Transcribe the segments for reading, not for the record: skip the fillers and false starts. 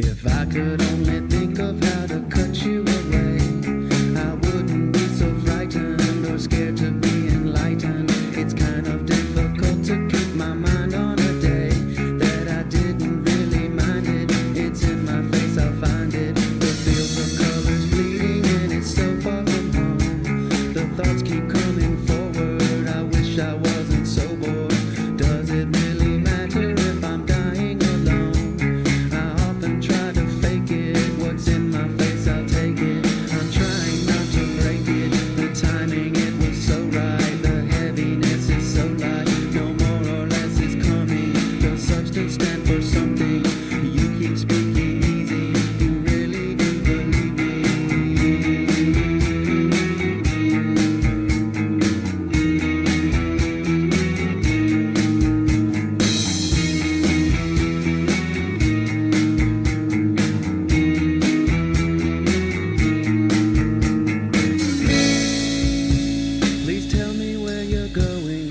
If I could only think of how to cut you away, I wouldn't be so frightened or scared to be enlightened. It's kind of difficult to keep my mind on a day that I didn't really mind it. It's in my face, I'll find it. The fields of colors bleeding and it's so far from home. The thoughts keep coming forward, I wish I wasn't so bored. Does it really matter if I'm dying alone? I often try to fake it, what's in my face I'll take it. I'm trying not to break it, the timing it was so right. The heaviness is so light, no more or less is coming. The substance stand for something, you keep speaking easy, you really do believe me. Please tell me where you're going.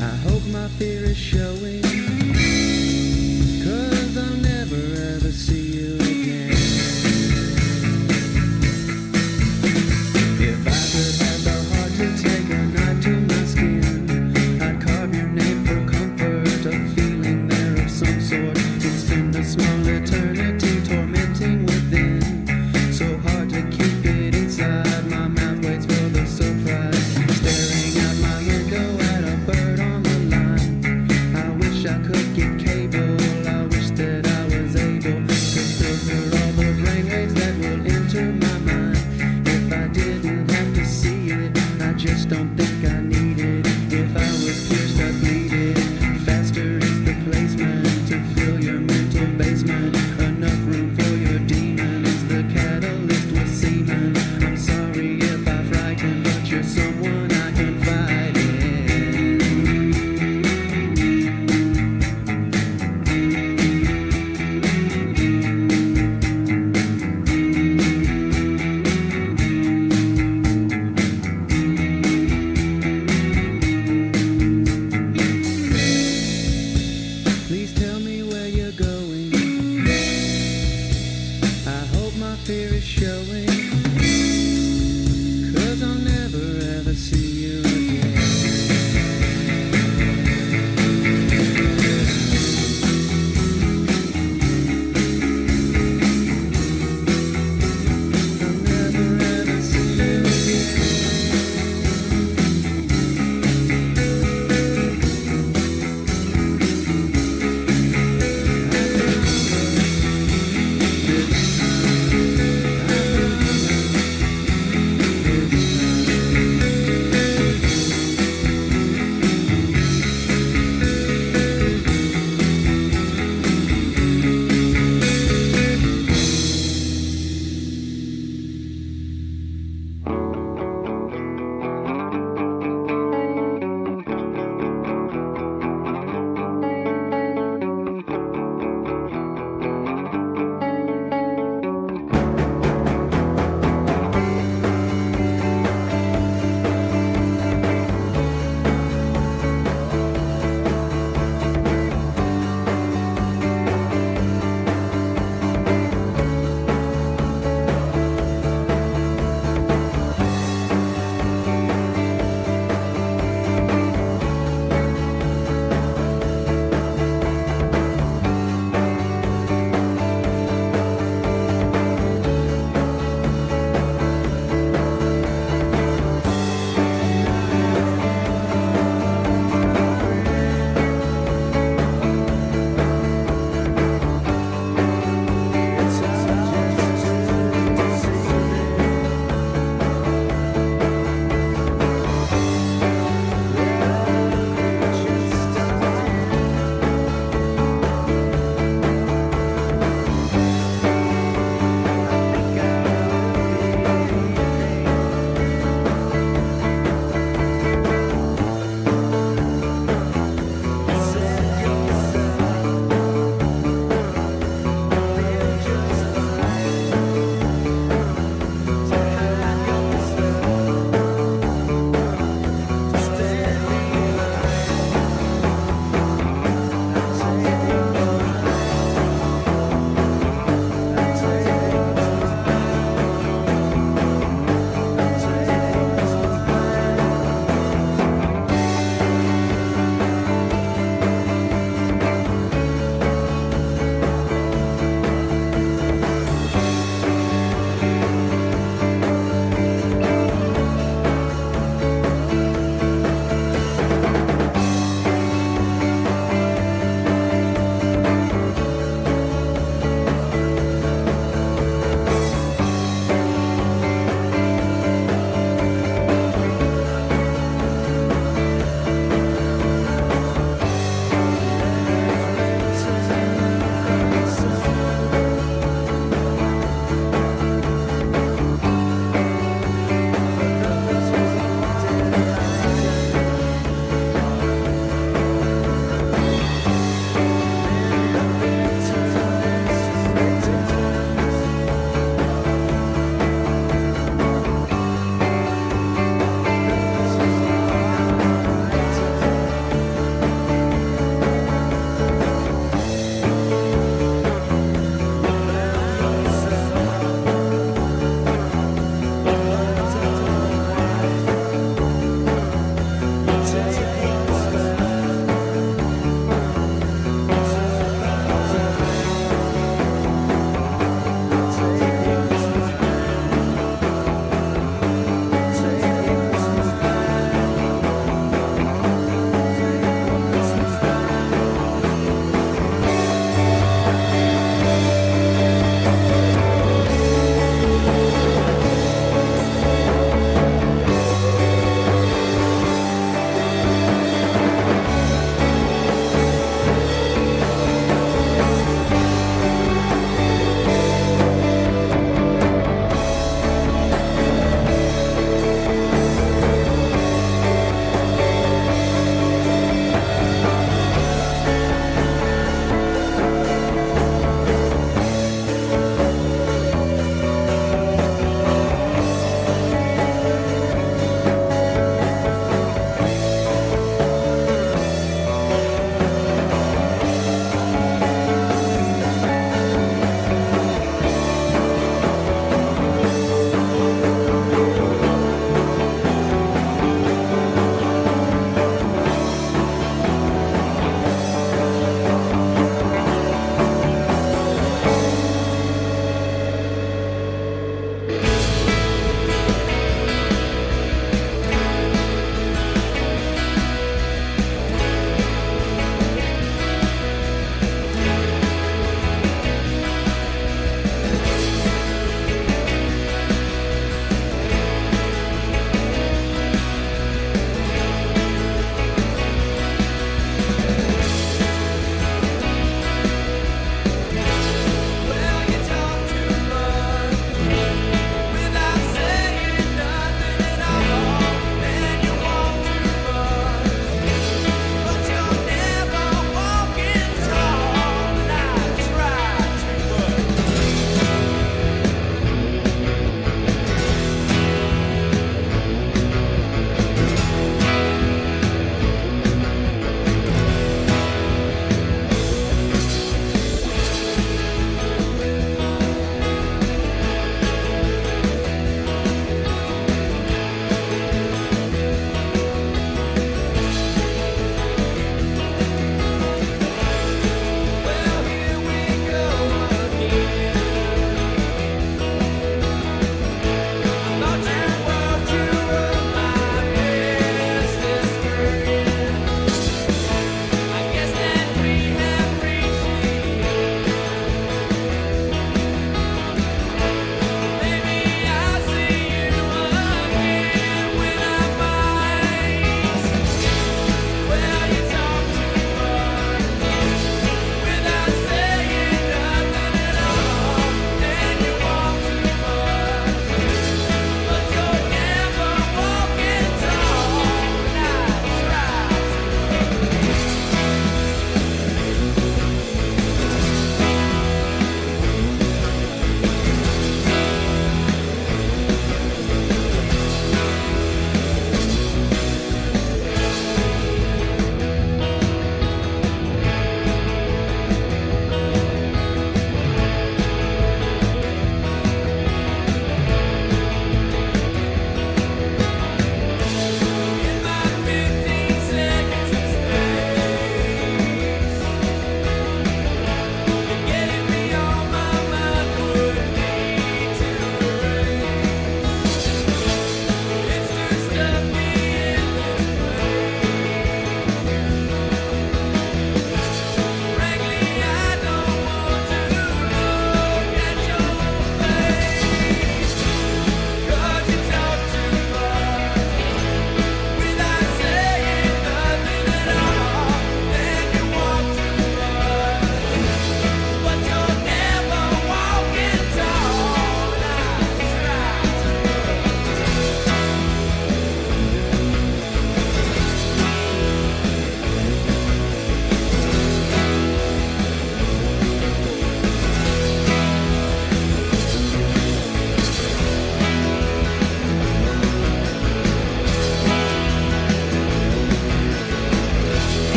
I hope my fear is showing, 'cause I'll never ever see you again. If I could have the heart to take a knife to my skin, I'd carve your name for comfort, a feeling there of some sort. It's been a small eternity tormenting within, so hard to keep it inside. My mouth waits for the surprise, staring out my window at a bird on the line. I wish I could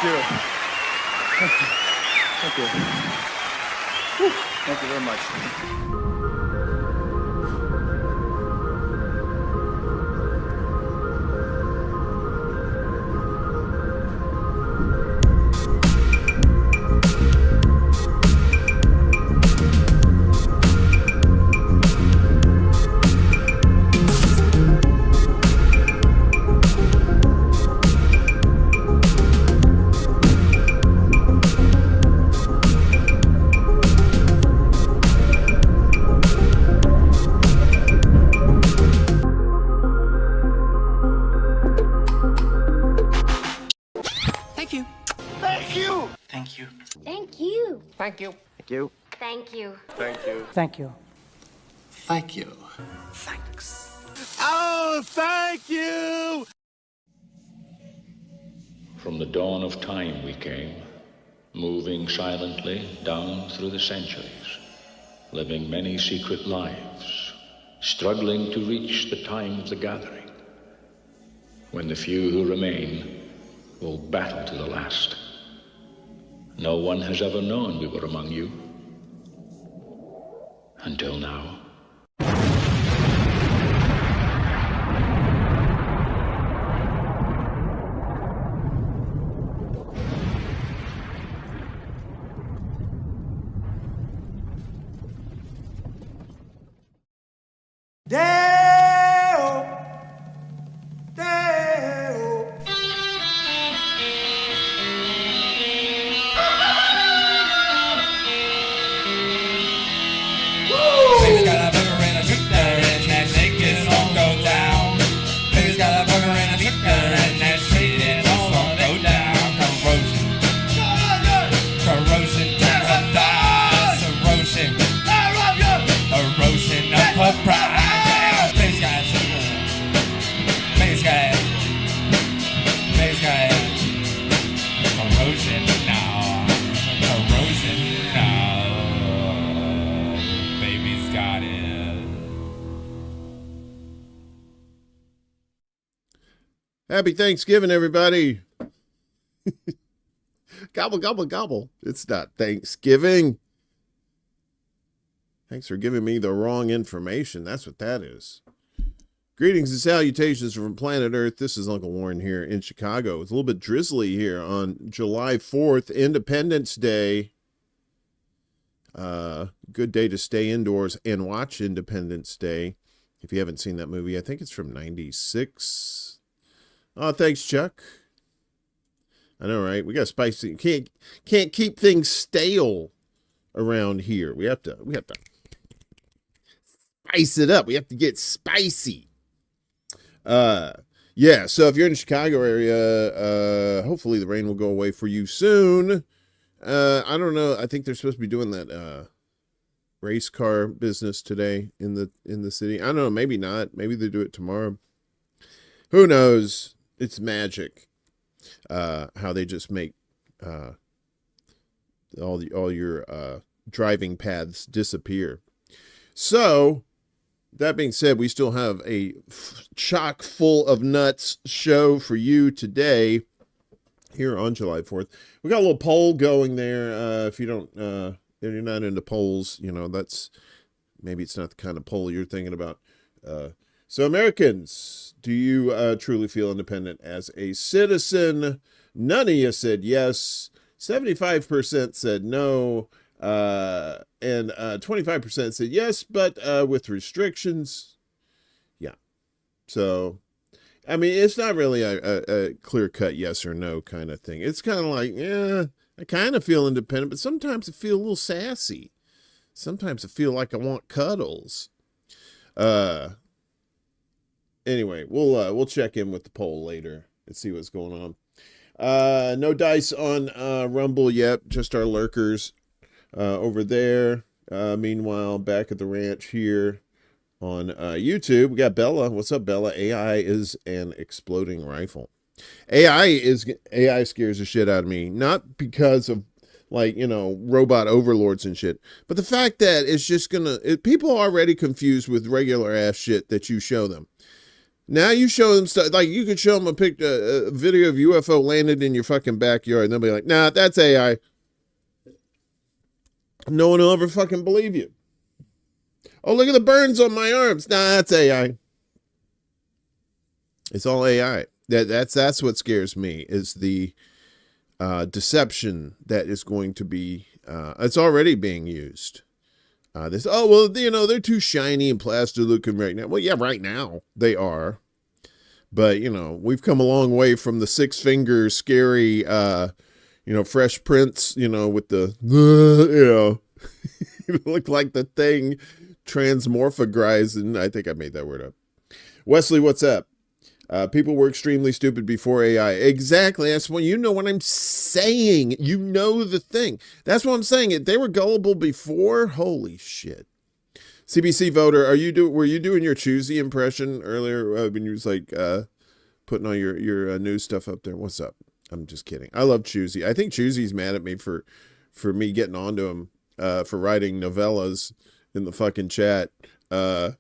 Thank you. Thank you. Whew. Thank you very much. Thank you. Thank you. Thank you. Thank you. Thank you. Thank you. Thank you. Thank you. Thank you. Thank you. Thanks. Oh, thank you. From the dawn of time we came, moving silently down through the centuries, living many secret lives, struggling to reach the time of the gathering, when the few who remain will battle to the last. No one has ever known we were among you, until now. Baby's got a burger and a shooter and that shake it won't go down. Baby's got a burger and a shooter and that shake it won't go down. Corrosion, corrosion to her thighs, erosion, erosion of her pride. Baby's got a shooter, baby's got, baby's got corrosion now, corrosion now. Baby's got it. Happy Thanksgiving, everybody. Gobble, gobble, gobble. It's not Thanksgiving. Thanks for giving me the wrong information. That's what that is. Greetings and salutations from planet Earth. This is Uncle Warren here in Chicago. It's a little bit drizzly here on July 4th, Independence Day. Good day to stay indoors and watch Independence Day. If you haven't seen that movie, I think it's from 96. Oh, thanks, Chuck. I know, right? We got spicy. Can't keep things stale around here. We have to spice it up. We have to get spicy. Yeah, so if you're in the Chicago area, hopefully the rain will go away for you soon. I don't know. I think they're supposed to be doing that race car business today in the city. I don't know, maybe not. Maybe they do it tomorrow. Who knows? It's magic. How they just make all your driving paths disappear. So, that being said, we still have a chock full of nuts show for you today here on July 4th. We got a little poll going there. If you don't, if you're not into polls, you know, that's maybe it's not the kind of poll you're thinking about. So Americans, do you truly feel independent as a citizen? None of you said yes. 75% said no. And 25% said yes, but with restrictions. Yeah. So, I mean, it's not really a clear-cut yes or no kind of thing. It's kind of like, yeah, I kind of feel independent, but sometimes I feel a little sassy. Sometimes I feel like I want cuddles. Anyway, we'll check in with the poll later and see what's going on. No dice on Rumble yet, just our lurkers over there. Meanwhile, back at the ranch here on YouTube, we got Bella. What's up, Bella? AI is an exploding rifle. AI scares the shit out of me, not because of like, you know, robot overlords and shit, but the fact that it's just people are already confused with regular ass shit that you show them. Now you show them stuff, like you could show them a video of UFO landed in your fucking backyard, and they'll be like, nah, that's AI. No one will ever fucking believe you. Oh, look at the burns on my arms. Nah, that's AI. It's all AI. That's what scares me, is the deception that is going to be, it's already being used. They're too shiny and plastic looking right now. Well, yeah, right now they are. But, we've come a long way from the 6-finger scary, Fresh Prince, with the, it looked like the thing transmorphagrizing. I think I made that word up. Wesley, what's up? People were extremely stupid before AI. Exactly. That's what what I'm saying. You know the thing. That's what I'm saying. They were gullible before. Holy shit. CBC voter, were you doing your Choosy impression earlier when you was like putting all your news stuff up there? What's up? I'm just kidding. I love Choosy. I think Choosy's mad at me for me getting onto him for writing novellas in the fucking chat. I'm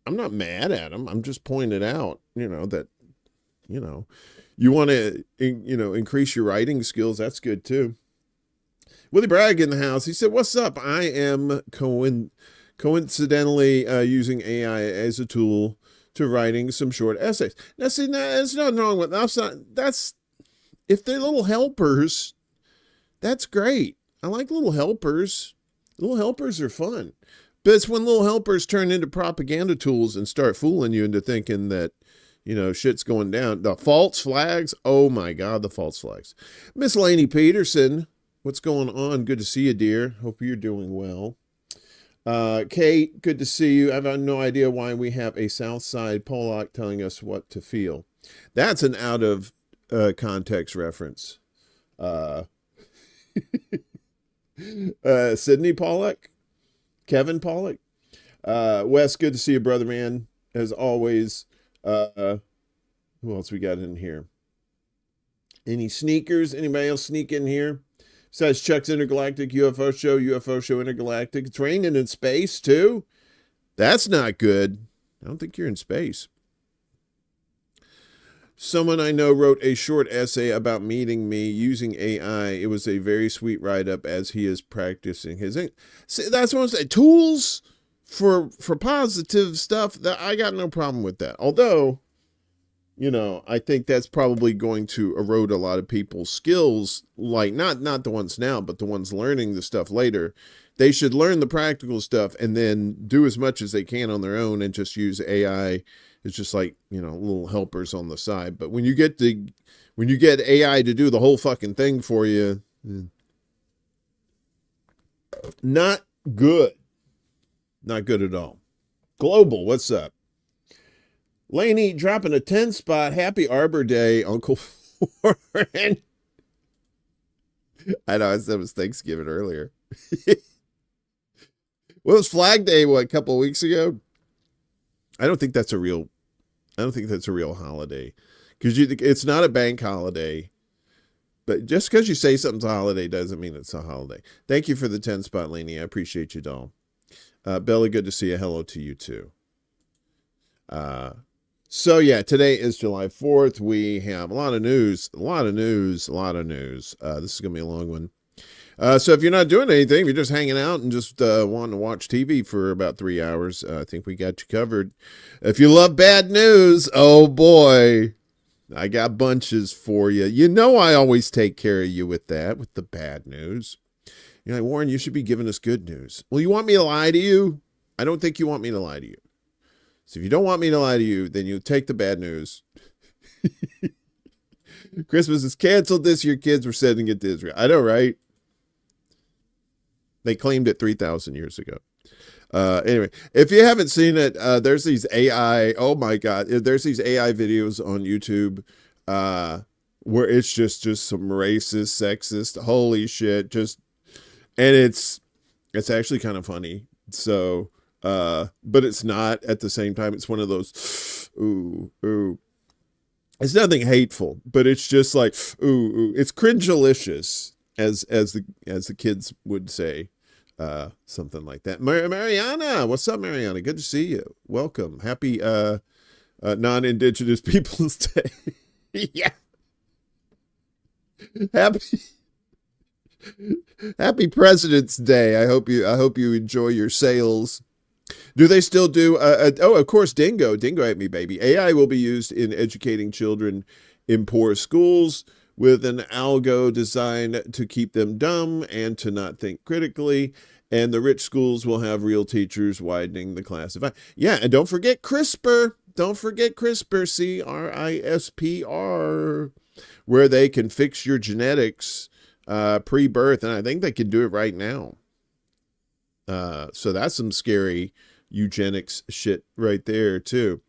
not mad at him. I'm just pointing out, that, you want to, increase your writing skills. That's good too. Willie Bragg in the house. He said, what's up? I am coincidentally using AI as a tool to writing some short essays. Now, see, there's nothing wrong with that. If they're little helpers, that's great. I like little helpers. Little helpers are fun. But it's when little helpers turn into propaganda tools and start fooling you into thinking that, shit's going down. The false flags. Oh my God, the false flags. Miss Lainey Peterson, what's going on? Good to see you, dear. Hope you're doing well. Kate, good to see you. I have no idea why we have a Southside Pollock telling us what to feel. That's an out of context reference. Sydney Pollock. Kevin Pollock. Wes, good to see you, brother, man. As always. Who else we got in here? Any sneakers? Anybody else sneak in here? Besides Chuck's Intergalactic UFO Show Intergalactic. It's raining in space, too? That's not good. I don't think you're in space. Someone I know wrote a short essay about meeting me using AI. It was a very sweet write-up as he is practicing his... See, that's what I'm saying. Tools for positive stuff, that I got no problem with that. Although, I think that's probably going to erode a lot of people's skills, like not the ones now, but the ones learning the stuff later. They should learn the practical stuff and then do as much as they can on their own and just use AI. It's just like, little helpers on the side. But when you get AI to do the whole fucking thing for you, not good. Not good at all. Global, what's up? Laney dropping a 10 spot. Happy Arbor Day, Uncle Warren. I know, I said it was Thanksgiving earlier. Well, it was Flag Day, a couple of weeks ago? I don't think that's a real holiday, because it's not a bank holiday. But just because you say something's a holiday doesn't mean it's a holiday. Thank you for the 10 spot, Lainey. I appreciate you, doll. Bella, good to see you. Hello to you too. So yeah, today is July 4th. We have a lot of news. This is gonna be a long one. So if you're not doing anything, if you're just hanging out and just wanting to watch TV for about 3 hours, I think we got you covered. If you love bad news, oh boy, I got bunches for you. I always take care of you with the bad news. You're like, Warren, you should be giving us good news. Well, you want me to lie to you? I don't think you want me to lie to you. So if you don't want me to lie to you, then you take the bad news. Christmas is canceled this year. Kids were sending it to Israel. I know, right? They claimed it 3,000 years ago. Anyway, if you haven't seen it, there's these AI. Oh my God. There's these AI videos on YouTube where it's just some racist, sexist, holy shit. And it's actually kind of funny. So, but it's not at the same time. It's one of those, ooh. It's nothing hateful, but it's just like, ooh. It's cringealicious, as the kids would say. Something like that. Mariana, what's up, Mariana? Good to see you. Welcome. Happy Non-Indigenous Peoples Day. Yeah. Happy President's Day. I hope you enjoy your sales. Do they still do? Oh, of course, Dingo ate me, baby. AI will be used in educating children in poor schools with an algo designed to keep them dumb and to not think critically. And the rich schools will have real teachers widening the class of. Yeah, and don't forget CRISPR. Don't forget CRISPR, CRISPR, where they can fix your genetics pre-birth, and I think they can do it right now. So that's some scary eugenics shit right there too.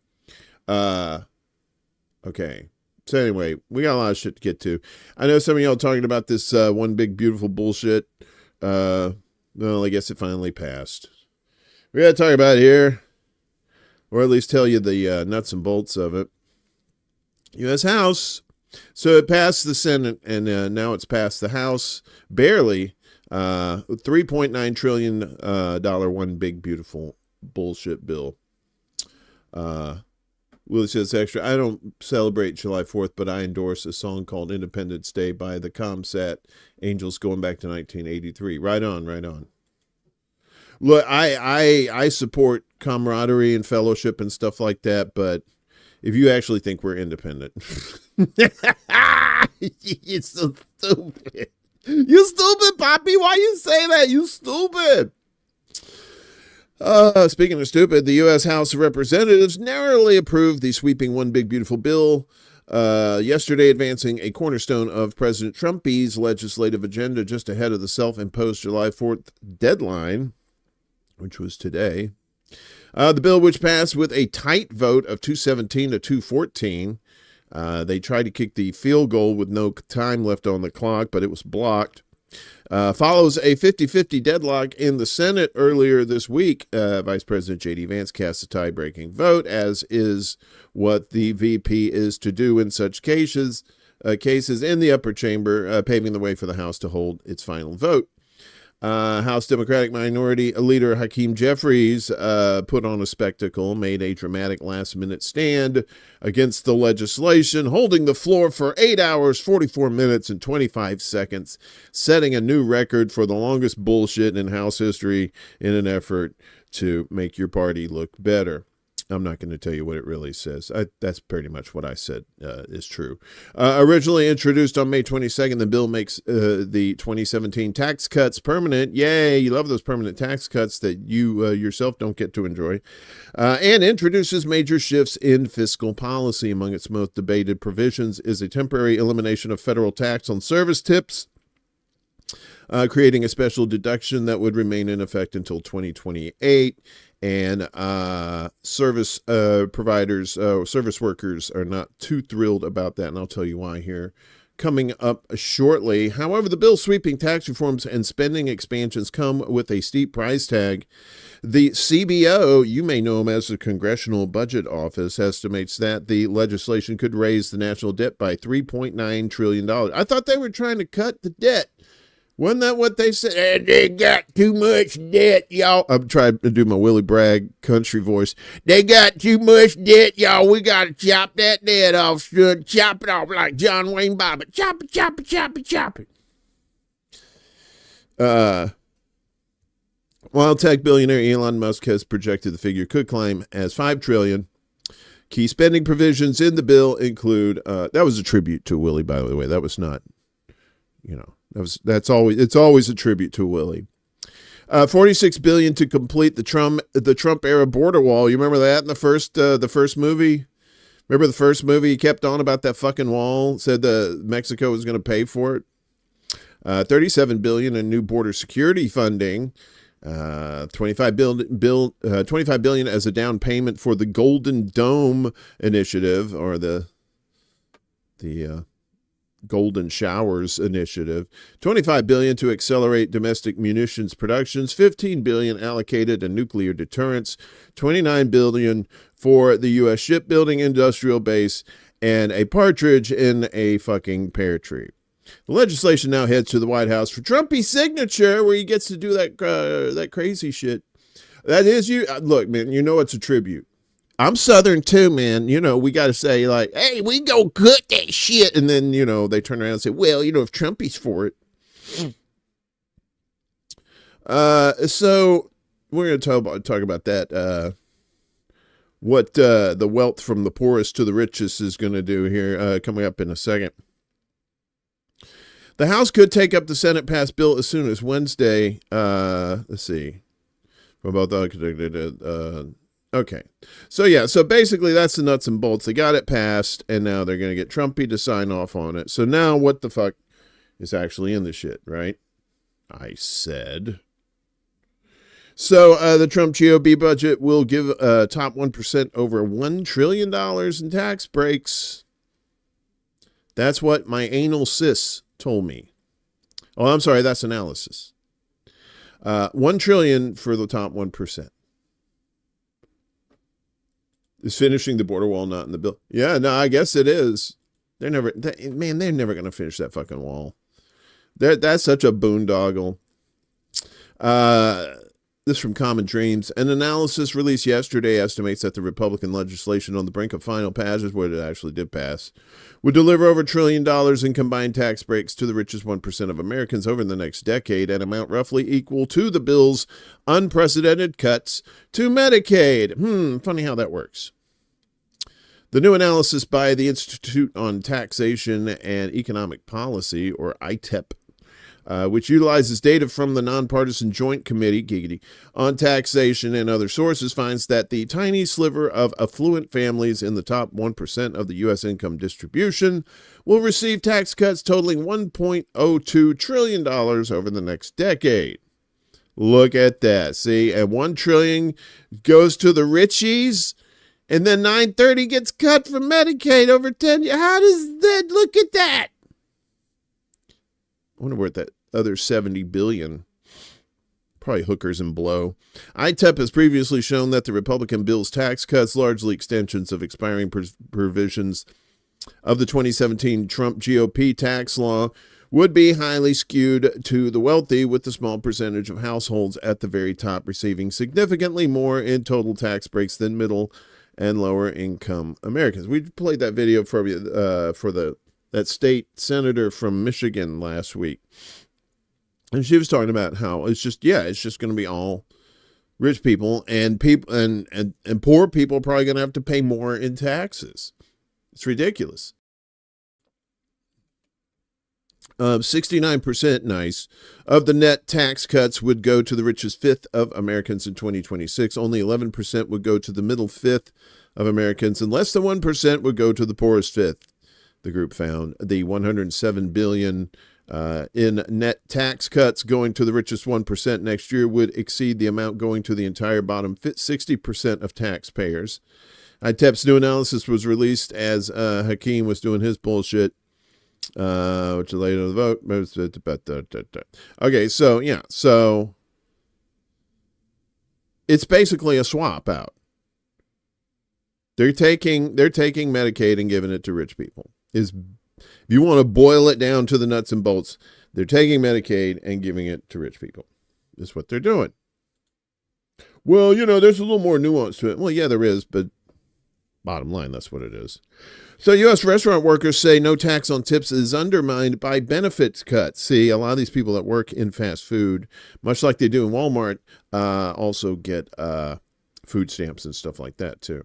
Okay. So anyway, we got a lot of shit to get to. I know some of y'all talking about this one big beautiful bullshit. Well, I guess it finally passed. We got to talk about it here, or at least tell you the nuts and bolts of it. U.S. House. So it passed the Senate, and now it's passed the House, barely. $3.9 trillion one big beautiful bullshit bill. Willie says extra. I don't celebrate July 4th, but I endorse a song called Independence Day by the Comsat Angels going back to 1983. Right on, right on. Look, I support camaraderie and fellowship and stuff like that, but if you actually think we're independent, you're so stupid. You stupid, Poppy. Why you say that? You stupid. Speaking of stupid, the U.S. House of Representatives narrowly approved the sweeping One Big Beautiful Bill yesterday, advancing a cornerstone of President Trumpy's legislative agenda just ahead of the self-imposed July 4th deadline, which was today. The bill, which passed with a tight vote of 217 to 214, they tried to kick the field goal with no time left on the clock, but it was blocked. Follows a 50-50 deadlock in the Senate earlier this week. Vice President J.D. Vance cast a tie-breaking vote, as is what the VP is to do in such cases in the upper chamber, paving the way for the House to hold its final vote. House Democratic Minority Leader Hakeem Jeffries put on a spectacle, made a dramatic last-minute stand against the legislation, holding the floor for 8 hours, 44 minutes, and 25 seconds, setting a new record for the longest bullshit in House history in an effort to make your party look better. I'm not going to tell you what it really says. That's pretty much what I said is true. Originally introduced on May 22nd, the bill makes the 2017 tax cuts permanent. Yay, you love those permanent tax cuts that you yourself don't get to enjoy. And introduces major shifts in fiscal policy. Among its most debated provisions is a temporary elimination of federal tax on service tips, creating a special deduction that would remain in effect until 2028. And service providers, service workers are not too thrilled about that, and I'll tell you why here coming up shortly. However, the bill's sweeping tax reforms and spending expansions come with a steep price tag. The CBO, you may know him as the Congressional Budget Office, estimates that the legislation could raise the national debt by $3.9 trillion. I thought they were trying to cut the debt. Wasn't that what they said? They got too much debt, y'all. I'm trying to do my Willie Bragg country voice. They got too much debt, y'all. We got to chop that debt off, son. Chop it off like John Wayne Bobbitt. Chop it, chop it, chop it, chop it. While tech billionaire Elon Musk has projected the figure could climb as $5 trillion. Key spending provisions in the bill include, that was a tribute to Willie, by the way. That was not, it's always a tribute to Willie. $46 billion to complete the Trump era border wall. You remember that in the first movie? Remember the first movie? He kept on about that fucking wall. Said Mexico was going to pay for it. $37 billion in new border security funding. $25 billion as a down payment for the Golden Dome initiative, or the Golden Showers initiative. $25 billion to accelerate domestic munitions productions. $15 billion allocated to nuclear deterrence. $29 billion for the U.S. shipbuilding industrial base, and a partridge in a fucking pear tree. The legislation now heads to the White House for Trumpy's signature, where he gets to do that crazy shit. That is, you look, man, you know it's a tribute. I'm Southern too, man. You know, we got to say like, hey, we go cut that shit. And then, you know, they turn around and say, well, you know, if Trumpy's for it. So we're going to talk about that. What the wealth from the poorest to the richest is going to do here coming up in a second. The House could take up the Senate passed bill as soon as Wednesday. Let's see. Okay. So, yeah. So, basically, that's the nuts and bolts. They got it passed, and now they're going to get Trumpy to sign off on it. So, now what the fuck is actually in the shit, right? I said. So, the Trump GOP budget will give top 1% over $1 trillion in tax breaks. That's what my anal sis told me. Oh, I'm sorry. That's analysis. $1 trillion for the top 1%. Is finishing the border wall not in the bill? Yeah, no, I guess it is. They're never going to finish that fucking wall. That's such a boondoggle. This from Common Dreams. An analysis released yesterday estimates that the Republican legislation on the brink of final passage, what it actually did pass, would deliver over $1 trillion in combined tax breaks to the richest 1% of Americans over the next decade, an amount roughly equal to the bill's unprecedented cuts to Medicaid. Funny how that works. The new analysis by the Institute on Taxation and Economic Policy, or ITEP, which utilizes data from the Nonpartisan Joint Committee on Taxation and other sources, finds that the tiny sliver of affluent families in the top 1% of the U.S. income distribution will receive tax cuts totaling $1.02 trillion over the next decade. Look at that. See, and $1 trillion goes to the richies, and then $930 gets cut from Medicaid over 10 years. How does that? Look at that. I wonder where that other $70 billion, probably hookers and blow. ITEP has previously shown that the Republican bill's tax cuts, largely extensions of expiring provisions of the 2017 Trump GOP tax law, would be highly skewed to the wealthy, with the small percentage of households at the very top receiving significantly more in total tax breaks than middle and lower income Americans. We played that video for that state senator from Michigan last week. And she was talking about how it's just going to be all rich people, and poor people are probably going to have to pay more in taxes. It's ridiculous. 69%, nice, of the net tax cuts would go to the richest fifth of Americans in 2026. Only 11% would go to the middle fifth of Americans, and less than 1% would go to the poorest fifth. The group found the $107 billion in net tax cuts going to the richest 1% next year would exceed the amount going to the entire bottom 60% of taxpayers. ITEP's new analysis was released as Hakeem was doing his bullshit, which is later in the vote. Okay, so it's basically a swap out. They're taking Medicaid and giving it to rich people. If you want to boil it down to the nuts and bolts, they're taking Medicaid and giving it to rich people. That's what they're doing. Well, there's a little more nuance to it. Well, yeah, there is, but bottom line, that's what it is. So U.S. restaurant workers say no tax on tips is undermined by benefits cuts. See, a lot of these people that work in fast food, much like they do in Walmart, also get food stamps and stuff like that, too.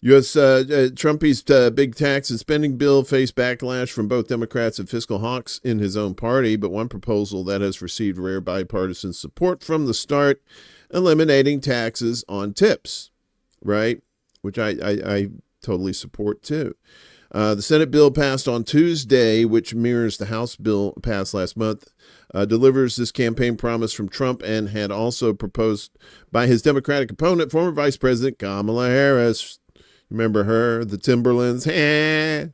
U.S. Trumpy's big tax and spending bill faced backlash from both Democrats and fiscal hawks in his own party, but one proposal that has received rare bipartisan support from the start, eliminating taxes on tips, right? Which I totally support too. The Senate bill passed on Tuesday, which mirrors the House bill passed last month, delivers this campaign promise from Trump and had also proposed by his Democratic opponent, former Vice President Kamala Harris. Remember her, the Timberlands? The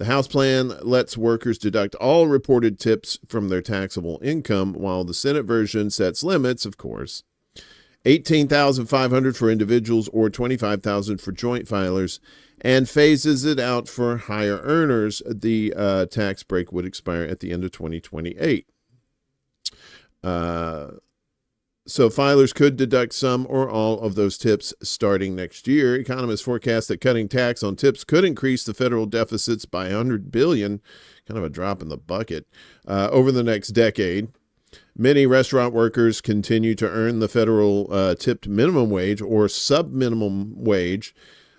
House plan lets workers deduct all reported tips from their taxable income, while the Senate version sets limits, of course. $18,500 for individuals or $25,000 for joint filers, and phases it out for higher earners. The tax break would expire at the end of 2028. So filers could deduct some or all of those tips starting next year. Economists forecast that cutting tax on tips could increase the federal deficits by $100 billion, kind of a drop in the bucket, over the next decade. Many restaurant workers continue to earn the federal tipped minimum wage or sub-minimum wage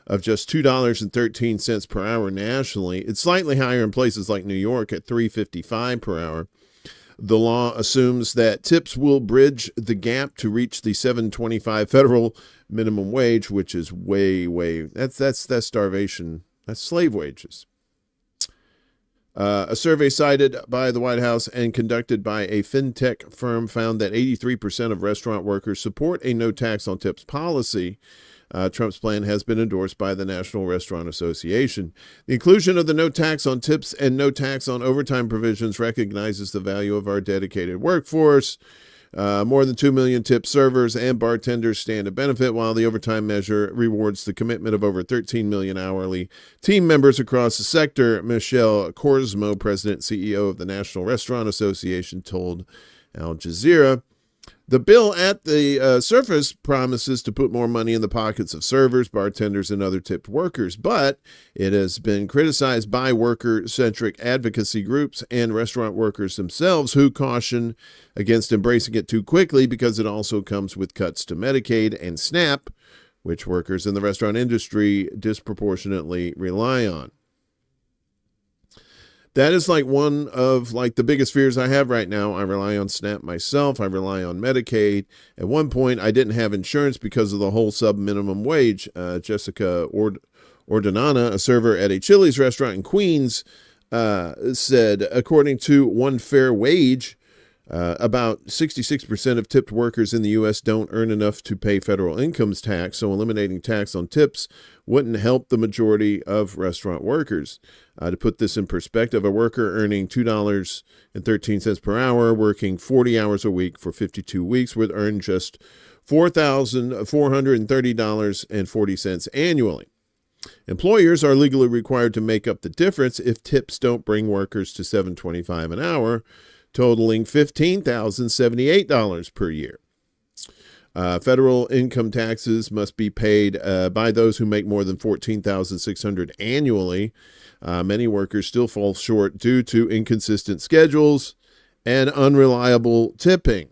of just $2.13 per hour nationally. It's slightly higher in places like New York at $3.55 per hour. The law assumes that tips will bridge the gap to reach the $7.25 federal minimum wage, which is way that's starvation. That's slave wages. A survey cited by the White House and conducted by a fintech firm found that 83% of restaurant workers support a no tax on tips policy. Trump's plan has been endorsed by the National Restaurant Association. The inclusion of the no tax on tips and no tax on overtime provisions recognizes the value of our dedicated workforce. More than 2 million tip servers and bartenders stand to benefit, while the overtime measure rewards the commitment of over 13 million hourly team members across the sector. Michelle Korsmo, president and CEO of the National Restaurant Association, told Al Jazeera. The bill at the surface promises to put more money in the pockets of servers, bartenders, and other tipped workers, but it has been criticized by worker-centric advocacy groups and restaurant workers themselves, who caution against embracing it too quickly because it also comes with cuts to Medicaid and SNAP, which workers in the restaurant industry disproportionately rely on. That is like one of the biggest fears I have right now. I rely on SNAP myself. I rely on Medicaid. At one point, I didn't have insurance because of the whole sub-minimum wage. Jessica Ordanana, a server at a Chili's restaurant in Queens, said, according to One Fair Wage, about 66% of tipped workers in the U.S. don't earn enough to pay federal income tax, so eliminating tax on tips wouldn't help the majority of restaurant workers. To put this in perspective, a worker earning $2.13 per hour, working 40 hours a week for 52 weeks, would earn just $4,430.40 annually. Employers are legally required to make up the difference if tips don't bring workers to $7.25 an hour, totaling $15,078 per year. Federal income taxes must be paid by those who make more than $14,600 annually. Many workers still fall short due to inconsistent schedules and unreliable tipping.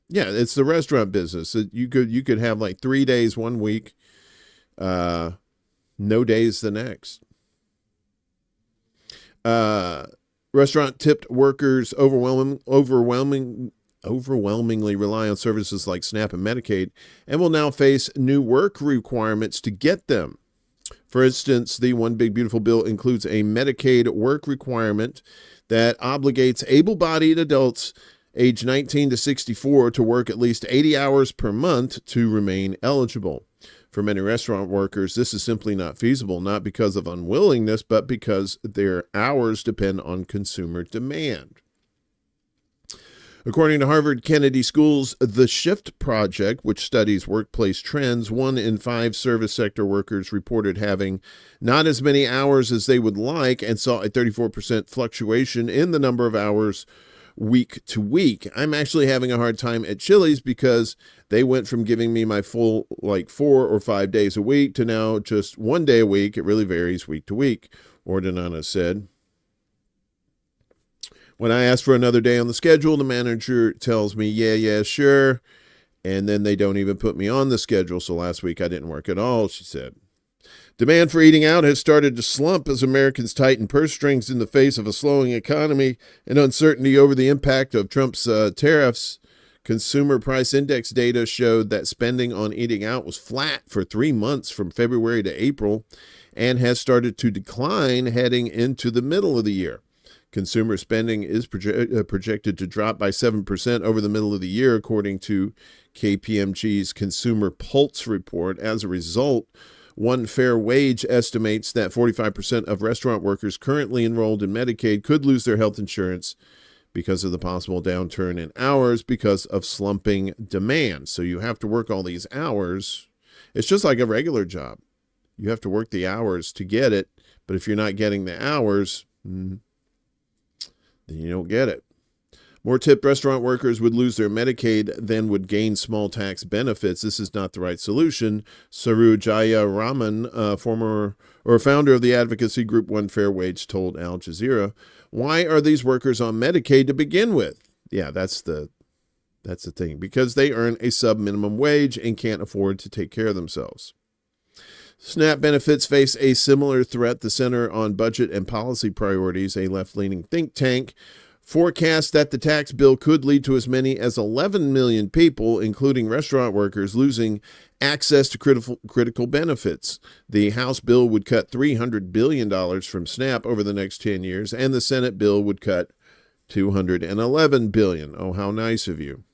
Yeah, it's the restaurant business. You could have 3 days one week, no days the next. Restaurant tipped workers overwhelmingly rely on services like SNAP and Medicaid and will now face new work requirements to get them. For instance, the One Big Beautiful Bill includes a Medicaid work requirement that obligates able-bodied adults age 19 to 64 to work at least 80 hours per month to remain eligible. For many restaurant workers, this is simply not feasible, not because of unwillingness, but because their hours depend on consumer demand. According to Harvard Kennedy School's The Shift Project, which studies workplace trends, 1 in 5 service sector workers reported having not as many hours as they would like and saw a 34% fluctuation in the number of hours week to week. I'm actually having a hard time at Chili's because they went from giving me my full 4 or 5 days a week to now just 1 day a week. It really varies week to week, Ordanana said. When I ask for another day on the schedule, the manager tells me, yeah, sure. And then they don't even put me on the schedule. So last week I didn't work at all, she said. Demand for eating out has started to slump as Americans tighten purse strings in the face of a slowing economy and uncertainty over the impact of Trump's tariffs. Consumer Price Index data showed that spending on eating out was flat for 3 months from February to April and has started to decline heading into the middle of the year. Consumer spending is projected to drop by 7% over the middle of the year, according to KPMG's Consumer Pulse report. As a result, One Fair Wage estimates that 45% of restaurant workers currently enrolled in Medicaid could lose their health insurance because of the possible downturn in hours because of slumping demand. So you have to work all these hours. It's just like a regular job. You have to work the hours to get it, but if you're not getting the hours, then you don't get it. More tipped restaurant workers would lose their Medicaid than would gain small tax benefits. This is not the right solution. Saru Jayaraman, founder of the advocacy group One Fair Wage, told Al Jazeera. Why are these workers on Medicaid to begin with? Yeah, that's the thing. Because they earn a sub-minimum wage and can't afford to take care of themselves. SNAP benefits face a similar threat. The Center on Budget and Policy Priorities, a left-leaning think tank, forecasts that the tax bill could lead to as many as 11 million people, including restaurant workers, losing access to critical benefits. The House bill would cut $300 billion from SNAP over the next 10 years, and the Senate bill would cut $211 billion. Oh, how nice of you.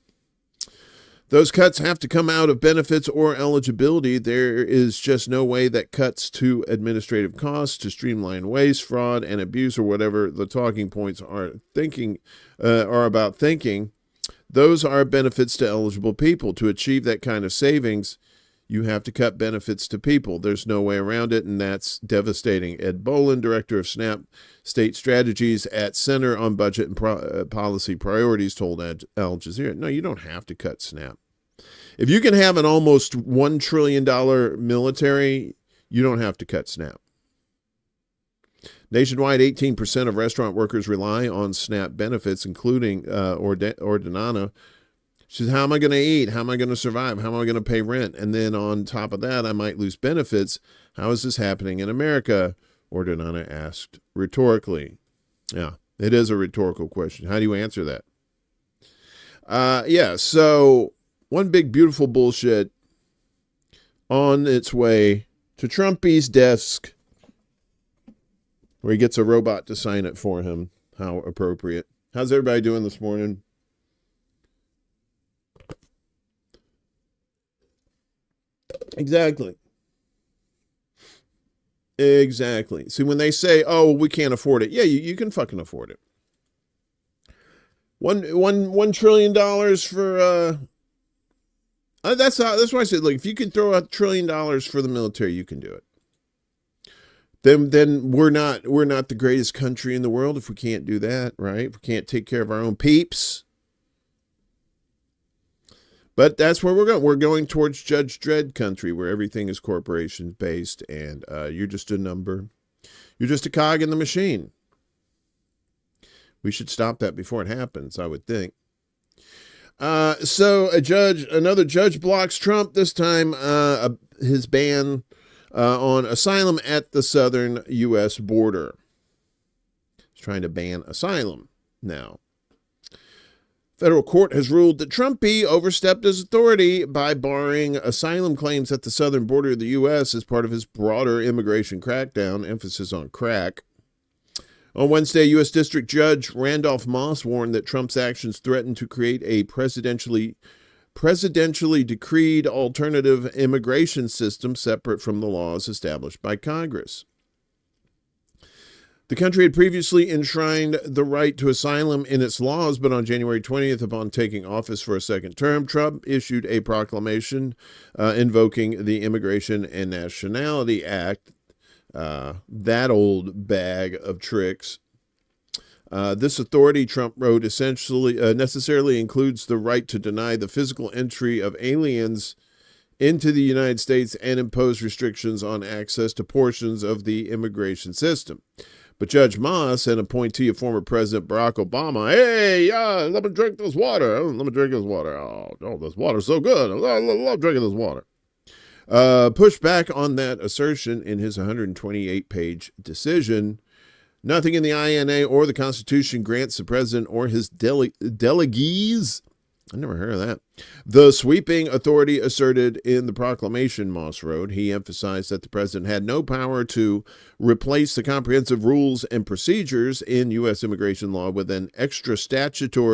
Those cuts have to come out of benefits or eligibility. There is just no way that cuts to administrative costs, to streamline waste, fraud, and abuse, or whatever the talking points are about thinking. Those are benefits to eligible people. To achieve that kind of savings, you have to cut benefits to people. There's no way around it, and that's devastating. Ed Bolin, director of SNAP State Strategies at Center on Budget and Policy Priorities, told Al Jazeera, no, you don't have to cut SNAP. If you can have an almost $1 trillion military, you don't have to cut SNAP. Nationwide, 18% of restaurant workers rely on SNAP benefits, including Ordinana. She says, how am I going to eat? How am I going to survive? How am I going to pay rent? And then on top of that, I might lose benefits. How is this happening in America? Ordinana asked rhetorically. Yeah, it is a rhetorical question. How do you answer that? So one big beautiful bullshit on its way to Trumpy's desk, where he gets a robot to sign it for him. How appropriate. How's everybody doing this morning? Exactly. See, when they say, "Oh, we can't afford it," yeah, you can fucking afford it. $1 trillion for that's why I said, like, if you can throw out $1 trillion for the military, you can do it. Then we're not the greatest country in the world if we can't do that, right? If we can't take care of our own peeps. But that's where we're going. We're going towards Judge Dredd country, where everything is corporation based, and you're just a number. You're just a cog in the machine. We should stop that before it happens, I would think. So another judge blocks Trump, this time his ban on asylum at the southern U.S. border. He's trying to ban asylum now. Federal court has ruled that Trumpy overstepped his authority by barring asylum claims at the southern border of the U.S. as part of his broader immigration crackdown, emphasis on crack. On Wednesday, U.S. District Judge Randolph Moss warned that Trump's actions threatened to create a presidentially decreed alternative immigration system separate from the laws established by Congress. The country had previously enshrined the right to asylum in its laws, but on January 20th, upon taking office for a second term, Trump issued a proclamation invoking the Immigration and Nationality Act, that old bag of tricks. This authority, Trump wrote, essentially necessarily includes the right to deny the physical entry of aliens into the United States and impose restrictions on access to portions of the immigration system. But Judge Moss, an appointee of former President Barack Obama, let me drink this water. Oh, this water's so good. I love drinking this water. Pushed back on that assertion in his 128-page decision. Nothing in the INA or the Constitution grants the president or his delegates, I never heard of that, the sweeping authority asserted in the proclamation, Moss wrote. He emphasized that the president had no power to replace the comprehensive rules and procedures in U.S. immigration law with an extra-regulatory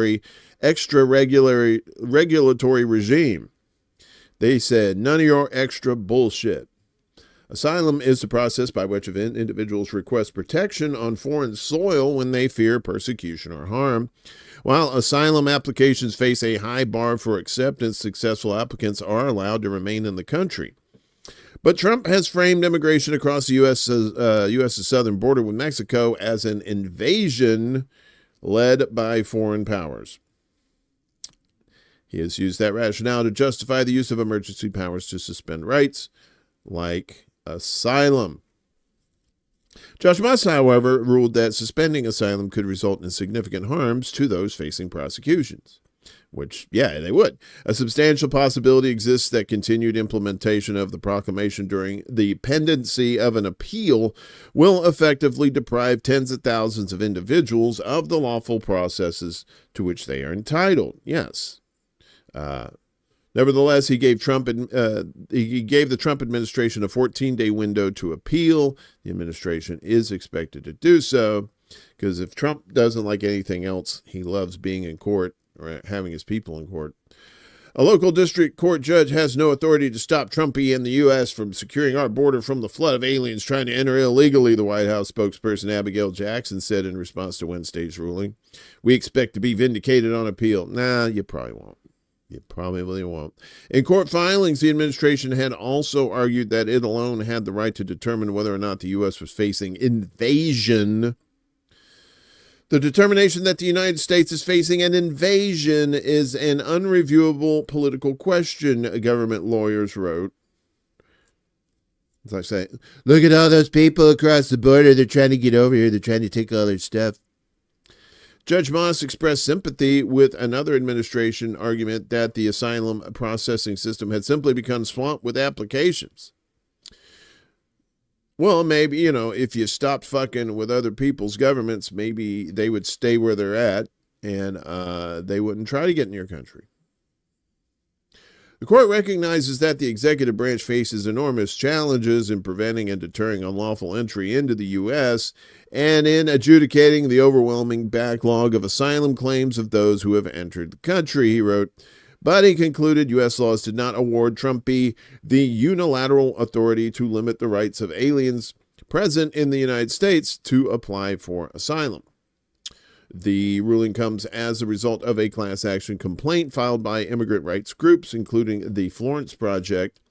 regime. They said, none of your extra bullshit. Asylum is the process by which individuals request protection on foreign soil when they fear persecution or harm. While asylum applications face a high bar for acceptance, successful applicants are allowed to remain in the country. But Trump has framed immigration across the U.S.'s southern border with Mexico as an invasion led by foreign powers. He has used that rationale to justify the use of emergency powers to suspend rights, like asylum. Judge Moss, however, ruled that suspending asylum could result in significant harms to those facing prosecutions. Which, yeah, they would. A substantial possibility exists that continued implementation of the proclamation during the pendency of an appeal will effectively deprive tens of thousands of individuals of the lawful processes to which they are entitled. Yes. Nevertheless, he gave the Trump administration a 14-day window to appeal. The administration is expected to do so because if Trump doesn't like anything else, he loves being in court or having his people in court. A local district court judge has no authority to stop Trumpy and the U.S. from securing our border from the flood of aliens trying to enter illegally, the White House spokesperson Abigail Jackson said in response to Wednesday's ruling. We expect to be vindicated on appeal. Nah, you probably won't. You probably won't. In court filings, the administration had also argued that it alone had the right to determine whether or not the U.S. was facing invasion. The determination that the United States is facing an invasion is an unreviewable political question, government lawyers wrote. It's like saying, look at all those people across the border. They're trying to get over here. They're trying to take all their stuff. Judge Moss expressed sympathy with another administration argument that the asylum processing system had simply become swamped with applications. Well, maybe, if you stopped fucking with other people's governments, maybe they would stay where they're at and they wouldn't try to get in your country. The court recognizes that the executive branch faces enormous challenges in preventing and deterring unlawful entry into the U.S. and in adjudicating the overwhelming backlog of asylum claims of those who have entered the country, he wrote. But he concluded U.S. laws did not award Trumpy the unilateral authority to limit the rights of aliens present in the United States to apply for asylum. The ruling comes as a result of a class action complaint filed by immigrant rights groups, including the Florence Project,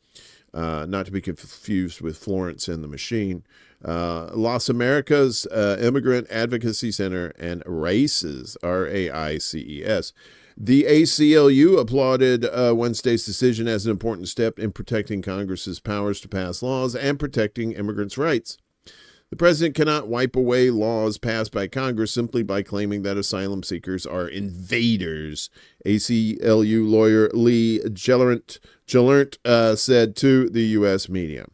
not to be confused with Florence and the Machine, Las Americas Immigrant Advocacy Center, and RAICES, RAICES. The ACLU applauded Wednesday's decision as an important step in protecting Congress's powers to pass laws and protecting immigrants' rights. The president cannot wipe away laws passed by Congress simply by claiming that asylum seekers are invaders, ACLU lawyer Lee Gellernt said to the U.S. media.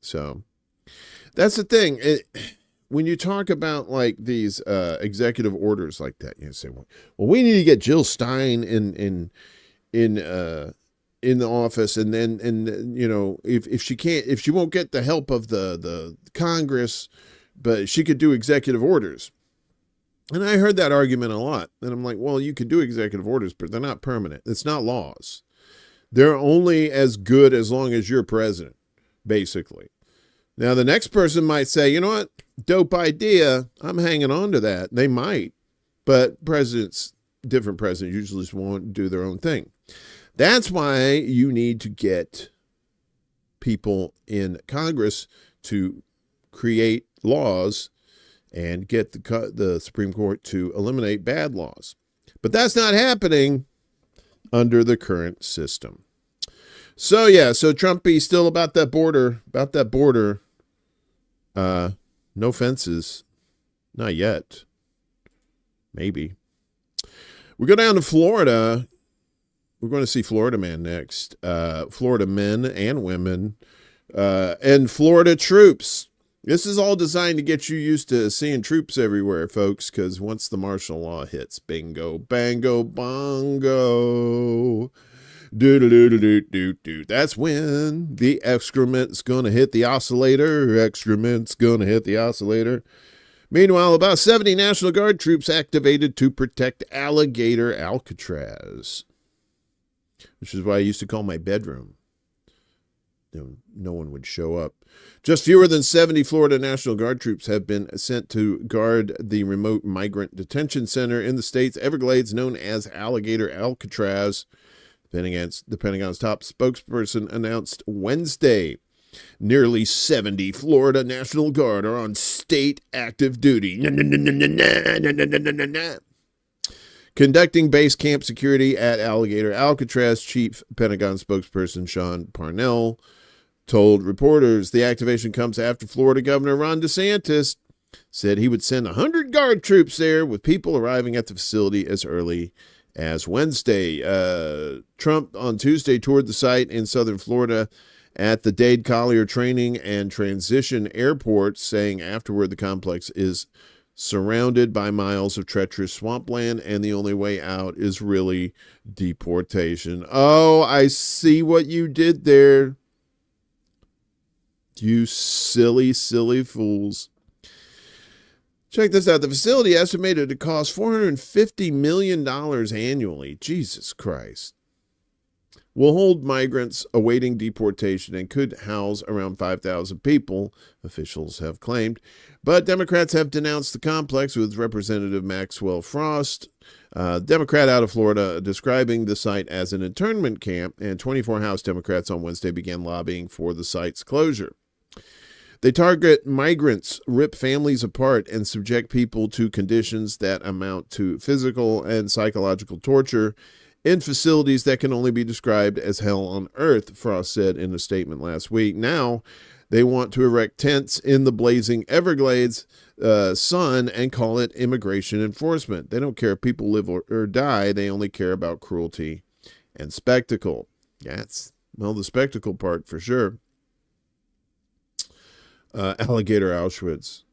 So that's the thing. When you talk about like these executive orders like that, you say, well, we need to get Jill Stein in the office, and if she won't get the help of the Congress, but she could do executive orders. And I heard that argument a lot, and I'm like, well, you could do executive orders, but they're not permanent. It's not laws. They're only as good as long as you're president, basically. Now, the next person might say, you know what? Dope idea. I'm hanging on to that. They might, but different presidents usually just won't do their own thing. That's why you need to get people in Congress to create laws and get the Supreme Court to eliminate bad laws. But that's not happening under the current system. So Trumpy still about that border. No fences. Not yet. Maybe. We go down to Florida. We're going to see Florida Man next. Florida men and women. And Florida troops. This is all designed to get you used to seeing troops everywhere, folks, because once the martial law hits, bingo, bango, bongo. Do. That's when the excrement's going to hit the oscillator. Excrement's going to hit the oscillator. Meanwhile, about 70 National Guard troops activated to protect Alligator Alcatraz, which is what I used to call my bedroom. No one would show up. Just fewer than 70 Florida National Guard troops have been sent to guard the remote migrant detention center in the state's Everglades known as Alligator Alcatraz. The Pentagon's top spokesperson announced Wednesday. Nearly 70 Florida National Guard are on state active duty. Conducting base camp security at Alligator Alcatraz, Chief Pentagon spokesperson Sean Parnell told reporters the activation comes after Florida Governor Ron DeSantis said he would send 100 guard troops there, with people arriving at the facility as early as Wednesday. Trump on Tuesday toured the site in southern Florida at the Dade Collier Training and Transition Airport, saying afterward the complex is surrounded by miles of treacherous swampland, and the only way out is really deportation. Oh, I see what you did there. You silly, silly fools. Check this out. The facility estimated to cost $450 million annually. Jesus Christ. Will hold migrants awaiting deportation and could house around 5,000 people, officials have claimed. But Democrats have denounced the complex, with Representative Maxwell Frost, Democrat out of Florida, describing the site as an internment camp, and 24 House Democrats on Wednesday began lobbying for the site's closure. They target migrants, rip families apart, and subject people to conditions that amount to physical and psychological torture in facilities that can only be described as hell on earth, Frost said in a statement last week. Now they want to erect tents in the blazing Everglades sun and call it immigration enforcement. They don't care if people live or die. They only care about cruelty and spectacle. That's, well, the spectacle part for sure. Alligator Auschwitz.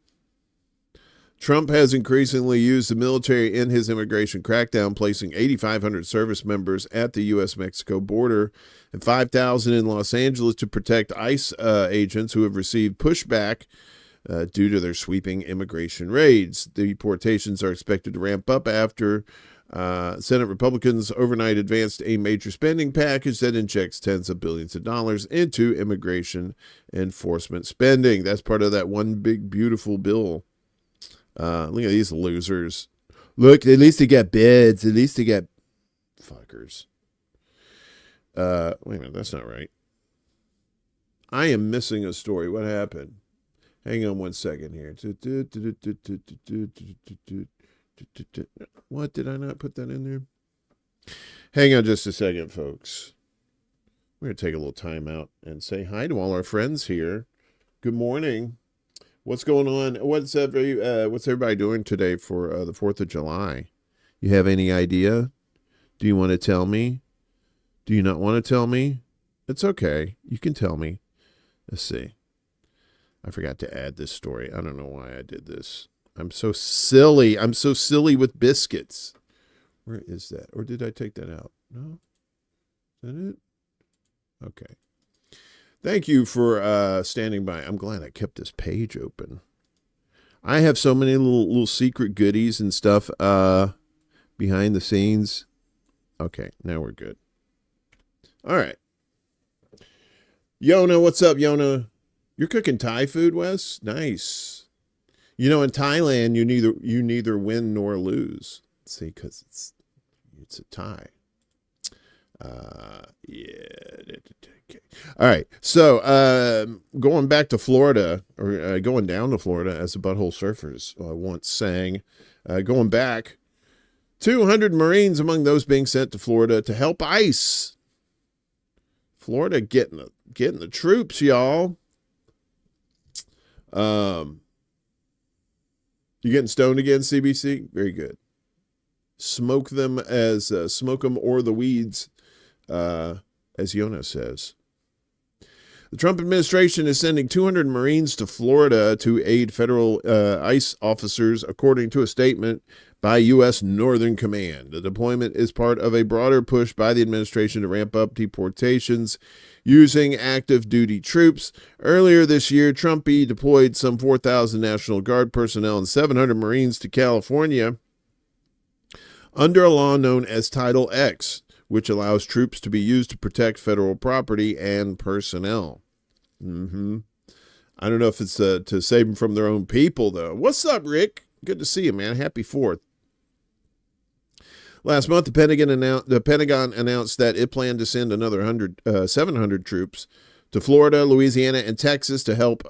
Trump has increasingly used the military in his immigration crackdown, placing 8,500 service members at the U.S.-Mexico border and 5,000 in Los Angeles to protect ICE agents who have received pushback due to their sweeping immigration raids. Deportations are expected to ramp up after Senate Republicans overnight advanced a major spending package that injects tens of billions of dollars into immigration enforcement spending. That's part of that one big, beautiful bill. Look at these losers. Look, at least they got beds. At least they got fuckers. Wait a minute, that's not right. I am missing a story. What happened? Hang on one second here. What, did I not put that in there? Hang on just a second, folks. We're going to take a little time out and say hi to all our friends here. Good morning. What's going on? What's everybody doing today for the 4th of July? You have any idea? Do you want to tell me? Do you not want to tell me? It's okay. You can tell me. Let's see. I forgot to add this story. I don't know why I did this. I'm so silly. I'm so silly with biscuits. Where is that? Or did I take that out? No? Is that it? Okay. Thank you for standing by. I'm glad I kept this page open. I have so many little secret goodies and stuff behind the scenes. Okay, now we're good. All right. Yona, what's up, Yona? You're cooking Thai food, Wes? Nice. You know, in Thailand, you neither win nor lose. See, because it's a Thai. Yeah. All right. So, going back to Florida, or going down to Florida, as the Butthole Surfers once sang, going back, 200 Marines among those being sent to Florida to help ICE. Florida getting the troops, y'all. You getting stoned again, CBC? Very good. Smoke them or the weeds, as Yona says. The Trump administration is sending 200 Marines to Florida to aid federal ICE officers, according to a statement by U.S. Northern Command. The deployment is part of a broader push by the administration to ramp up deportations using active duty troops. Earlier this year, Trumpy deployed some 4,000 National Guard personnel and 700 Marines to California under a law known as Title X, which allows troops to be used to protect federal property and personnel. I don't know if it's to save them from their own people, though. What's up, Rick? Good to see you, man. Happy 4th. Last month, the Pentagon announced that it planned to send another 700 troops to Florida, Louisiana, and Texas to help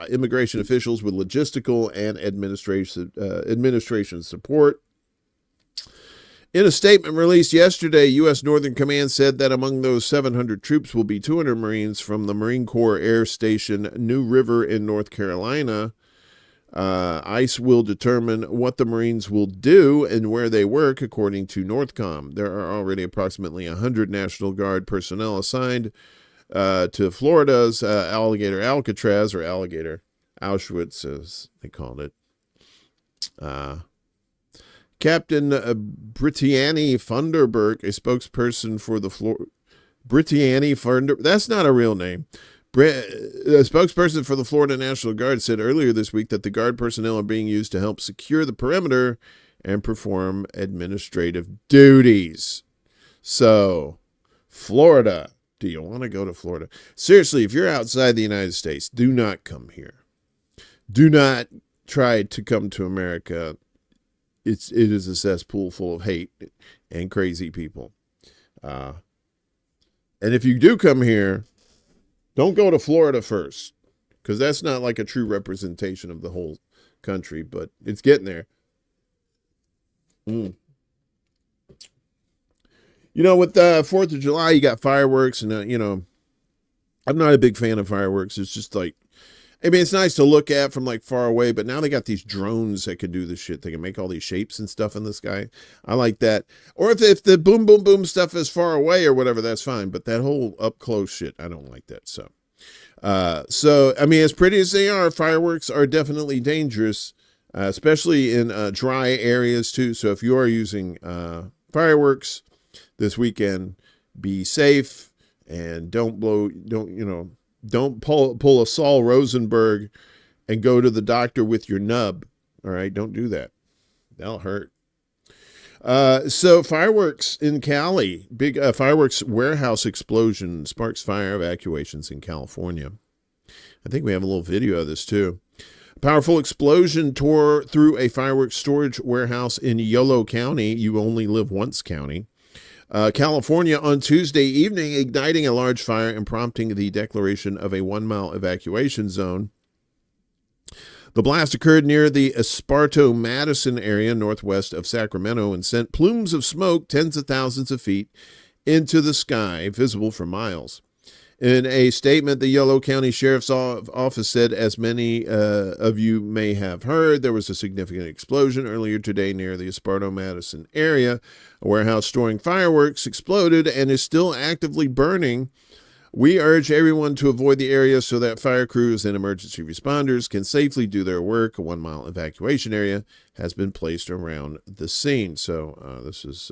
immigration officials with logistical and administration support. In a statement released yesterday, U.S. Northern Command said that among those 700 troops will be 200 Marines from the Marine Corps Air Station New River in North Carolina. ICE will determine what the Marines will do and where they work, according to Northcom. There are already approximately 100 National Guard personnel assigned to Florida's Alligator Alcatraz, or Alligator Auschwitz, as they called it. Captain Brittany Funderburg, a spokesperson for the Brittany Funderburg, that's not a real name. A spokesperson for the Florida National Guard said earlier this week that the Guard personnel are being used to help secure the perimeter and perform administrative duties. So, Florida. Do you want to go to Florida? Seriously, if you're outside the United States, do not come here. Do not try to come to America. It is a cesspool full of hate and crazy people. And if you do come here, don't go to Florida first, because that's not like a true representation of the whole country, but it's getting there. You know, with the 4th of July, you got fireworks, and, I'm not a big fan of fireworks. It's just like, I mean, it's nice to look at from like far away, but now they got these drones that can do this shit. They can make all these shapes and stuff in the sky. I like that. Or if the boom, boom, boom stuff is far away or whatever, that's fine. But that whole up close shit, I don't like that. So, I mean, as pretty as they are, fireworks are definitely dangerous, especially in dry areas too. So if you are using fireworks this weekend, be safe and don't pull a Saul Rosenberg and go to the doctor with your nub. All right, don't do that. That'll hurt. So fireworks in Cali, big fireworks warehouse explosion sparks fire evacuations in California. I think we have a little video of this too. A powerful explosion tore through a fireworks storage warehouse in Yolo County. You only live once county. California on Tuesday evening, igniting a large fire and prompting the declaration of a 1-mile evacuation zone. The blast occurred near the Esparto-Madison area northwest of Sacramento and sent plumes of smoke tens of thousands of feet into the sky, visible for miles. In a statement, the Yolo County Sheriff's Office said, as many of you may have heard, there was a significant explosion earlier today near the Esparto-Madison area. A warehouse storing fireworks exploded and is still actively burning. We urge everyone to avoid the area so that fire crews and emergency responders can safely do their work. A 1-mile evacuation area has been placed around the scene. So this is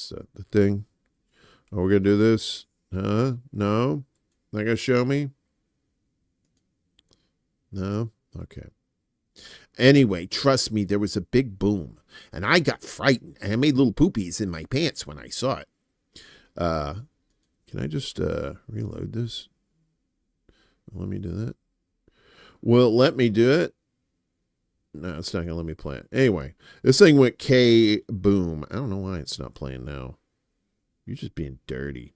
the thing. Oh, we're going to do this? No? Not going to show me? No? Okay. Anyway, trust me, there was a big boom, and I got frightened, and I made little poopies in my pants when I saw it. Can I just reload this? Let me do that. Will let me do it? No, it's not going to let me play it. Anyway, this thing went K-boom. I don't know why it's not playing now. You're just being dirty.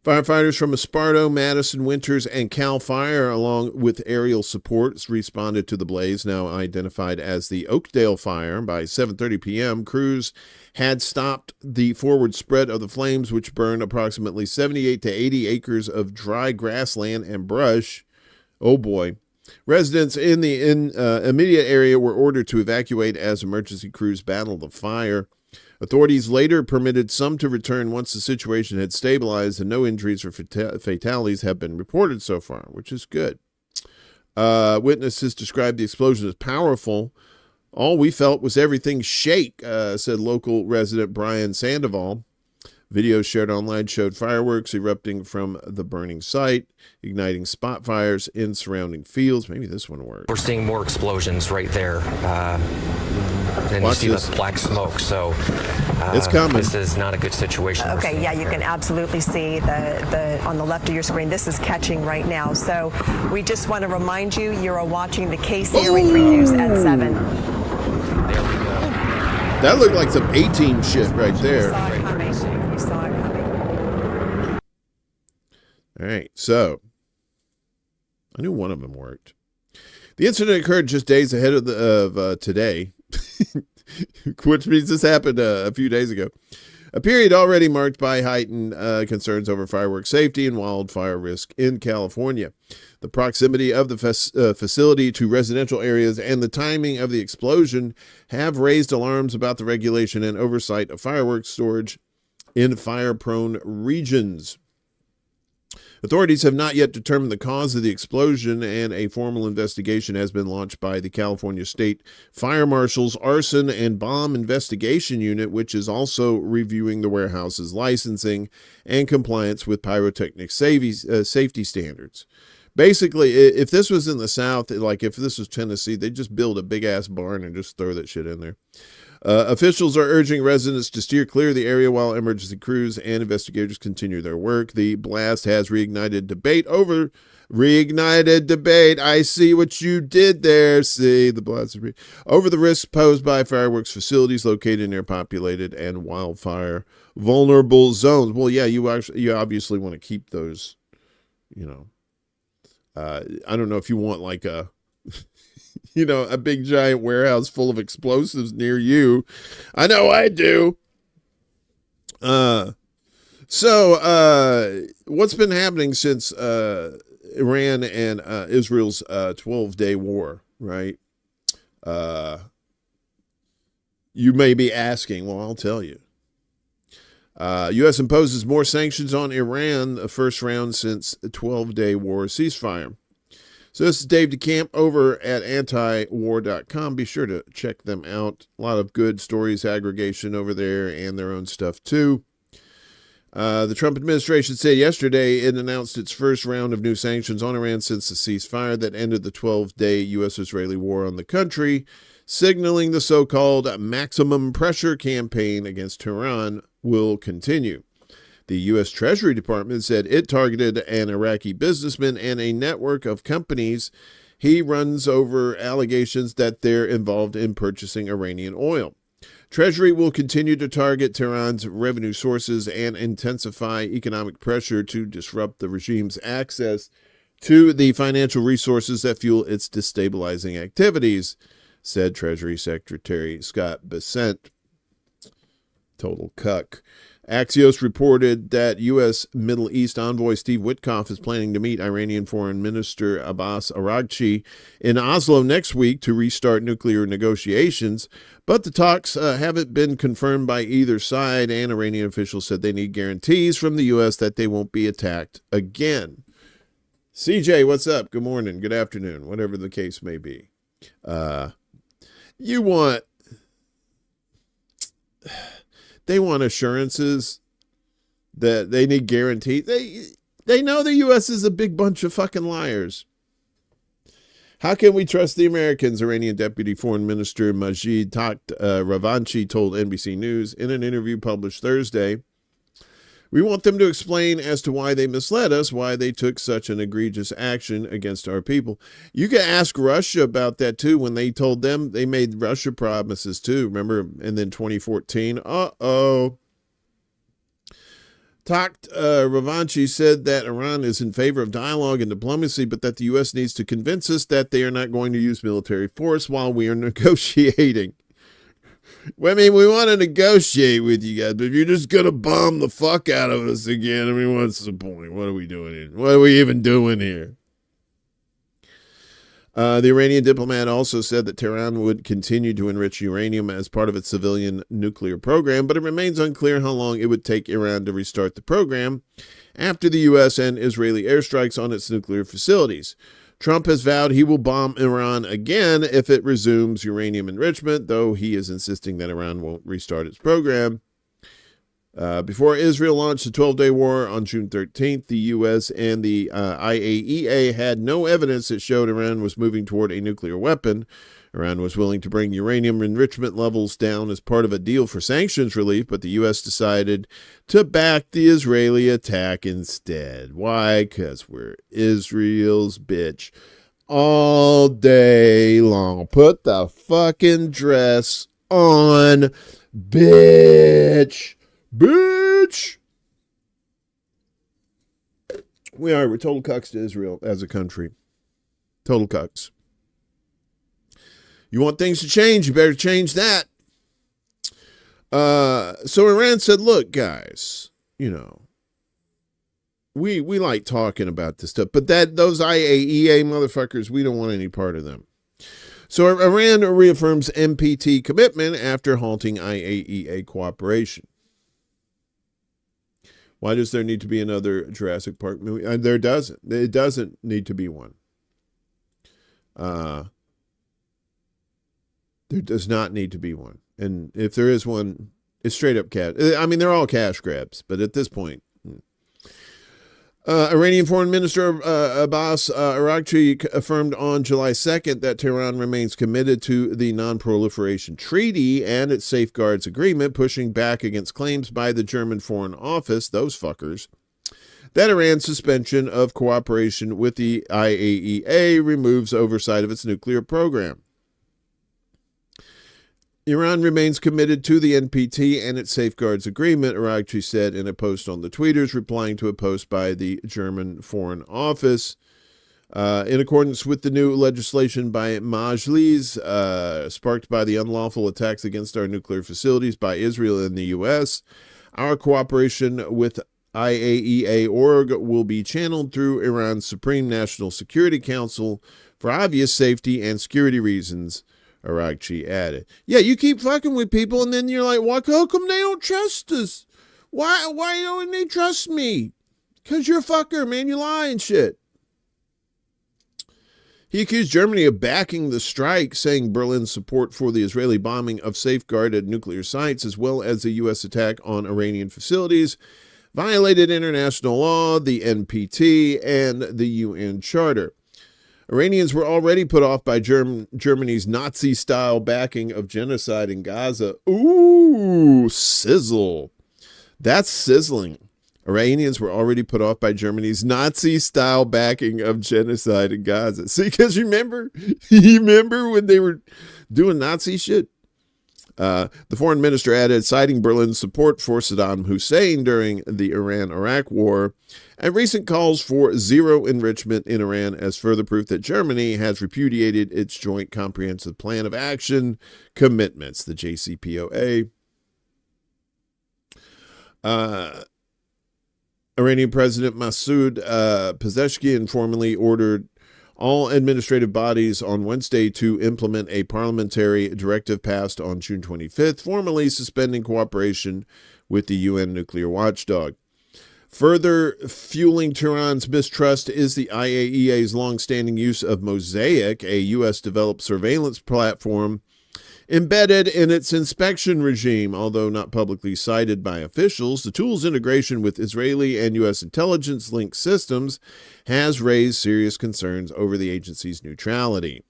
Firefighters from Esparto, Madison, Winters, and Cal Fire, along with aerial supports, responded to the blaze, now identified as the Oakdale Fire. By 7:30 p.m., crews had stopped the forward spread of the flames, which burned approximately 78 to 80 acres of dry grassland and brush. Oh, boy. Residents in the immediate area were ordered to evacuate as emergency crews battled the fire. Authorities later permitted some to return once the situation had stabilized, and no injuries or fatalities have been reported so far, which is good. Witnesses described the explosion as powerful. All we felt was everything shake, said local resident Brian Sandoval. Videos shared online showed fireworks erupting from the burning site, igniting spot fires in surrounding fields. Maybe this one works. We're seeing more explosions right there. And Watch you see this. the black smoke, so It's coming. This is not a good situation. we're Okay, seeing yeah, you here. can absolutely see the on the left of your screen. This is catching right now. So we just want to remind you, you're watching the KCRA 3 News at 7. There we go. That looked like some A-Team shit right there. You saw it coming. You saw it coming. All right, so I knew one of them worked. The incident occurred just days ahead of today. which means this happened a few days ago. A period already marked by heightened concerns over fireworks safety and wildfire risk in California. The proximity of the facility to residential areas and the timing of the explosion have raised alarms about the regulation and oversight of fireworks storage in fire-prone regions. Authorities have not yet determined the cause of the explosion, and a formal investigation has been launched by the California State Fire Marshal's Arson and Bomb Investigation Unit, which is also reviewing the warehouse's licensing and compliance with pyrotechnic safety standards. Basically, if this was in the South, like if this was Tennessee, they'd just build a big-ass barn and just throw that shit in there. Officials are urging residents to steer clear of the area while emergency crews and investigators continue their work. The blast has reignited debate. I see what you did there. See, the blast is over the risks posed by fireworks facilities located near populated and wildfire vulnerable zones. Well, yeah, you obviously want to keep those, I don't know if you want like a a big giant warehouse full of explosives near you. I know I do. So what's been happening since Iran and Israel's 12-day war, right? You may be asking, well, I'll tell you. U.S. imposes more sanctions on Iran, the first round since the 12-day war ceasefire. So this is Dave DeCamp over at antiwar.com. Be sure to check them out. A lot of good stories aggregation over there and their own stuff too. The Trump administration said yesterday it announced its first round of new sanctions on Iran since the ceasefire that ended the 12-day U.S.-Israeli war on the country, signaling the so-called maximum pressure campaign against Tehran will continue. The U.S. Treasury Department said it targeted an Iraqi businessman and a network of companies he runs over allegations that they're involved in purchasing Iranian oil. Treasury will continue to target Tehran's revenue sources and intensify economic pressure to disrupt the regime's access to the financial resources that fuel its destabilizing activities, said Treasury Secretary Scott Bessent. Total cuck. Axios reported that U.S. Middle East envoy Steve Witkoff is planning to meet Iranian Foreign Minister Abbas Araghchi in Oslo next week to restart nuclear negotiations, but the talks haven't been confirmed by either side, and Iranian officials said they need guarantees from the U.S. that they won't be attacked again. CJ, what's up? Good morning, good afternoon, whatever the case may be. They want assurances that they need guarantees. They know the U.S. is a big bunch of fucking liars. How can we trust the Americans? Iranian Deputy Foreign Minister Majid Ravanchi told NBC News in an interview published Thursday. We want them to explain as to why they misled us, why they took such an egregious action against our people. You can ask Russia about that too. When they told them, they made Russia promises too. Remember? And then 2014. Ravanchi said that Iran is in favor of dialogue and diplomacy, but that the U.S. needs to convince us that they are not going to use military force while we are negotiating. Well, I mean, we want to negotiate with you guys, but if you're just going to bomb the fuck out of us again, I mean, what's the point? What are we doing here? What are we even doing here? The Iranian diplomat also said that Tehran would continue to enrich uranium as part of its civilian nuclear program, but it remains unclear how long it would take Iran to restart the program after the U.S. and Israeli airstrikes on its nuclear facilities. Trump has vowed he will bomb Iran again if it resumes uranium enrichment, though he is insisting that Iran won't restart its program. Before Israel launched the 12-day war on June 13th, the U.S. and the IAEA had no evidence that showed Iran was moving toward a nuclear weapon. Iran was willing to bring uranium enrichment levels down as part of a deal for sanctions relief, but the U.S. decided to back the Israeli attack instead. Why? Because we're Israel's bitch all day long. Put the fucking dress on, bitch. Bitch. We're total cucks to Israel as a country. Total cucks. You want things to change, you better change that. So Iran said, look, guys, we like talking about this stuff, but those IAEA motherfuckers, we don't want any part of them. So Iran reaffirms NPT commitment after halting IAEA cooperation. Why does there need to be another Jurassic Park movie? There doesn't. It doesn't need to be one. There does not need to be one. And if there is one, it's straight up cash. I mean, they're all cash grabs, but at this point. Iranian Foreign Minister Abbas Araghchi affirmed on July 2nd that Tehran remains committed to the Non-Proliferation Treaty and its Safeguards Agreement, pushing back against claims by the German Foreign Office, those fuckers, that Iran's suspension of cooperation with the IAEA removes oversight of its nuclear program. Iran remains committed to the NPT and its Safeguards Agreement, Araghchi said in a post on the tweeters, replying to a post by the German Foreign Office. In accordance with the new legislation by Majlis, sparked by the unlawful attacks against our nuclear facilities by Israel and the U.S., our cooperation with IAEA org will be channeled through Iran's Supreme National Security Council for obvious safety and security reasons, Araghchi added. Yeah, you keep fucking with people, and then you're like, how come they don't trust us? Why don't they trust me? Because you're a fucker, man. You lie and shit. He accused Germany of backing the strike, saying Berlin's support for the Israeli bombing of safeguarded nuclear sites, as well as the U.S. attack on Iranian facilities, violated international law, the NPT, and the UN Charter. Iranians were already put off by Germany's Nazi-style backing of genocide in Gaza. Ooh, sizzle. That's sizzling. Iranians were already put off by Germany's Nazi-style backing of genocide in Gaza. See, because you remember when they were doing Nazi shit? The foreign minister added, citing Berlin's support for Saddam Hussein during the Iran-Iraq war, and recent calls for zero enrichment in Iran as further proof that Germany has repudiated its Joint Comprehensive Plan of Action commitments, the JCPOA. Iranian President Masoud Pezeshkian formally ordered all administrative bodies on Wednesday to implement a parliamentary directive passed on June 25th, formally suspending cooperation with the UN nuclear watchdog. Further fueling Tehran's mistrust is the IAEA's longstanding use of Mosaic, a U.S.-developed surveillance platform embedded in its inspection regime. Although not publicly cited by officials, the tool's integration with Israeli and U.S. intelligence-linked systems has raised serious concerns over the agency's neutrality.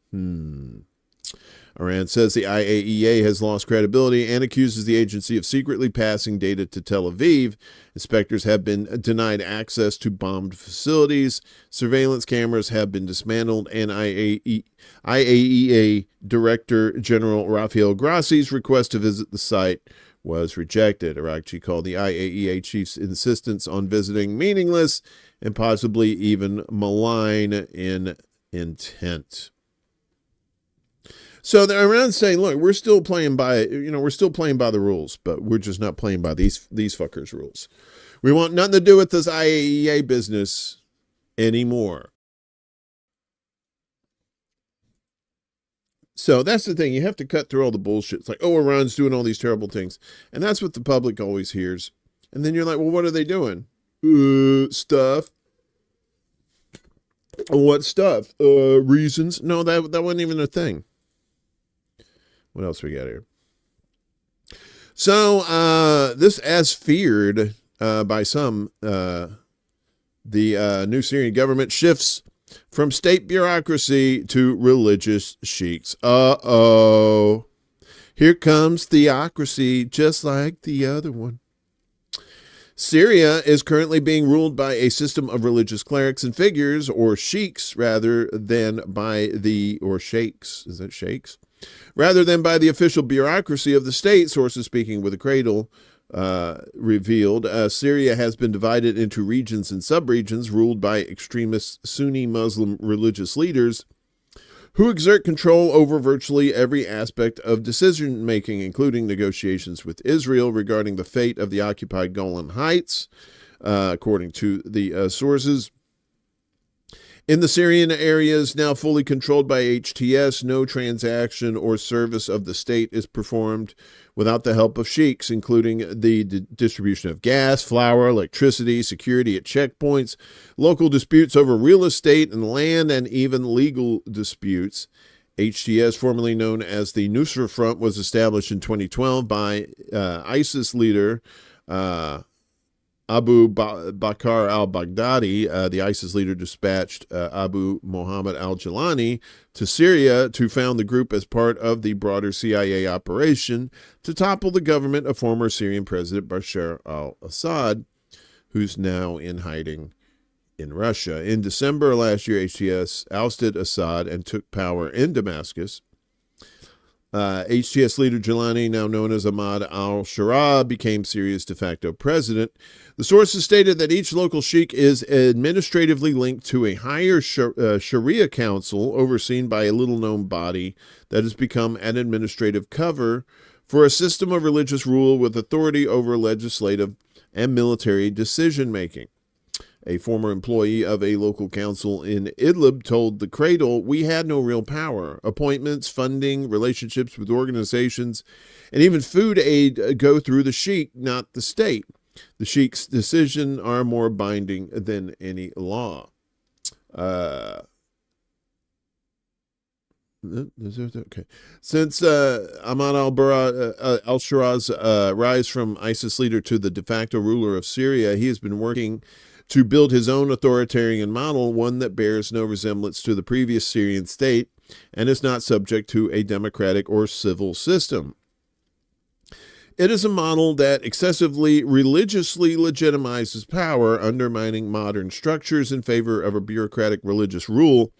Iran says the IAEA has lost credibility and accuses the agency of secretly passing data to Tel Aviv. Inspectors have been denied access to bombed facilities. Surveillance cameras have been dismantled, and IAEA Director General Rafael Grassi's request to visit the site was rejected. Araghchi called the IAEA chief's insistence on visiting meaningless and possibly even malign in intent. So Iran's saying, look, we're still playing by the rules, but we're just not playing by these fuckers' rules. We want nothing to do with this IAEA business anymore. So that's the thing. You have to cut through all the bullshit. It's like, oh, Iran's doing all these terrible things. And that's what the public always hears. And then you're like, well, what are they doing? Stuff. What stuff? Reasons? No, that wasn't even a thing. What else we got here? So, this, as feared by some, the new Syrian government shifts from state bureaucracy to religious sheiks. Uh-oh. Here comes theocracy, just like the other one. Syria is currently being ruled by a system of religious clerics and figures, or sheiks, rather than by the, or sheiks, is that sheiks? Rather than by the official bureaucracy of the state, sources speaking with a cradle revealed. Syria has been divided into regions and subregions ruled by extremist Sunni Muslim religious leaders who exert control over virtually every aspect of decision-making, including negotiations with Israel regarding the fate of the occupied Golan Heights, according to the sources. In the Syrian areas now fully controlled by HTS, no transaction or service of the state is performed without the help of sheiks, including the distribution of gas, flour, electricity, security at checkpoints, local disputes over real estate and land, and even legal disputes. HTS, formerly known as the Nusra Front, was established in 2012 by ISIS leader Abu Bakr al-Baghdadi. The ISIS leader dispatched Abu Muhammad al-Jilani to Syria to found the group as part of the broader CIA operation to topple the government of former Syrian President Bashar al-Assad, who's now in hiding in Russia. In December last year, HTS ousted Assad and took power in Damascus. HTS leader Jilani, now known as Ahmad al-Shara, became Syria's de facto president. The sources stated that each local sheikh is administratively linked to a higher Sharia council overseen by a little-known body that has become an administrative cover for a system of religious rule with authority over legislative and military decision-making. A former employee of a local council in Idlib told The Cradle, "We had no real power. Appointments, funding, relationships with organizations, and even food aid go through the sheikh, not the state. The sheikh's decisions are more binding than any law." Okay. Since Ahmad al-Shara's rise from ISIS leader to the de facto ruler of Syria, he has been working to build his own authoritarian model, one that bears no resemblance to the previous Syrian state and is not subject to a democratic or civil system. It is a model that excessively religiously legitimizes power, undermining modern structures in favor of a bureaucratic religious rule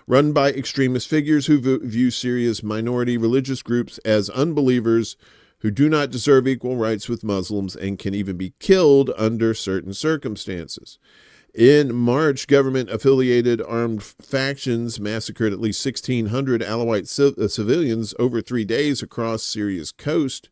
run by extremist figures who view Syria's minority religious groups as unbelievers who do not deserve equal rights with Muslims and can even be killed under certain circumstances. In March, government-affiliated armed factions massacred at least 1,600 Alawite civilians over 3 days across Syria's coast.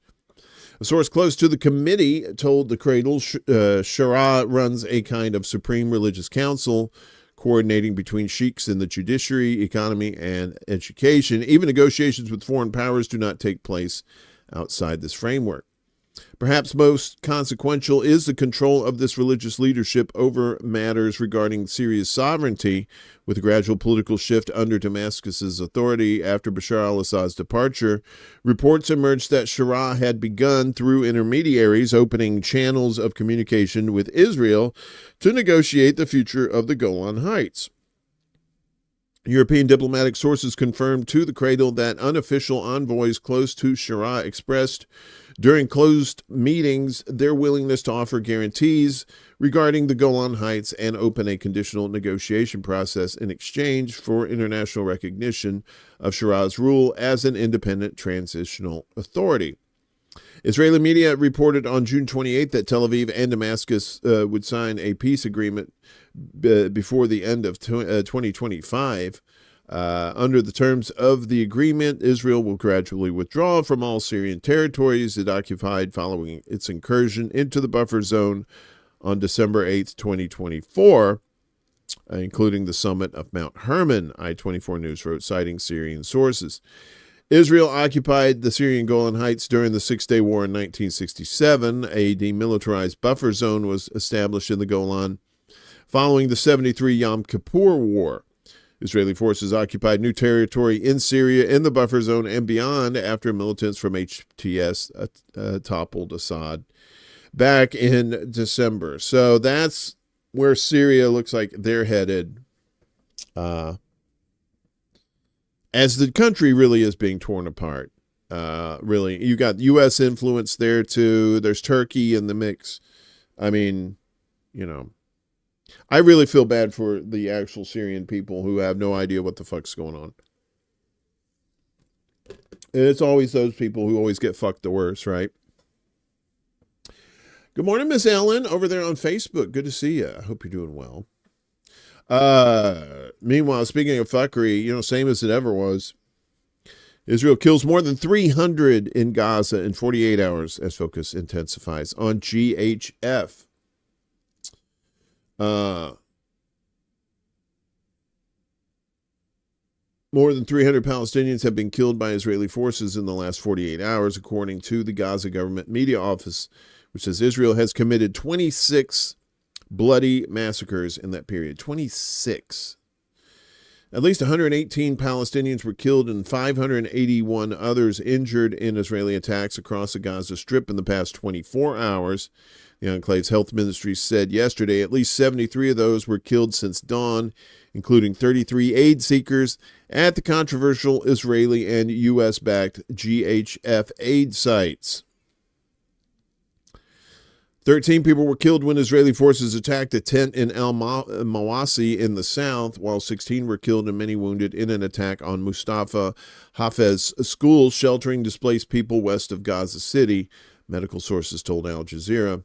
A source close to the committee told The Cradle Shara runs a kind of supreme religious council coordinating between sheiks in the judiciary, economy, and education. Even negotiations with foreign powers do not take place outside this framework. Perhaps most consequential is the control of this religious leadership over matters regarding Syria's sovereignty, with a gradual political shift under Damascus's authority after Bashar al-Assad's departure. Reports emerged that Shara had begun, through intermediaries, opening channels of communication with Israel to negotiate the future of the Golan Heights. European diplomatic sources confirmed to The Cradle that unofficial envoys close to Shara expressed during closed meetings their willingness to offer guarantees regarding the Golan Heights and open a conditional negotiation process in exchange for international recognition of Shara's rule as an independent transitional authority. Israeli media reported on June 28 that Tel Aviv and Damascus would sign a peace agreement before the end of 2025. Under the terms of the agreement, Israel will gradually withdraw from all Syrian territories it occupied following its incursion into the buffer zone on December 8, 2024, including the summit of Mount Hermon, I-24 News wrote, citing Syrian sources. Israel occupied the Syrian Golan Heights during the Six-Day War in 1967. A demilitarized buffer zone was established in the Golan following the 73 Yom Kippur War. Israeli forces occupied new territory in Syria in the buffer zone and beyond after militants from HTS toppled Assad back in December. So that's where Syria looks like they're headed. As the country really is being torn apart. Really, you got U.S. influence there too. There's Turkey in the mix. I mean, you know, I really feel bad for the actual Syrian people who have no idea what the fuck's going on. And it's always those people who always get fucked the worst, right? Good morning, Miss Ellen, over there on Facebook. Good to see you. I hope you're doing well. Meanwhile, speaking of fuckery, same as it ever was. Israel kills more than 300 in Gaza in 48 hours as focus intensifies on GHF. More than 300 Palestinians have been killed by Israeli forces in the last 48 hours, according to the Gaza government media office, which says Israel has committed 26 bloody massacres in that period. 26. At least 118 Palestinians were killed and 581 others injured in Israeli attacks across the Gaza Strip in the past 24 hours. The Enclave's health ministry said yesterday at least 73 of those were killed since dawn, including 33 aid seekers at the controversial Israeli and U.S.-backed GHF aid sites. 13 people were killed when Israeli forces attacked a tent in Mawasi in the south, while 16 were killed and many wounded in an attack on Mustafa Hafez school sheltering displaced people west of Gaza City, medical sources told Al Jazeera.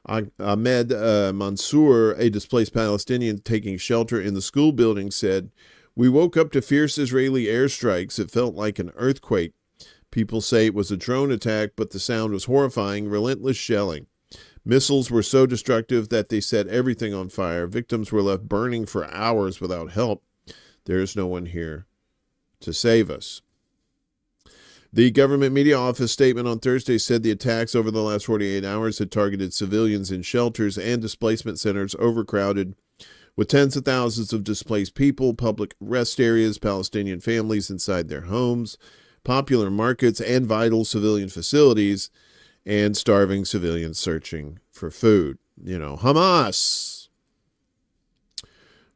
Ahmed Mansour, a displaced Palestinian taking shelter in the school building, said, "We woke up to fierce Israeli airstrikes. It felt like an earthquake. People say it was a drone attack, but the sound was horrifying, relentless shelling. Missiles were so destructive that they set everything on fire. Victims were left burning for hours without help. There is no one here to save us." The government media office statement on Thursday said the attacks over the last 48 hours had targeted civilians in shelters and displacement centers overcrowded with tens of thousands of displaced people, public rest areas, Palestinian families inside their homes, popular markets, and vital civilian facilities, and starving civilians searching for food. Hamas.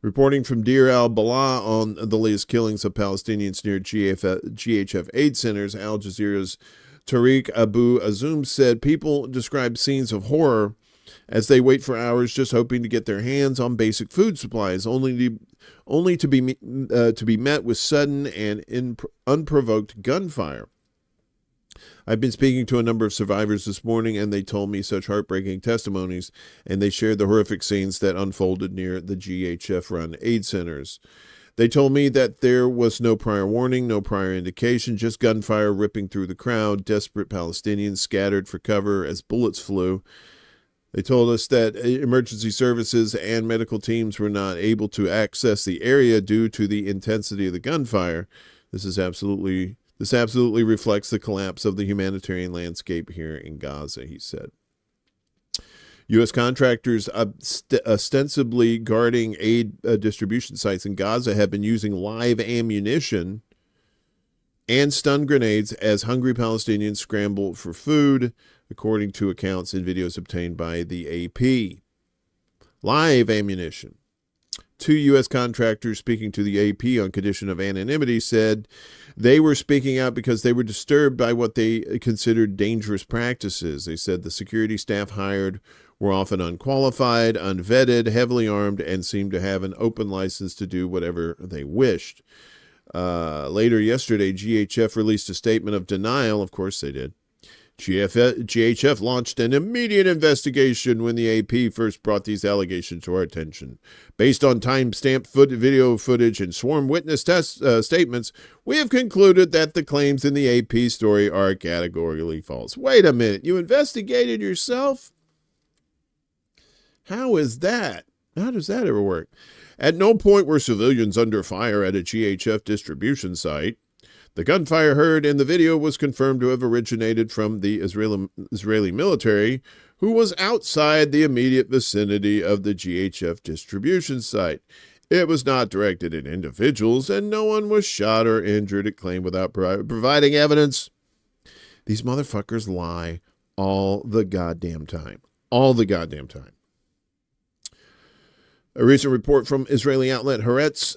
Reporting from Deir al-Balah on the latest killings of Palestinians near GHF aid centers, Al Jazeera's Tariq Abu Azum said people describe scenes of horror as they wait for hours just hoping to get their hands on basic food supplies, only to be met with sudden and unprovoked gunfire. I've been speaking to a number of survivors this morning, and they told me such heartbreaking testimonies, and they shared the horrific scenes that unfolded near the GHF-run aid centers. They told me that there was no prior warning, no prior indication, just gunfire ripping through the crowd, desperate Palestinians scattered for cover as bullets flew. They told us that emergency services and medical teams were not able to access the area due to the intensity of the gunfire. This absolutely reflects the collapse of the humanitarian landscape here in Gaza, he said. U.S. contractors ostensibly guarding aid distribution sites in Gaza have been using live ammunition and stun grenades as hungry Palestinians scramble for food, according to accounts and videos obtained by the AP. Live ammunition. 2 U.S. contractors speaking to the AP on condition of anonymity said they were speaking out because they were disturbed by what they considered dangerous practices. They said the security staff hired were often unqualified, unvetted, heavily armed, and seemed to have an open license to do whatever they wished. Later yesterday, GHF released a statement of denial. Of course they did. GHF launched an immediate investigation when the AP first brought these allegations to our attention. Based on time-stamped video footage and sworn witness statements, we have concluded that the claims in the AP story are categorically false. Wait a minute, you investigated yourself? How is that? How does that ever work? At no point were civilians under fire at a GHF distribution site. The gunfire heard in the video was confirmed to have originated from the Israeli military, who was outside the immediate vicinity of the GHF distribution site. It was not directed at individuals, and no one was shot or injured, it claimed, without providing evidence. These motherfuckers lie all the goddamn time. All the goddamn time. A recent report from Israeli outlet Haaretz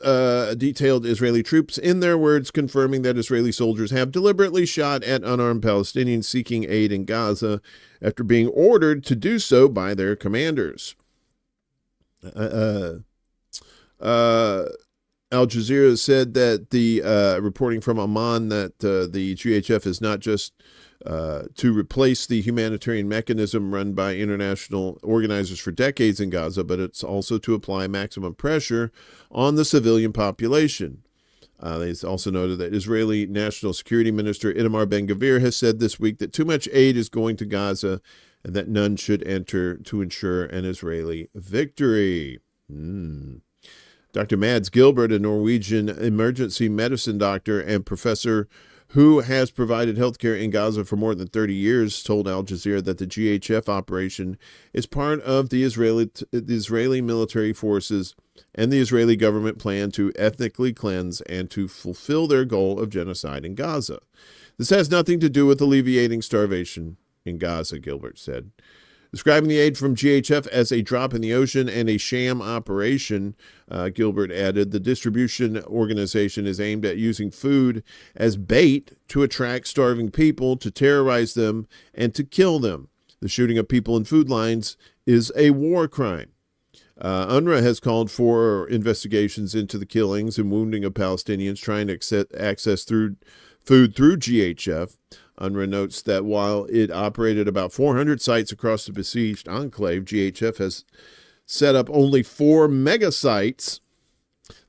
detailed Israeli troops, in their words, confirming that Israeli soldiers have deliberately shot at unarmed Palestinians seeking aid in Gaza after being ordered to do so by their commanders. Al Jazeera said that the reporting from Amman that the GHF is not just to replace the humanitarian mechanism run by international organizers for decades in Gaza, but it's also to apply maximum pressure on the civilian population. They also noted that Israeli National Security Minister Itamar Ben-Gvir has said this week that too much aid is going to Gaza and that none should enter to ensure an Israeli victory. Dr. Mads Gilbert, a Norwegian emergency medicine doctor and professor who has provided healthcare in Gaza for more than 30 years, told Al Jazeera that the GHF operation is part of the Israeli military forces and the Israeli government plan to ethnically cleanse and to fulfill their goal of genocide in Gaza. This has nothing to do with alleviating starvation in Gaza, Gilbert said. Describing the aid from GHF as a drop in the ocean and a sham operation, Gilbert added, the distribution organization is aimed at using food as bait to attract starving people, to terrorize them, and to kill them. The shooting of people in food lines is a war crime. UNRWA has called for investigations into the killings and wounding of Palestinians trying to access food through GHF. UNRWA notes that while it operated about 400 sites across the besieged enclave, GHF has set up only 4 mega sites,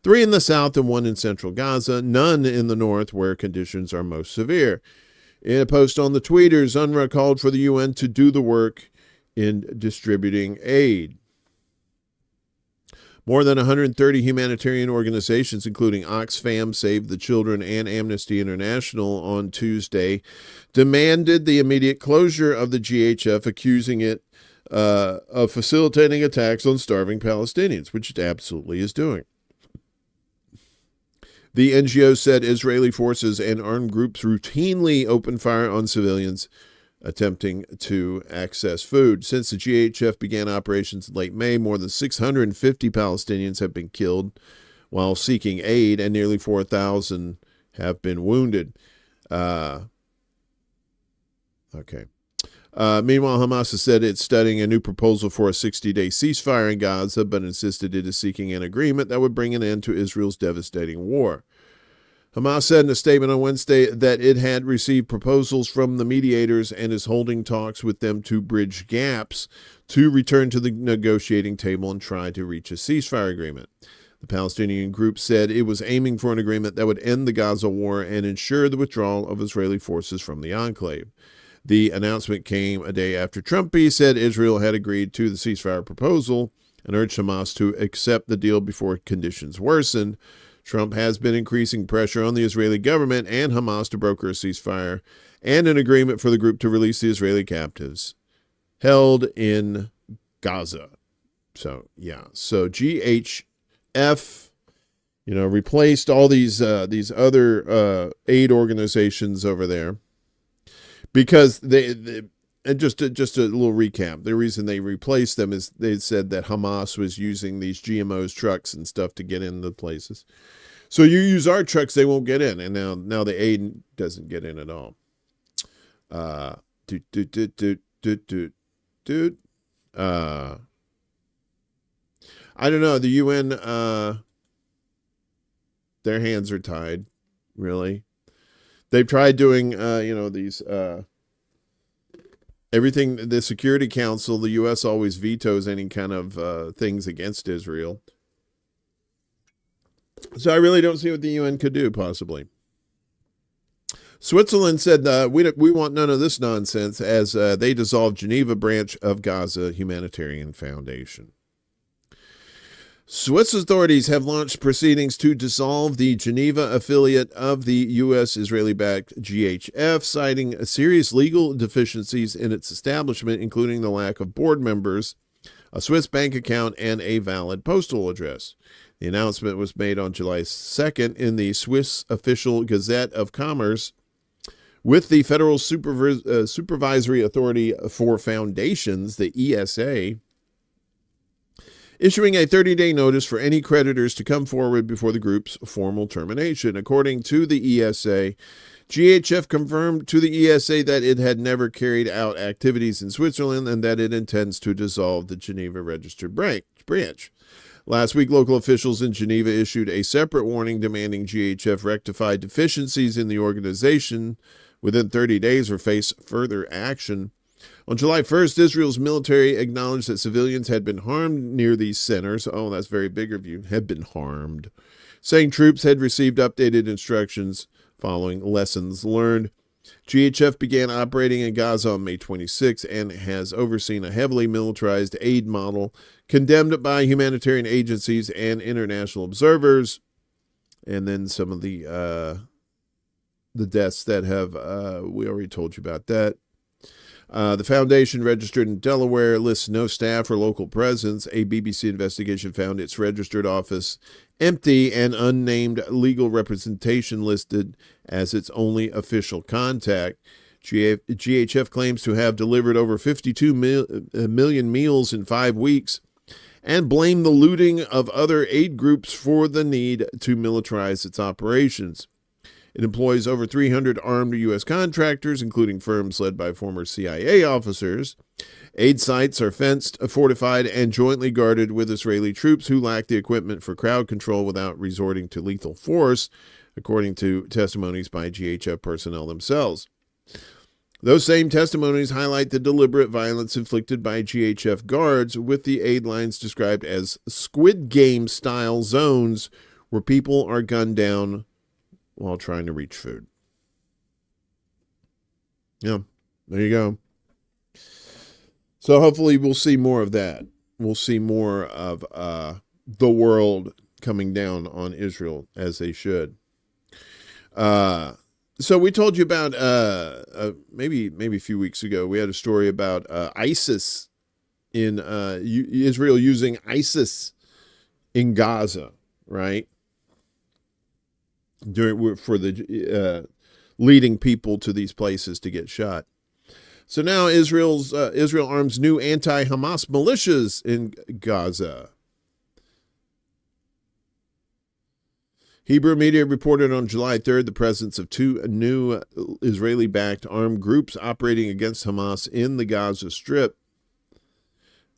3 in the south and 1 in central Gaza, none in the north where conditions are most severe. In a post on the tweeters, UNRWA called for the UN to do the work in distributing aid. More than 130 humanitarian organizations, including Oxfam, Save the Children, and Amnesty International, on Tuesday demanded the immediate closure of the GHF, accusing it of facilitating attacks on starving Palestinians, which it absolutely is doing. The NGO said Israeli forces and armed groups routinely open fire on civilians attempting to access food. Since the GHF began operations in late May, more than 650 Palestinians have been killed while seeking aid, and nearly 4,000 have been wounded. Meanwhile, Hamas has said it's studying a new proposal for a 60-day ceasefire in Gaza, but insisted it is seeking an agreement that would bring an end to Israel's devastating war. Hamas said in a statement on Wednesday that it had received proposals from the mediators and is holding talks with them to bridge gaps to return to the negotiating table and try to reach a ceasefire agreement. The Palestinian group said it was aiming for an agreement that would end the Gaza war and ensure the withdrawal of Israeli forces from the enclave. The announcement came a day after Trump said Israel had agreed to the ceasefire proposal and urged Hamas to accept the deal before conditions worsened. Trump has been increasing pressure on the Israeli government and Hamas to broker a ceasefire and an agreement for the group to release the Israeli captives held in Gaza. So GHF, replaced all these other aid organizations over there because and just a little recap. The reason they replaced them is they said that Hamas was using these GMOs trucks and stuff to get into places. So you use our trucks, they won't get in. And now the aid doesn't get in at all. I don't know. The UN, their hands are tied, really. They've tried doing, these... everything, the Security Council, the U.S. always vetoes any kind of things against Israel. So I really don't see what the UN could do, possibly. Switzerland said we want none of this nonsense as they dissolved Geneva branch of Gaza Humanitarian Foundation. Swiss authorities have launched proceedings to dissolve the Geneva affiliate of the U.S. Israeli-backed GHF, citing serious legal deficiencies in its establishment, including the lack of board members, a Swiss bank account, and a valid postal address. The announcement was made on July 2nd in the Swiss Official Gazette of Commerce, with the Federal Supervisory Authority for Foundations, the ESA, issuing a 30-day notice for any creditors to come forward before the group's formal termination. According to the ESA, GHF confirmed to the ESA that it had never carried out activities in Switzerland and that it intends to dissolve the Geneva registered branch. Last week, local officials in Geneva issued a separate warning demanding GHF rectify deficiencies in the organization within 30 days or face further action. On July 1st, Israel's military acknowledged that civilians had been harmed near these centers. Oh, that's very big of you. Had been harmed. Saying troops had received updated instructions following lessons learned. GHF began operating in Gaza on May 26 and has overseen a heavily militarized aid model condemned by humanitarian agencies and international observers. And then some of the deaths that have, we already told you about that. The foundation, registered in Delaware, lists no staff or local presence. A BBC investigation found its registered office empty and unnamed legal representation listed as its only official contact. GHF claims to have delivered over 52 million meals in 5 weeks and blamed the looting of other aid groups for the need to militarize its operations. It employs over 300 armed U.S. contractors, including firms led by former CIA officers. Aid sites are fenced, fortified, and jointly guarded with Israeli troops who lack the equipment for crowd control without resorting to lethal force, according to testimonies by GHF personnel themselves. Those same testimonies highlight the deliberate violence inflicted by GHF guards, with the aid lines described as Squid Game-style zones where people are gunned down while trying to reach food. Yeah, there you go. So hopefully we'll see more of that. We'll see more of the world coming down on Israel as they should. So we told you about maybe a few weeks ago, we had a story about ISIS in Israel using ISIS in Gaza, right? For the leading people to these places to get shot. So now Israel arms new anti-Hamas militias in Gaza. Hebrew media reported on July 3rd the presence of 2 new Israeli-backed armed groups operating against Hamas in the Gaza Strip.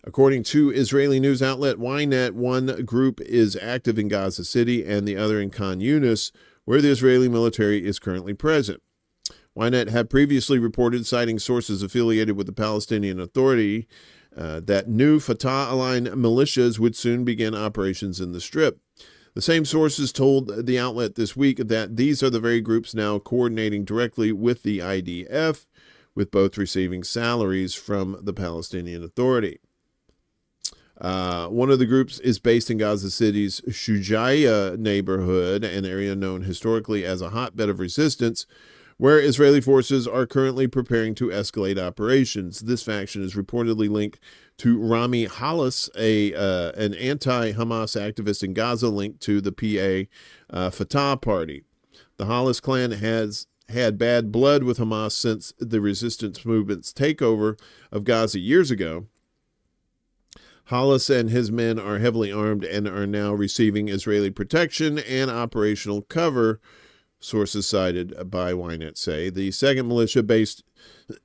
According to Israeli news outlet Ynet, one group is active in Gaza City and the other in Khan Yunis, where the Israeli military is currently present. Ynet had previously reported, citing sources affiliated with the Palestinian Authority, that new Fatah-aligned militias would soon begin operations in the Strip. The same sources told the outlet this week that these are the very groups now coordinating directly with the IDF, with both receiving salaries from the Palestinian Authority. One of the groups is based in Gaza City's Shujaiya neighborhood, an area known historically as a hotbed of resistance, where Israeli forces are currently preparing to escalate operations. This faction is reportedly linked to Rami Halts, an anti-Hamas activist in Gaza linked to the PA Fatah party. The Halts clan has had bad blood with Hamas since the resistance movement's takeover of Gaza years ago. Halts and his men are heavily armed and are now receiving Israeli protection and operational cover, sources cited by Ynet say. The second militia based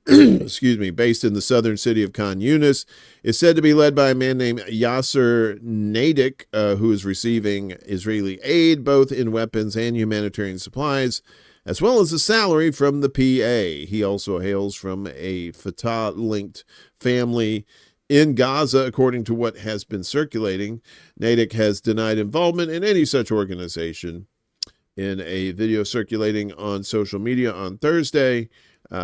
in the southern city of Khan Yunis is said to be led by a man named Yasser Nadik, who is receiving Israeli aid both in weapons and humanitarian supplies, as well as a salary from the PA. He also hails from a Fatah-linked family in Gaza, according to what has been circulating. Nadik has denied involvement in any such organization. In a video circulating on social media on Thursday,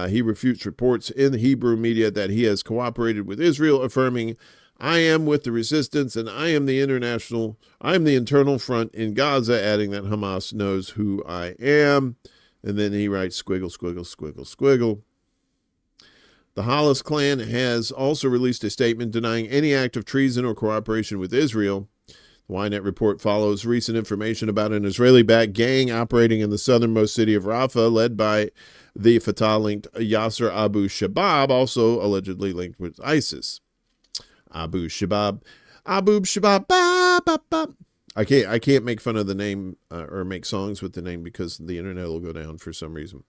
he refutes reports in the Hebrew media that he has cooperated with Israel, affirming, "I am with the resistance and I am the internal front in Gaza," adding that Hamas knows who I am. And then he writes, squiggle, squiggle, squiggle, squiggle. The Halts clan has also released a statement denying any act of treason or cooperation with Israel. The Ynet report follows recent information about an Israeli-backed gang operating in the southernmost city of Rafah, led by the Fatah-linked Yasser Abu Shabab, also allegedly linked with ISIS. Abu Shabab, ba, ba, ba. I can't make fun of the name or make songs with the name because the internet will go down for some reason.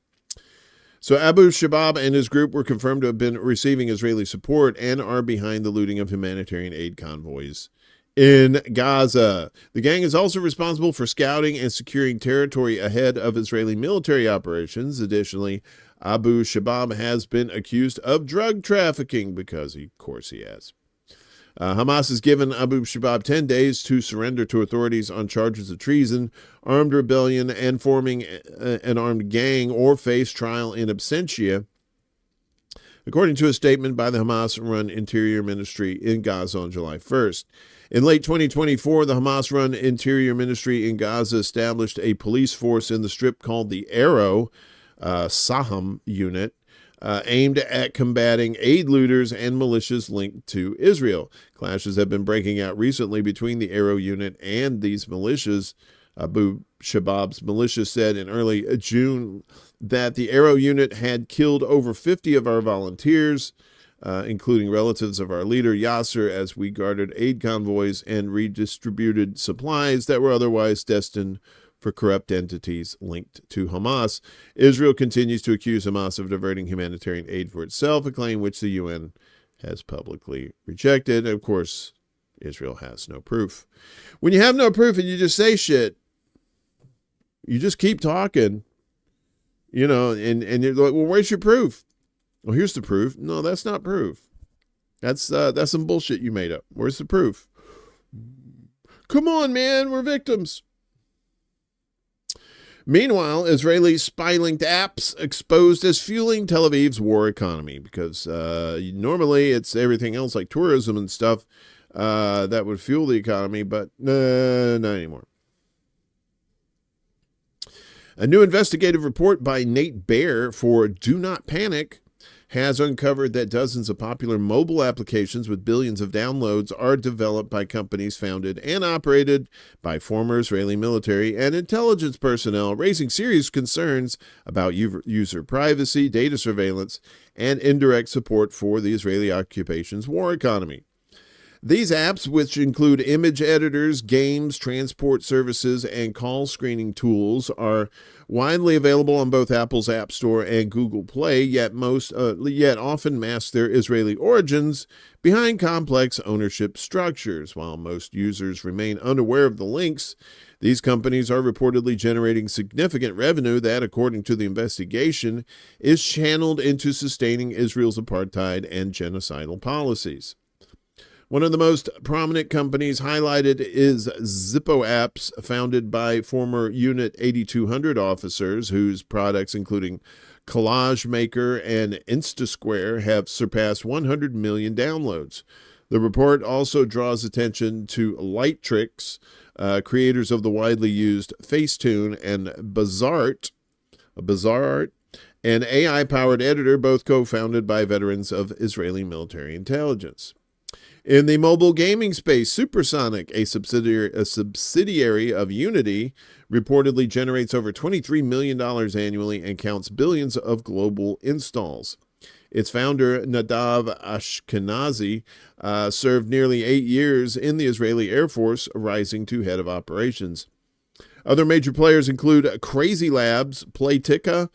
So Abu Shabab and his group were confirmed to have been receiving Israeli support and are behind the looting of humanitarian aid convoys in Gaza. The gang is also responsible for scouting and securing territory ahead of Israeli military operations. Additionally, Abu Shabab has been accused of drug trafficking because, of course, he has. Hamas has given Abu Shabab 10 days to surrender to authorities on charges of treason, armed rebellion, and forming an armed gang or face trial in absentia, according to a statement by the Hamas-run Interior Ministry in Gaza on July 1st. In late 2024, the Hamas-run Interior Ministry in Gaza established a police force in the Strip called the Arrow Saham Unit, aimed at combating aid looters and militias linked to Israel. Clashes have been breaking out recently between the Arrow unit and these militias. Abu Shabab's militia said in early June that the Arrow unit had killed over 50 of our volunteers, including relatives of our leader Yasser, as we guarded aid convoys and redistributed supplies that were otherwise destined for corrupt entities linked to Hamas. Israel continues to accuse Hamas of diverting humanitarian aid for itself, a claim which the UN has publicly rejected. Of course, Israel has no proof. When you have no proof and you just say shit, you just keep talking, you know, and you're like, well, where's your proof? Well, here's the proof. No, that's not proof. That's some bullshit you made up. Where's the proof? Come on, man, we're victims. Meanwhile, Israeli spy-linked apps exposed as fueling Tel Aviv's war economy, because normally it's everything else like tourism and stuff that would fuel the economy, but not anymore. A new investigative report by Nate Baer for Do Not Panic has uncovered that dozens of popular mobile applications with billions of downloads are developed by companies founded and operated by former Israeli military and intelligence personnel, raising serious concerns about user privacy, data surveillance, and indirect support for the Israeli occupation's war economy. These apps, which include image editors, games, transport services, and call screening tools, are widely available on both Apple's App Store and Google Play, yet often mask their Israeli origins behind complex ownership structures. While most users remain unaware of the links, these companies are reportedly generating significant revenue that, according to the investigation, is channeled into sustaining Israel's apartheid and genocidal policies. One of the most prominent companies highlighted is Zippo Apps, founded by former Unit 8200 officers, whose products, including Collage Maker and InstaSquare, have surpassed 100 million downloads. The report also draws attention to Lightricks, creators of the widely used Facetune, and Bazaart, an AI-powered editor, both co-founded by veterans of Israeli military intelligence. In the mobile gaming space, Supersonic, a subsidiary of Unity, reportedly generates over $23 million annually and counts billions of global installs. Its founder, Nadav Ashkenazi, served nearly 8 years in the Israeli Air Force, rising to head of operations. Other major players include Crazy Labs, Playtika,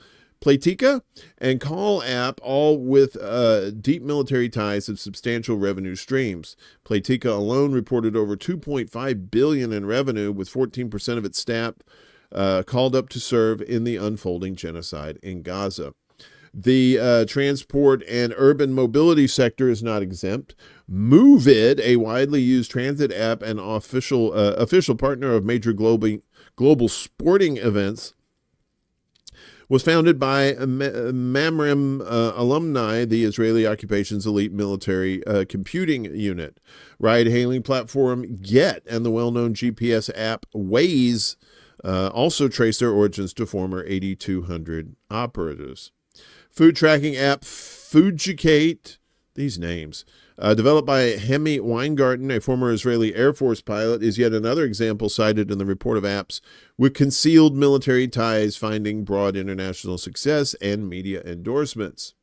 and Call App, all with deep military ties and substantial revenue streams. Playtika alone reported over $2.5 billion in revenue, with 14% of its staff called up to serve in the unfolding genocide in Gaza. The transport and urban mobility sector is not exempt. MoveIt, a widely used transit app and official partner of major global sporting events, was founded by Mamrim alumni, the Israeli occupation's elite military computing unit. Ride-hailing platform Get and the well-known GPS app Waze also trace their origins to former 8200 operatives. Food tracking app Fujicate, these names, developed by Hemi Weingarten, a former Israeli Air Force pilot, is yet another example cited in the report of apps with concealed military ties finding broad international success and media endorsements.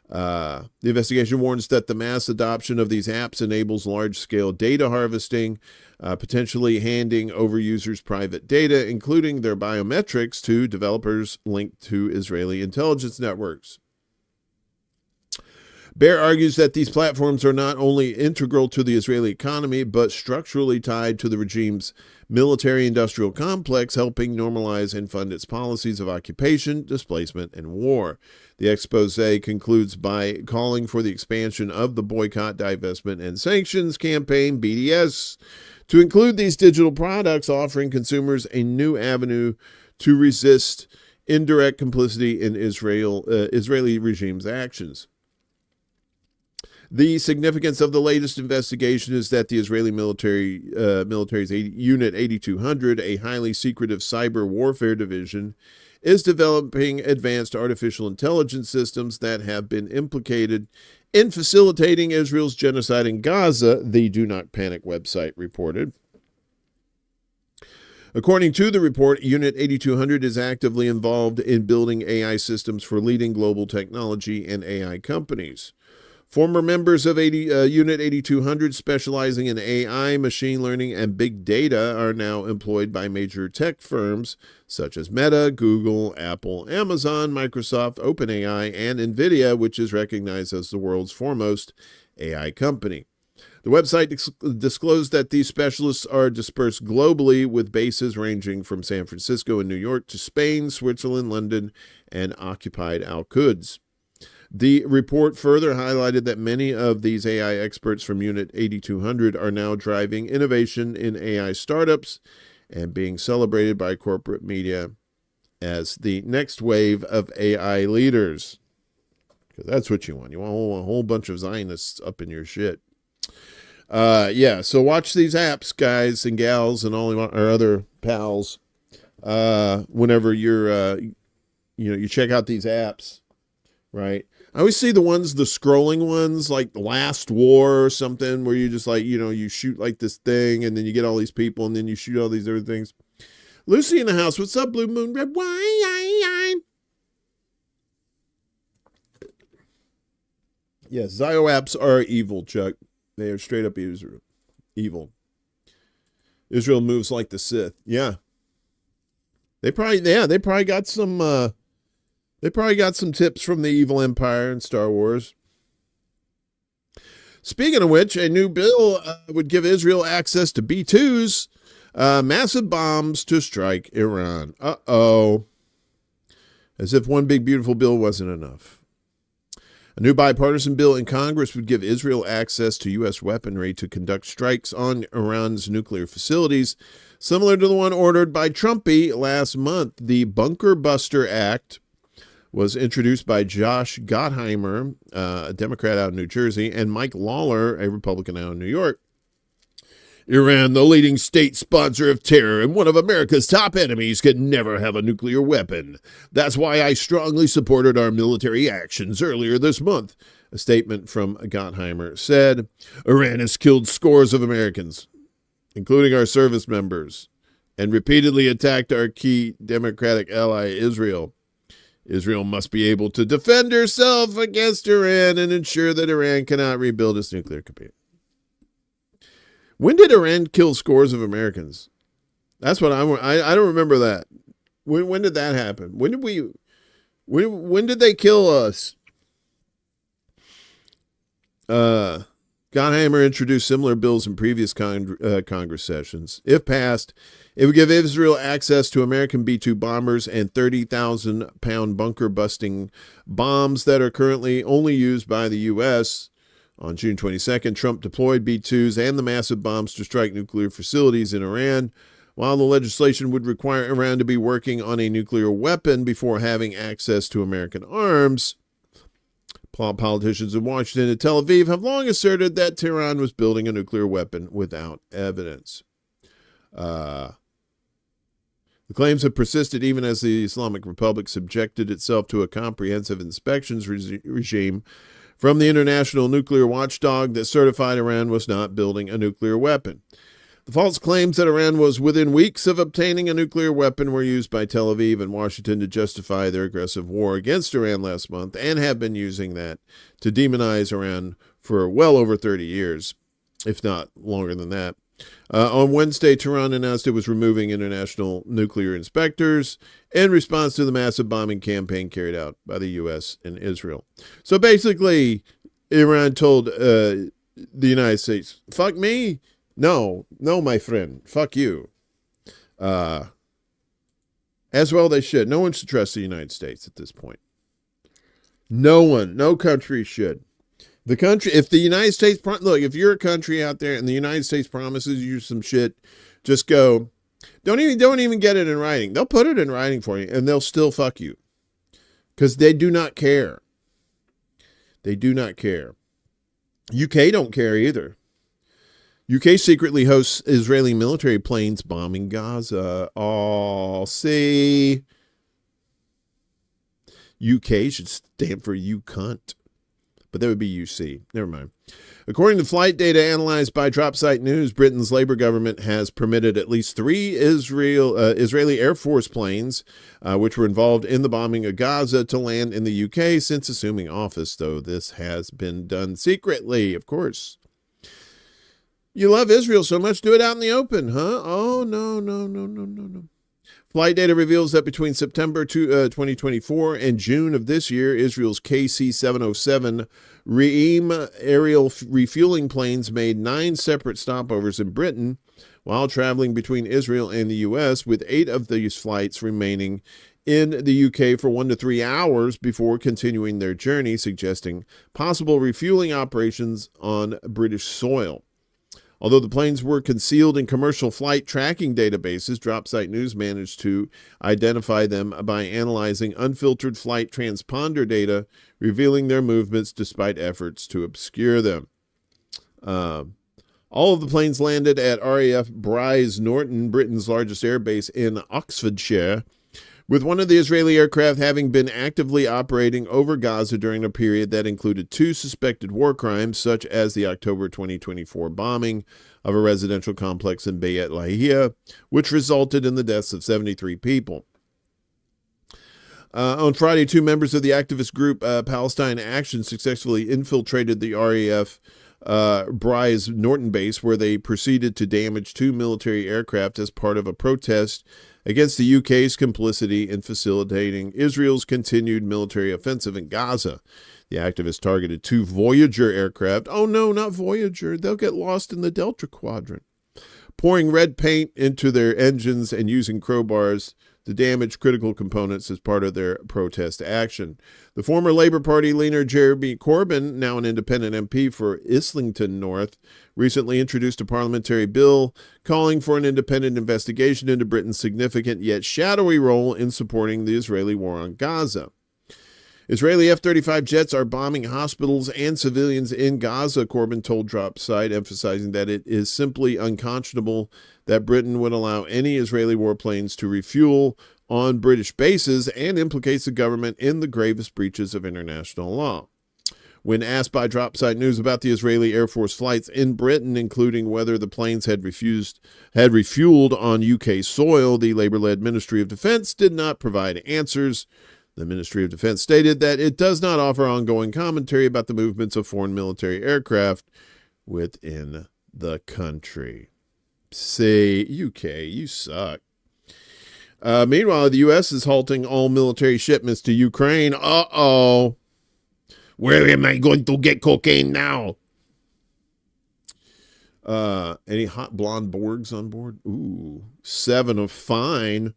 The investigation warns that the mass adoption of these apps enables large-scale data harvesting, potentially handing over users' private data, including their biometrics, to developers linked to Israeli intelligence networks. Bear argues that these platforms are not only integral to the Israeli economy, but structurally tied to the regime's military-industrial complex, helping normalize and fund its policies of occupation, displacement, and war. The expose concludes by calling for the expansion of the Boycott, Divestment, and Sanctions Campaign, BDS, to include these digital products, offering consumers a new avenue to resist indirect complicity in Israeli regime's actions. The significance of the latest investigation is that the Israeli military's Unit 8200, a highly secretive cyber warfare division, is developing advanced artificial intelligence systems that have been implicated in facilitating Israel's genocide in Gaza, the Do Not Panic website reported. According to the report, Unit 8200 is actively involved in building AI systems for leading global technology and AI companies. Former members of Unit 8200 specializing in AI, machine learning, and big data are now employed by major tech firms such as Meta, Google, Apple, Amazon, Microsoft, OpenAI, and NVIDIA, which is recognized as the world's foremost AI company. The website disclosed that these specialists are dispersed globally with bases ranging from San Francisco and New York to Spain, Switzerland, London, and occupied Al-Quds. The report further highlighted that many of these AI experts from Unit 8200 are now driving innovation in AI startups and being celebrated by corporate media as the next wave of AI leaders. Because that's what you want. You want a whole bunch of Zionists up in your shit. So watch these apps, guys and gals, and all our other pals. Whenever you check out these apps, right? I always see the scrolling ones, like The Last War or something, where you just you shoot like this thing, and then you get all these people, and then you shoot all these other things. Lucy in the house. What's up, Blue Moon Red Wine? Yes, Zio apps are evil, Chuck. They are straight up evil. Israel moves like the Sith. Yeah. They probably got some tips from the evil empire in Star Wars. Speaking of which, a new bill would give Israel access to B-2s, massive bombs to strike Iran. Uh-oh. As if one big beautiful bill wasn't enough. A new bipartisan bill in Congress would give Israel access to U.S. weaponry to conduct strikes on Iran's nuclear facilities, similar to the one ordered by Trumpy last month. The Bunker Buster Act was introduced by Josh Gottheimer, a Democrat out of New Jersey, and Mike Lawler, a Republican out of New York. Iran, the leading state sponsor of terror and one of America's top enemies, could never have a nuclear weapon. That's why I strongly supported our military actions earlier this month, a statement from Gottheimer said. Iran has killed scores of Americans, including our service members, and repeatedly attacked our key democratic ally, Israel. Israel must be able to defend herself against Iran and ensure that Iran cannot rebuild its nuclear capacity. When did Iran kill scores of Americans? That's what I don't remember that. When did that happen? When did they kill us? Gottheimer introduced similar bills in previous Congress sessions. If passed, it would give Israel access to American B-2 bombers and 30,000-pound bunker-busting bombs that are currently only used by the U.S. On June 22nd, Trump deployed B-2s and the massive bombs to strike nuclear facilities in Iran, while the legislation would require Iran to be working on a nuclear weapon before having access to American arms. Politicians in Washington and Tel Aviv have long asserted that Tehran was building a nuclear weapon without evidence. The claims have persisted even as the Islamic Republic subjected itself to a comprehensive inspections regime from the international nuclear watchdog that certified Iran was not building a nuclear weapon. The false claims that Iran was within weeks of obtaining a nuclear weapon were used by Tel Aviv and Washington to justify their aggressive war against Iran last month, and have been using that to demonize Iran for well over 30 years, if not longer than that. On Wednesday, Tehran announced it was removing international nuclear inspectors in response to the massive bombing campaign carried out by the U.S. and Israel. So basically, Iran told the United States, fuck me? No, my friend. Fuck you. As well they should. No one should trust the United States at this point. No country should. The country, if the United States, look, if you're a country out there and the United States promises you some shit, just go, don't even get it in writing. They'll put it in writing for you and they'll still fuck you. Because they do not care. They do not care. UK don't care either. UK secretly hosts Israeli military planes bombing Gaza. Oh, see. UK should stand for you cunt. But that would be UC. Never mind. According to flight data analyzed by Dropsite News, Britain's Labour government has permitted at least 3 Israeli Air Force planes, which were involved in the bombing of Gaza, to land in the UK since assuming office, though this has been done secretly, of course. You love Israel so much, do it out in the open, huh? Oh, no. Flight data reveals that between September 2024 and June of this year, Israel's KC-707 Re'im aerial refueling planes made 9 separate stopovers in Britain while traveling between Israel and the U.S., with 8 of these flights remaining in the UK for 1 to 3 hours before continuing their journey, suggesting possible refueling operations on British soil. Although the planes were concealed in commercial flight tracking databases, Dropsite News managed to identify them by analyzing unfiltered flight transponder data, revealing their movements despite efforts to obscure them. All of the planes landed at RAF Brize Norton, Britain's largest airbase in Oxfordshire, with one of the Israeli aircraft having been actively operating over Gaza during a period that included 2 suspected war crimes, such as the October 2024 bombing of a residential complex in Bayat Lahia, which resulted in the deaths of 73 people. On Friday, 2 members of the activist group Palestine Action successfully infiltrated the RAF Brize Norton base, where they proceeded to damage 2 military aircraft as part of a protest against the UK's complicity in facilitating Israel's continued military offensive in Gaza. The activists targeted 2 Voyager aircraft. Oh no, not Voyager. They'll get lost in the Delta Quadrant. Pouring red paint into their engines and using crowbars to damage critical components as part of their protest action. The former Labour Party leader Jeremy Corbyn, now an independent MP for Islington North, recently introduced a parliamentary bill calling for an independent investigation into Britain's significant yet shadowy role in supporting the Israeli war on Gaza. Israeli F-35 jets are bombing hospitals and civilians in Gaza, Corbyn told Dropsite, emphasizing that it is simply unconscionable that Britain would allow any Israeli warplanes to refuel on British bases, and implicates the government in the gravest breaches of international law. When asked by Dropsite News about the Israeli Air Force flights in Britain, including whether the planes had refueled on UK soil, the Labour-led Ministry of Defence did not provide answers. The Ministry of Defense stated that it does not offer ongoing commentary about the movements of foreign military aircraft within the country. Say, UK, you suck. Meanwhile, the U.S. is halting all military shipments to Ukraine. Uh-oh. Where am I going to get cocaine now? Any hot blonde Borgs on board? Ooh, 7 of fine.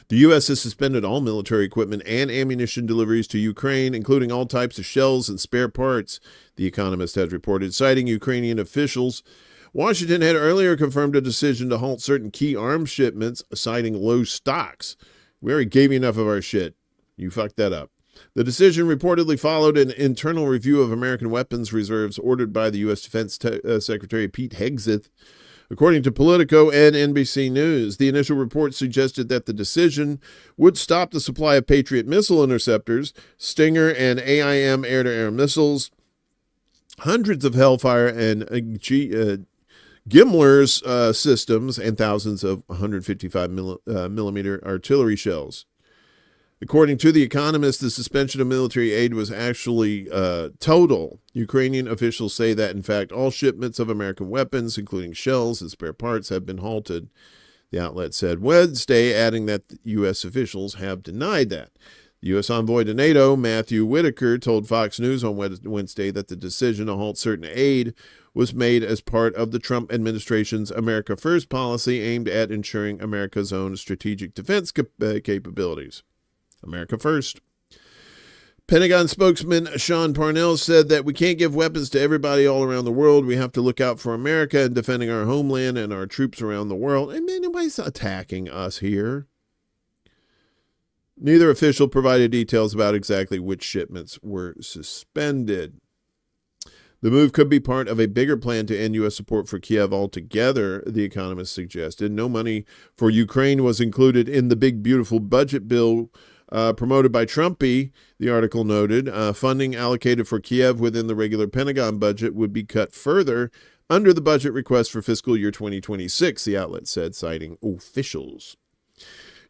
The U.S. has suspended all military equipment and ammunition deliveries to Ukraine, including all types of shells and spare parts, The Economist has reported, citing Ukrainian officials. Washington had earlier confirmed a decision to halt certain key arms shipments, citing low stocks. We already gave you enough of our shit. You fucked that up. The decision reportedly followed an internal review of American weapons reserves ordered by the U.S. Defense Secretary Pete Hegseth. According to Politico and NBC News, the initial report suggested that the decision would stop the supply of Patriot missile interceptors, Stinger and AIM air-to-air missiles, hundreds of Hellfire and Gimler's systems, and thousands of 155 millimeter artillery shells. According to The Economist, the suspension of military aid was actually total. Ukrainian officials say that, in fact, all shipments of American weapons, including shells and spare parts, have been halted, the outlet said Wednesday, adding that U.S. officials have denied that. The U.S. envoy to NATO, Matthew Whitaker, told Fox News on Wednesday that the decision to halt certain aid was made as part of the Trump administration's America First policy aimed at ensuring America's own strategic defense capabilities. America First. Pentagon spokesman Sean Parnell said that we can't give weapons to everybody all around the world. We have to look out for America and defending our homeland and our troops around the world. And man, nobody's attacking us here. Neither official provided details about exactly which shipments were suspended. The move could be part of a bigger plan to end U.S. support for Kiev altogether, The Economist suggested. No money for Ukraine was included in the big, beautiful budget bill promoted by Trumpy, the article noted. Funding allocated for Kiev within the regular Pentagon budget would be cut further under the budget request for fiscal year 2026, the outlet said, citing officials.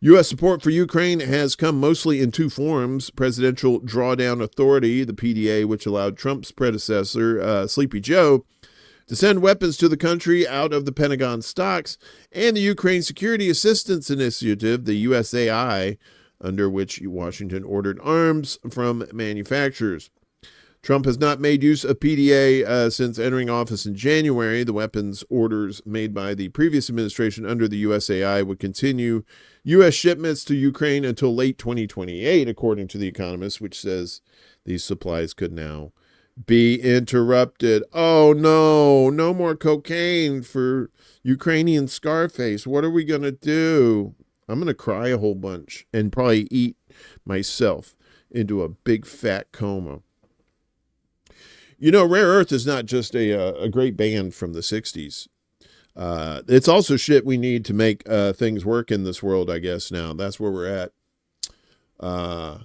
U.S. support for Ukraine has come mostly in two forms: Presidential Drawdown Authority, the PDA, which allowed Trump's predecessor, Sleepy Joe, to send weapons to the country out of the Pentagon stocks, and the Ukraine Security Assistance Initiative, the USAI, under which Washington ordered arms from manufacturers. Trump has not made use of PDA since entering office in January. The weapons orders made by the previous administration under the USAI would continue U.S. shipments to Ukraine until late 2028, according to The Economist, which says these supplies could now be interrupted. Oh, no, no more cocaine for Ukrainian Scarface. What are we going to do? I'm going to cry a whole bunch and probably eat myself into a big fat coma. You know, Rare Earth is not just a great band from the 60s. It's also shit we need to make things work in this world, I guess, now. That's where we're at.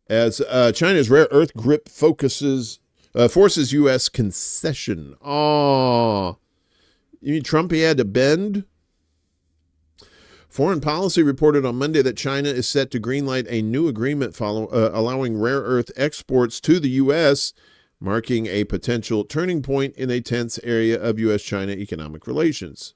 As China's rare earth grip forces U.S. concession. Oh, you mean Trump, he had to bend? Foreign Policy reported on Monday that China is set to greenlight a new agreement allowing rare earth exports to the U.S., marking a potential turning point in a tense area of U.S.-China economic relations.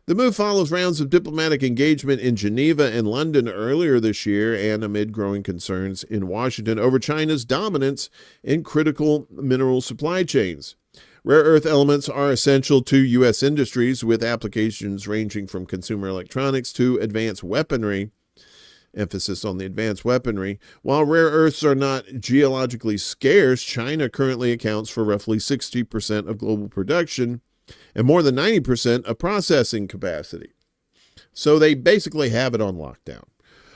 The move follows rounds of diplomatic engagement in Geneva and London earlier this year and amid growing concerns in Washington over China's dominance in critical mineral supply chains. Rare earth elements are essential to U.S. industries, with applications ranging from consumer electronics to advanced weaponry. Emphasis on the advanced weaponry. While rare earths are not geologically scarce, China currently accounts for roughly 60% of global production and more than 90% of processing capacity. So they basically have it on lockdown.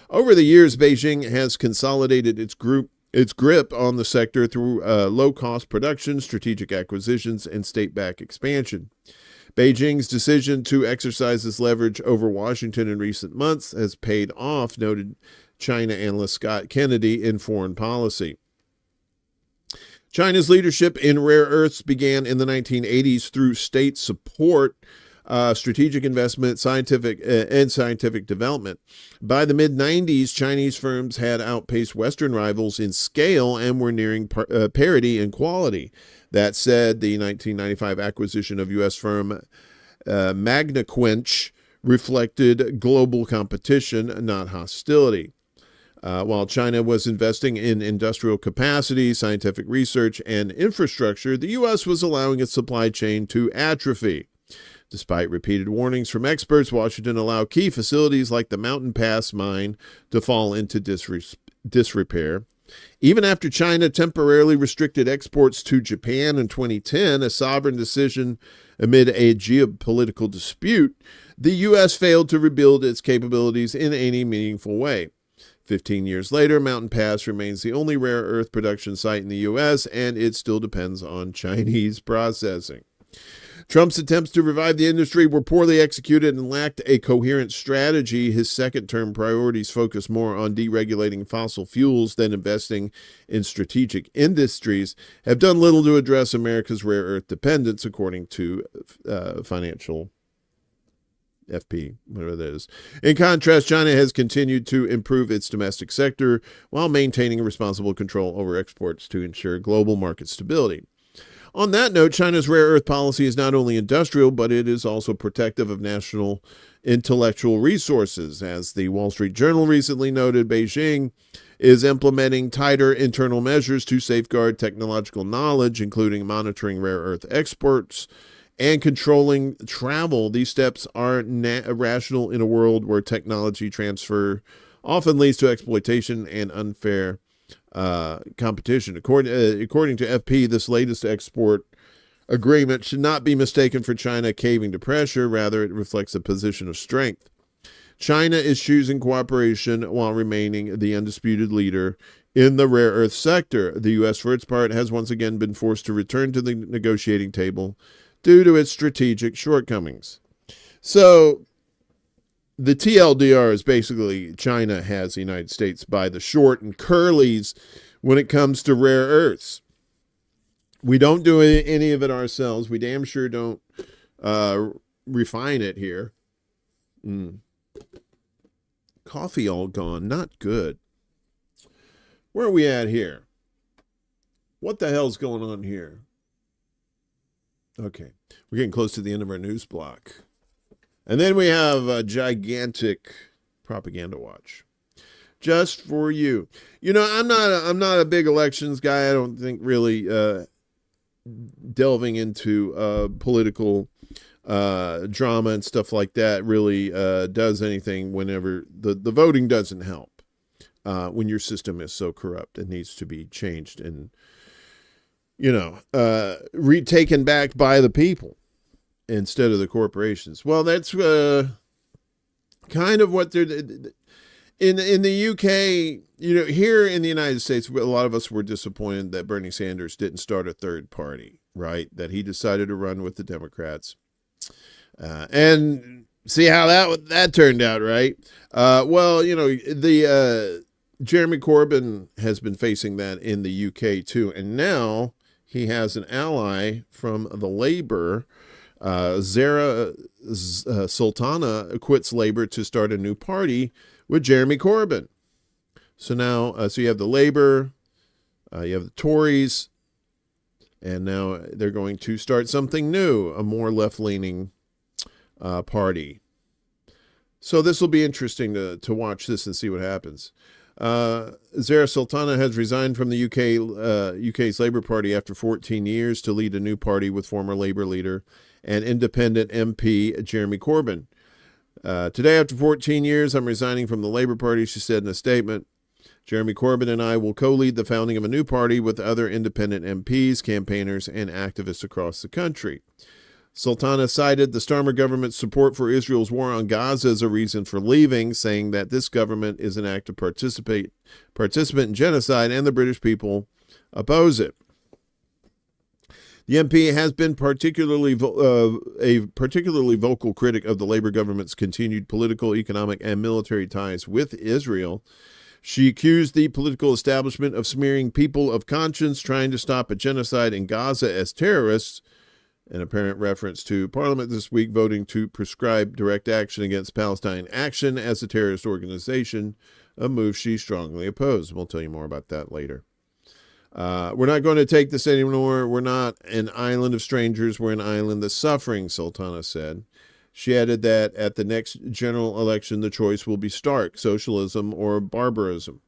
Over the years, Beijing has consolidated its grip on the sector through low-cost production, strategic acquisitions, and state-backed expansion. Beijing's decision to exercise this leverage over Washington in recent months has paid off, noted China analyst Scott Kennedy in Foreign Policy. China's leadership in rare earths began in the 1980s through state support, strategic investment, scientific development. By the mid-90s, Chinese firms had outpaced Western rivals in scale and were nearing parity in quality. That said, the 1995 acquisition of U.S. firm MagnaQuench reflected global competition, not hostility. While China was investing in industrial capacity, scientific research, and infrastructure, the U.S. was allowing its supply chain to atrophy. Despite repeated warnings from experts, Washington allowed key facilities like the Mountain Pass mine to fall into disrepair. Even after China temporarily restricted exports to Japan in 2010, a sovereign decision amid a geopolitical dispute, the U.S. failed to rebuild its capabilities in any meaningful way. 15 years later, Mountain Pass remains the only rare earth production site in the U.S., and it still depends on Chinese processing. Trump's attempts to revive the industry were poorly executed and lacked a coherent strategy. His second-term priorities focused more on deregulating fossil fuels than investing in strategic industries, have done little to address America's rare earth dependence, according to Financial FP, whatever that is. In contrast, China has continued to improve its domestic sector while maintaining responsible control over exports to ensure global market stability. On that note, China's rare earth policy is not only industrial, but it is also protective of national intellectual resources. As the Wall Street Journal recently noted, Beijing is implementing tighter internal measures to safeguard technological knowledge, including monitoring rare earth exports and controlling travel. These steps are rational in a world where technology transfer often leads to exploitation and unfair competition. According to FP, this latest export agreement should not be mistaken for China caving to pressure. Rather, it reflects a position of strength. China is choosing cooperation while remaining the undisputed leader in the rare earth sector. The U.S., for its part, has once again been forced to return to the negotiating table due to its strategic shortcomings. So the TLDR is basically China has the United States by the short and curlies when it comes to rare earths. We don't do any of it ourselves. We damn sure don't refine it here. Coffee all gone. Not good. Where are we at here? What the hell's going on here? Okay. We're getting close to the end of our news block. And then we have a gigantic propaganda watch. Just for you. You know, I'm not a big elections guy. I don't think really delving into political drama and stuff like that really does anything whenever the voting doesn't help when your system is so corrupt. It needs to be changed and, you know, retaken back by the people instead of the corporations. Well, that's kind of what they're in the UK. You know, here in the United States, a lot of us were disappointed that Bernie Sanders didn't start a third party, right? That he decided to run with the Democrats. And see how that turned out, right? Well, you know, the Jeremy Corbyn has been facing that in the UK too, and now he has an ally from the Labour. Zara Sultana quits Labour to start a new party with Jeremy Corbyn. So now, so you have the Labour, you have the Tories, and now they're going to start something new, a more left-leaning party. So this will be interesting to watch this and see what happens. Zara Sultana has resigned from the UK's Labour Party after 14 years to lead a new party with former Labour leader and independent MP Jeremy Corbyn. Today, after 14 years, I'm resigning from the Labour Party, she said in a statement. Jeremy Corbyn and I will co-lead the founding of a new party with other independent MPs, campaigners, and activists across the country. Sultana cited the Starmer government's support for Israel's war on Gaza as a reason for leaving, saying that this government is an active participant in genocide and the British people oppose it. The MP has been a particularly vocal critic of the Labour government's continued political, economic, and military ties with Israel. She accused the political establishment of smearing people of conscience trying to stop a genocide in Gaza as terrorists, an apparent reference to Parliament this week voting to prescribe direct action against Palestine Action as a terrorist organization, a move she strongly opposed. We'll tell you more about that later. We're not going to take this anymore. We're not an island of strangers. We're an island of suffering, Sultana said. She added that at the next general election, the choice will be stark, socialism or barbarism.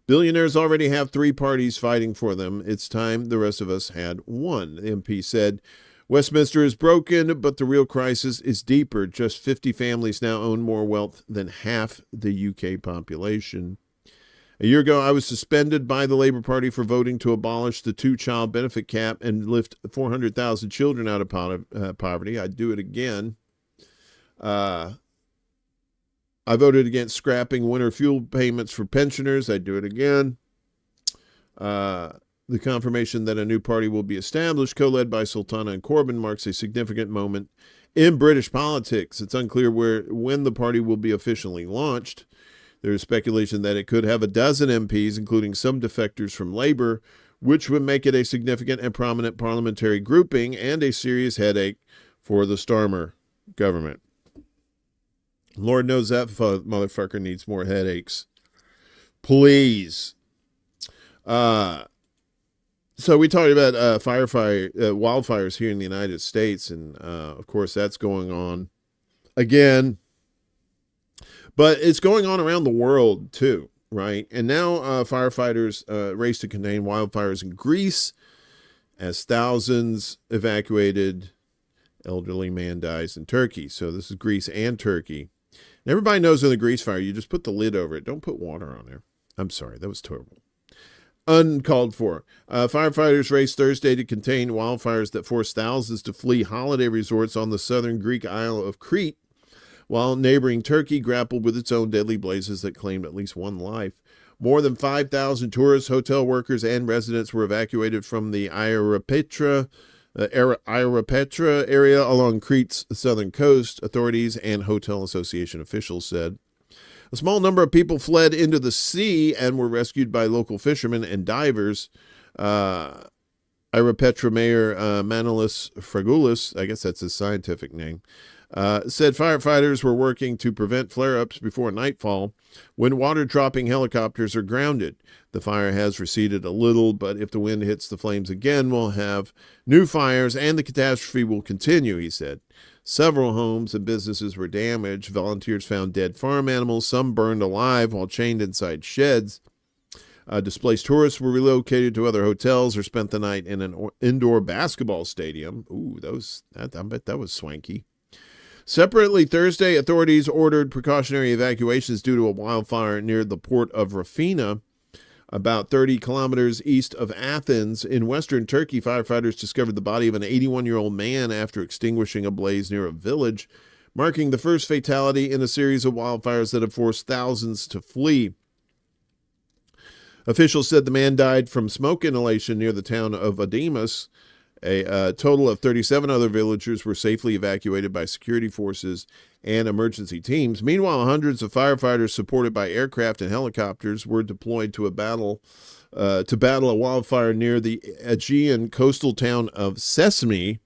Billionaires already have 3 parties fighting for them. It's time the rest of us had one, the MP said. Westminster is broken, but the real crisis is deeper. Just 50 families now own more wealth than half the UK population. A year ago, I was suspended by the Labour Party for voting to abolish the 2-child benefit cap and lift 400,000 children out of poverty. I'd do it again. I voted against scrapping winter fuel payments for pensioners. I'd do it again. The confirmation that a new party will be established, co-led by Sultana and Corbyn, marks a significant moment in British politics. It's unclear when the party will be officially launched. There is speculation that it could have a dozen MPs, including some defectors from Labour, which would make it a significant and prominent parliamentary grouping and a serious headache for the Starmer government. Lord knows that motherfucker needs more headaches. Please. So we talked about wildfires here in the United States, and of course that's going on again, but it's going on around the world too, right? And now firefighters race to contain wildfires in Greece as thousands evacuated. Elderly man dies in Turkey. So this is Greece and Turkey. And everybody knows in the Greece fire, you just put the lid over it. Don't put water on there. I'm sorry, that was terrible. Uncalled for. Firefighters raced Thursday to contain wildfires that forced thousands to flee holiday resorts on the southern Greek isle of Crete, while neighboring Turkey grappled with its own deadly blazes that claimed at least one life. More than 5,000 tourists, hotel workers, and residents were evacuated from the Ierapetra area along Crete's southern coast, authorities and hotel association officials said. A small number of people fled into the sea and were rescued by local fishermen and divers. Ierapetra Mayor Manolis Fragoulis, I guess that's his scientific name, said firefighters were working to prevent flare-ups before nightfall when water-dropping helicopters are grounded. The fire has receded a little, but if the wind hits the flames again, we'll have new fires and the catastrophe will continue, he said. Several homes and businesses were damaged. Volunteers found dead farm animals, some burned alive while chained inside sheds. Displaced tourists were relocated to other hotels or spent the night in an indoor basketball stadium. Ooh, I bet that was swanky. Separately, Thursday, authorities ordered precautionary evacuations due to a wildfire near the port of Rafina, about 30 kilometers east of Athens. In western Turkey, firefighters discovered the body of an 81-year-old man after extinguishing a blaze near a village, marking the first fatality in a series of wildfires that have forced thousands to flee. Officials said the man died from smoke inhalation near the town of Ademus. A total of 37 other villagers were safely evacuated by security forces and emergency teams. Meanwhile, hundreds of firefighters supported by aircraft and helicopters were deployed to battle a wildfire near the Aegean coastal town of Sesame.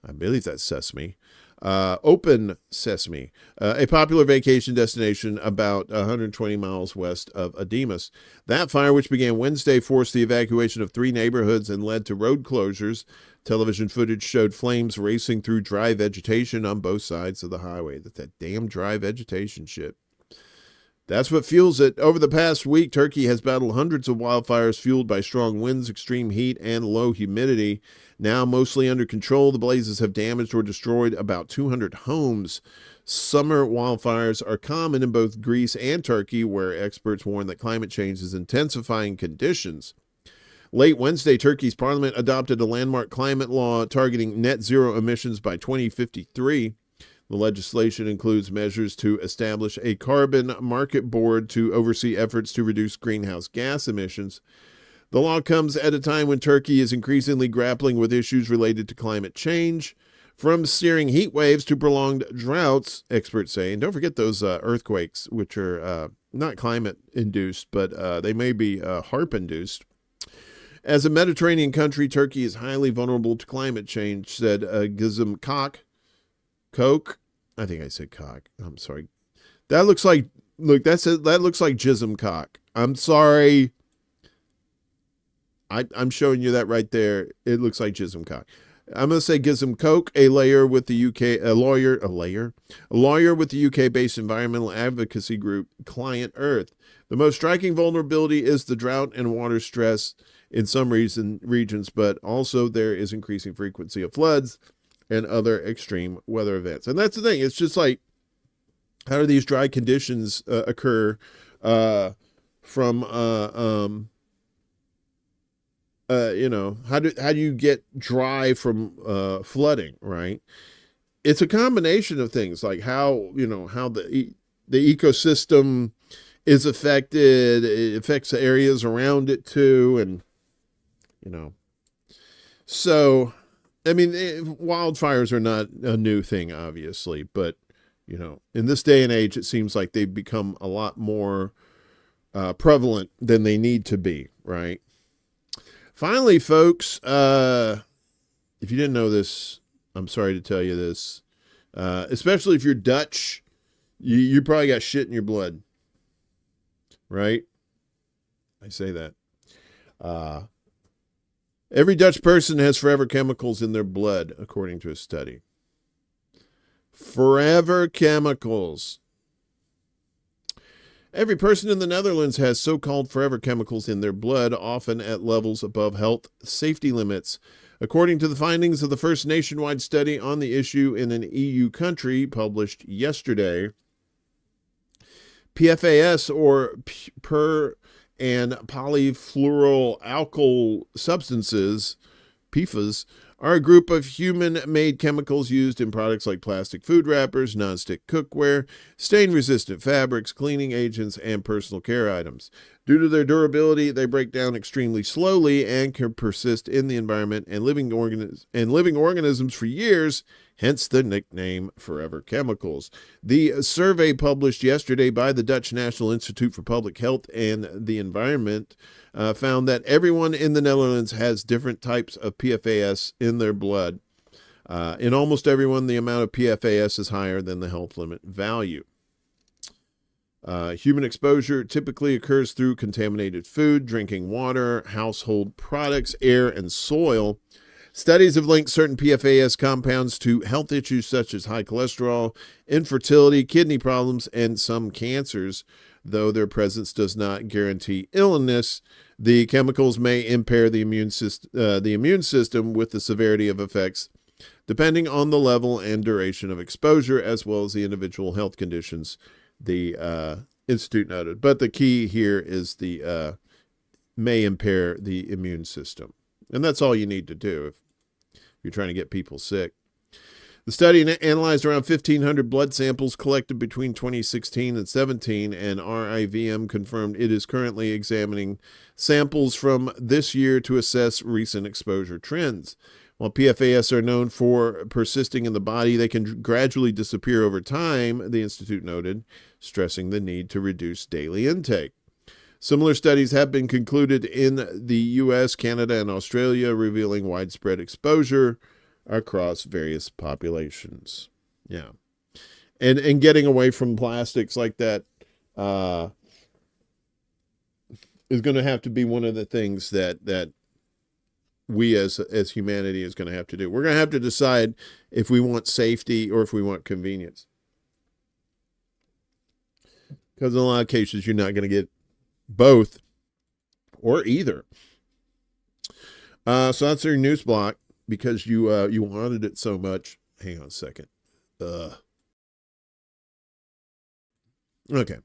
I believe that's Sesame. Open Sesame, a popular vacation destination about 120 miles west of Ademus. That fire, which began Wednesday, forced the evacuation of 3 neighborhoods and led to road closures. Television footage showed flames racing through dry vegetation on both sides of the highway. That damn dry vegetation shit. That's what fuels it. Over the past week, Turkey has battled hundreds of wildfires fueled by strong winds, extreme heat, and low humidity. Now mostly under control, the blazes have damaged or destroyed about 200 homes. Summer wildfires are common in both Greece and Turkey, where experts warn that climate change is intensifying conditions. Late Wednesday, Turkey's parliament adopted a landmark climate law targeting net zero emissions by 2053. The legislation includes measures to establish a carbon market board to oversee efforts to reduce greenhouse gas emissions. The law comes at a time when Turkey is increasingly grappling with issues related to climate change, from searing heat waves to prolonged droughts, experts say. And don't forget those earthquakes, which are not climate-induced, but they may be HARP-induced. As a Mediterranean country, Turkey is highly vulnerable to climate change, said Gizem Koch. I think I said cock. I'm sorry. That looks like, that looks like Jism Cock. I'm sorry. I'm showing you that right there. It looks like Jism Cock. I'm going to say Gizem Koch, a lawyer with the UK-based environmental advocacy group Client Earth. The most striking vulnerability is the drought and water stress in some regions, but also there is increasing frequency of floods and other extreme weather events. And that's the thing. It's just like, how do these dry conditions occur from how do you get dry from flooding, right? It's a combination of things, like how the ecosystem is affected. It affects the areas around it too, and so I mean, wildfires are not a new thing, obviously, but in this day and age, it seems like they've become a lot more prevalent than they need to be, right? Finally, folks, if you didn't know this, I'm sorry to tell you this, especially if you're Dutch, you probably got shit in your blood, right? I say that. Every Dutch person has forever chemicals in their blood, according to a study. Forever chemicals. Every person in the Netherlands has so-called forever chemicals in their blood, often at levels above health safety limits. According to the findings of the first nationwide study on the issue in an EU country published yesterday, PFAS, or per and polyfluoroalkyl substances, PFAS, are a group of human-made chemicals used in products like plastic food wrappers, nonstick cookware, stain-resistant fabrics, cleaning agents, and personal care items. Due to their durability, they break down extremely slowly and can persist in the environment and living organisms for years, hence the nickname Forever Chemicals. The survey published yesterday by the Dutch National Institute for Public Health and the Environment found that everyone in the Netherlands has different types of PFAS in their blood. In almost everyone, the amount of PFAS is higher than the health limit value. Human exposure typically occurs through contaminated food, drinking water, household products, air, and soil. Studies have linked certain PFAS compounds to health issues such as high cholesterol, infertility, kidney problems, and some cancers. Though their presence does not guarantee illness, the chemicals may impair the immune system with the severity of effects depending on the level and duration of exposure, as well as the individual health conditions, the institute noted. But the key here is the may impair the immune system. And that's all you need to do if you're trying to get people sick. The study analyzed around 1,500 blood samples collected between 2016 and 17, and RIVM confirmed it is currently examining samples from this year to assess recent exposure trends. While PFAS are known for persisting in the body, they can gradually disappear over time, the Institute noted, stressing the need to reduce daily intake. Similar studies have been concluded in the U.S., Canada, and Australia, revealing widespread exposure across various populations. Yeah. And getting away from plastics like that is going to have to be one of the things that we as humanity is going to have to do. We're going to have to decide if we want safety or if we want convenience. Because in a lot of cases, you're not going to get both or either. So that's your news block because you wanted it so much. Hang on a second. Okay.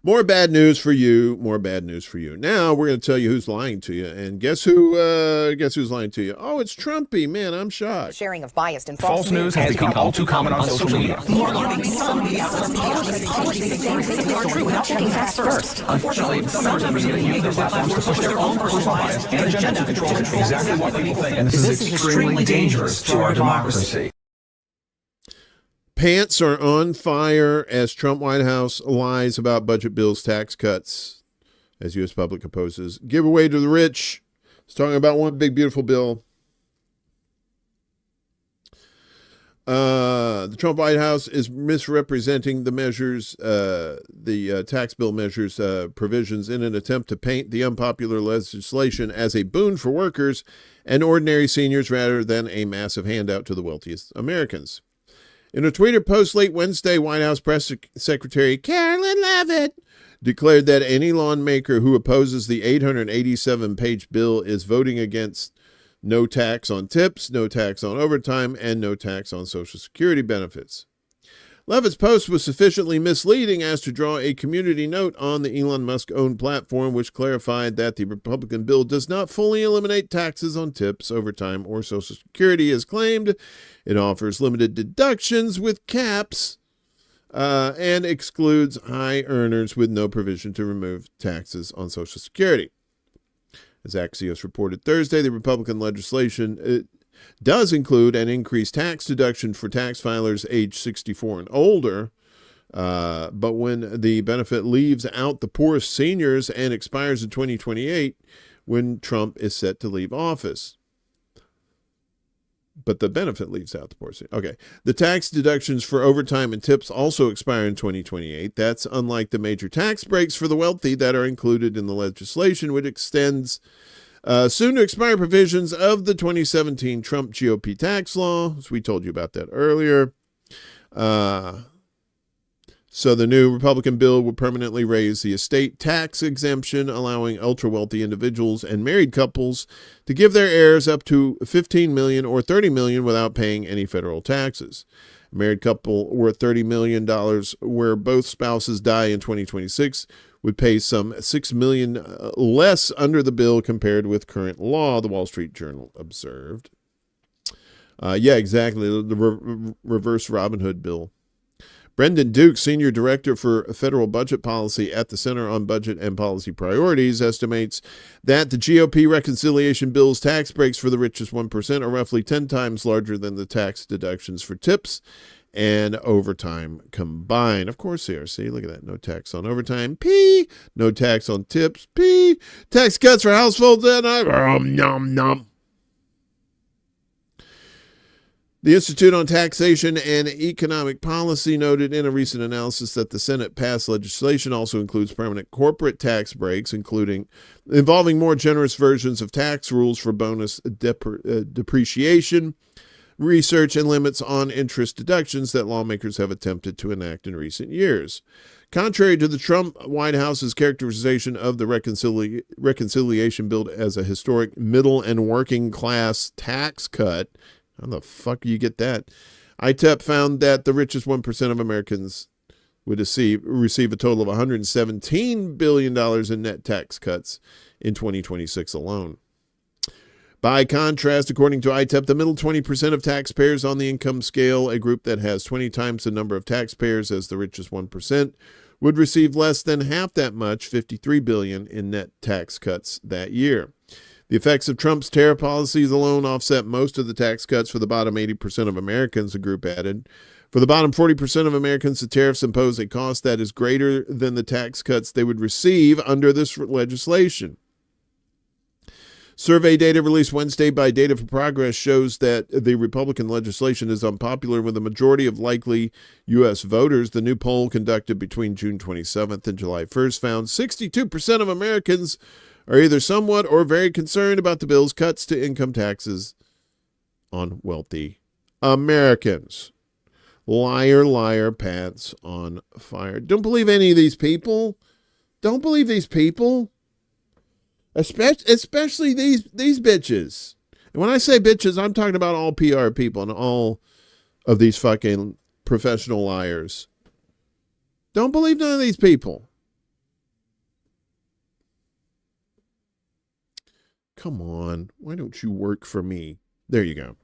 More bad news for you. More bad news for you. Now we're going to tell you who's lying to you. And guess who's lying to you? Oh, it's Trumpy. Man, I'm shocked. Sharing of biased and False news has become all too common on social media. More alarming, some media are true without checking facts first. Unfortunately, some members of the media use those platforms to push their own personal bias and agenda to control exactly what people think. And this is extremely dangerous to our democracy. Pants are on fire as Trump White House lies about budget bills, tax cuts, as U.S. public opposes giveaway to the rich. It's talking about one big, beautiful bill. The Trump White House is misrepresenting the measures, the tax bill measures provisions in an attempt to paint the unpopular legislation as a boon for workers and ordinary seniors rather than a massive handout to the wealthiest Americans. In a Twitter post late Wednesday, White House Press Secretary Carolyn Leavitt declared that any lawmaker who opposes the 887-page bill is voting against no tax on tips, no tax on overtime, and no tax on Social Security benefits. Leavitt's post was sufficiently misleading as to draw a community note on the Elon Musk-owned platform, which clarified that the Republican bill does not fully eliminate taxes on tips, overtime, or Social Security as claimed. It offers limited deductions with caps and excludes high earners with no provision to remove taxes on Social Security. As Axios reported Thursday, the Republican legislation does include an increased tax deduction for tax filers age 64 and older, but when the benefit leaves out the poorest seniors and expires in 2028, when Trump is set to leave office. But the benefit leaves out the poorest. Okay. The tax deductions for overtime and tips also expire in 2028. That's unlike the major tax breaks for the wealthy that are included in the legislation, which extends Soon to expire provisions of the 2017 Trump GOP tax law. So we told you about that earlier. So the new Republican bill would permanently raise the estate tax exemption, allowing ultra-wealthy individuals and married couples to give their heirs up to $15 million or $30 million without paying any federal taxes. A married couple worth $30 million where both spouses die in 2026 would pay some $6 million less under the bill compared with current law, the Wall Street Journal observed. Yeah, exactly. The reverse Robin Hood bill. Brendan Duke, Senior Director for Federal Budget Policy at the Center on Budget and Policy Priorities, estimates that the GOP reconciliation bill's tax breaks for the richest 1% are roughly 10 times larger than the tax deductions for tips and overtime combined. Of course they are. See, look at that. No tax on overtime. P. No tax on tips. P. Tax cuts for households and nom nom. The Institute on Taxation and Economic Policy noted in a recent analysis that the Senate passed legislation also includes permanent corporate tax breaks, involving more generous versions of tax rules for bonus depreciation, research, and limits on interest deductions that lawmakers have attempted to enact in recent years. Contrary to the Trump White House's characterization of the reconciliation bill as a historic middle and working class tax cut, how the fuck do you get that? ITEP found that the richest 1% of Americans would receive a total of $117 billion in net tax cuts in 2026 alone. By contrast, according to ITEP, the middle 20% of taxpayers on the income scale, a group that has 20 times the number of taxpayers as the richest 1%, would receive less than half that much, $53 billion, in net tax cuts that year. The effects of Trump's tariff policies alone offset most of the tax cuts for the bottom 80% of Americans, the group added. For the bottom 40% of Americans, the tariffs impose a cost that is greater than the tax cuts they would receive under this legislation. Survey data released Wednesday by Data for Progress shows that the Republican legislation is unpopular with the majority of likely U.S. voters. The new poll conducted between June 27th and July 1st found 62% of Americans are either somewhat or very concerned about the bill's cuts to income taxes on wealthy Americans. Liar, liar, pants on fire. Don't believe any of these people. Don't believe these people. Especially these bitches. And when I say bitches, I'm talking about all PR people and all of these fucking professional liars. Don't believe none of these people. Come on, why don't you work for me? There you go.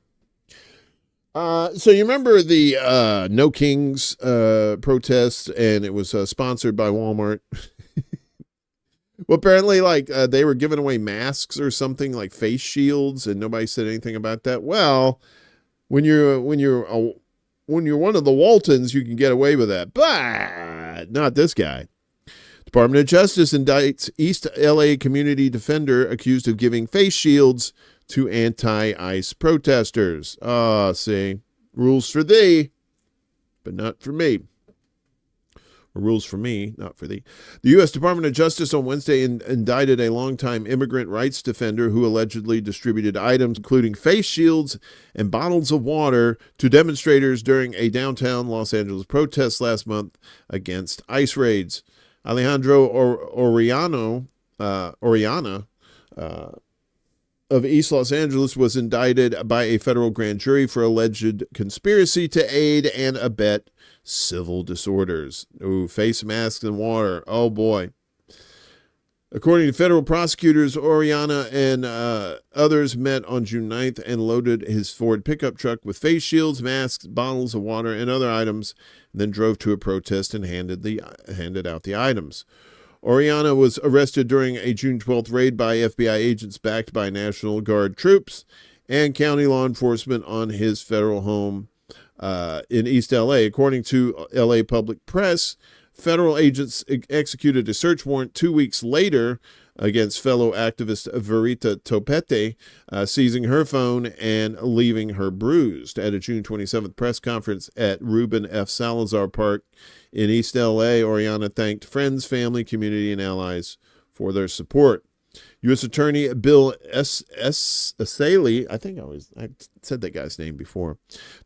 So you remember the No Kings protest, and it was sponsored by Walmart. Well, apparently, they were giving away masks or something, like face shields, and nobody said anything about that. Well, when you're one of the Waltons, you can get away with that, but not this guy. Department of Justice indicts East LA community defender accused of giving face shields to anti-ICE protesters. See, rules for thee, but not for me. Or rules for me, not for thee. The U.S. Department of Justice on Wednesday indicted a longtime immigrant rights defender who allegedly distributed items, including face shields and bottles of water, to demonstrators during a downtown Los Angeles protest last month against ICE raids. Alejandro Oriana of East Los Angeles was indicted by a federal grand jury for alleged conspiracy to aid and abet civil disorders. Ooh, face masks and water. Oh, boy. According to federal prosecutors, Oriana and others met on June 9th and loaded his Ford pickup truck with face shields, masks, bottles of water, and other items, and then drove to a protest and handed out the items. Oriana was arrested during a June 12th raid by FBI agents backed by National Guard troops and county law enforcement on his federal home in East LA. According to LA Public Press, federal agents executed a search warrant 2 weeks later against fellow activist Verita Topete, seizing her phone and leaving her bruised. At a June 27th press conference at Ruben F. Salazar Park in East LA, Oriana thanked friends, family, community, and allies for their support. U.S. Attorney Bill Asaley, I think I said that guy's name before,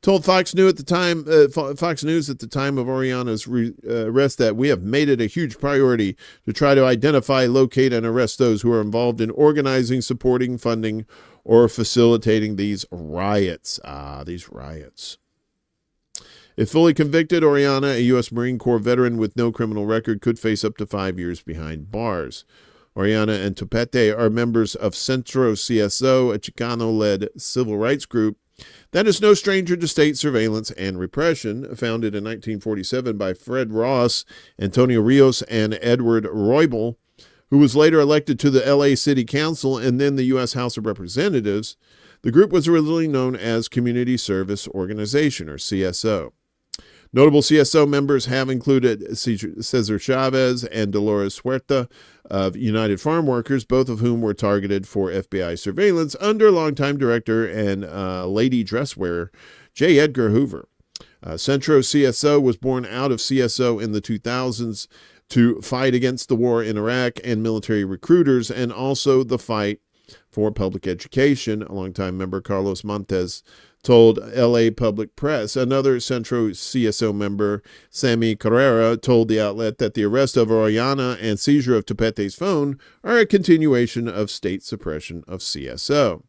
told Fox News at the time of Oriana's arrest that we have made it a huge priority to try to identify, locate, and arrest those who are involved in organizing, supporting, funding, or facilitating these riots. These riots. If fully convicted, Oriana, a U.S. Marine Corps veteran with no criminal record, could face up to 5 years behind bars. Oriana and Topete are members of Centro CSO, a Chicano-led civil rights group that is no stranger to state surveillance and repression. Founded in 1947 by Fred Ross, Antonio Rios, and Edward Roybal, who was later elected to the L.A. City Council and then the U.S. House of Representatives, the group was originally known as Community Service Organization, or CSO. Notable CSO members have included Cesar Chavez and Dolores Huerta of United Farm Workers, both of whom were targeted for FBI surveillance under longtime director and lady dress wearer J. Edgar Hoover. Centro CSO was born out of CSO in the 2000s to fight against the war in Iraq and military recruiters, and also the fight for public education. A longtime member, Carlos Montes, told LA Public Press. Another Centro CSO member, Sammy Carrera, told the outlet that the arrest of Oriana and seizure of Topete's phone are a continuation of state suppression of CSO.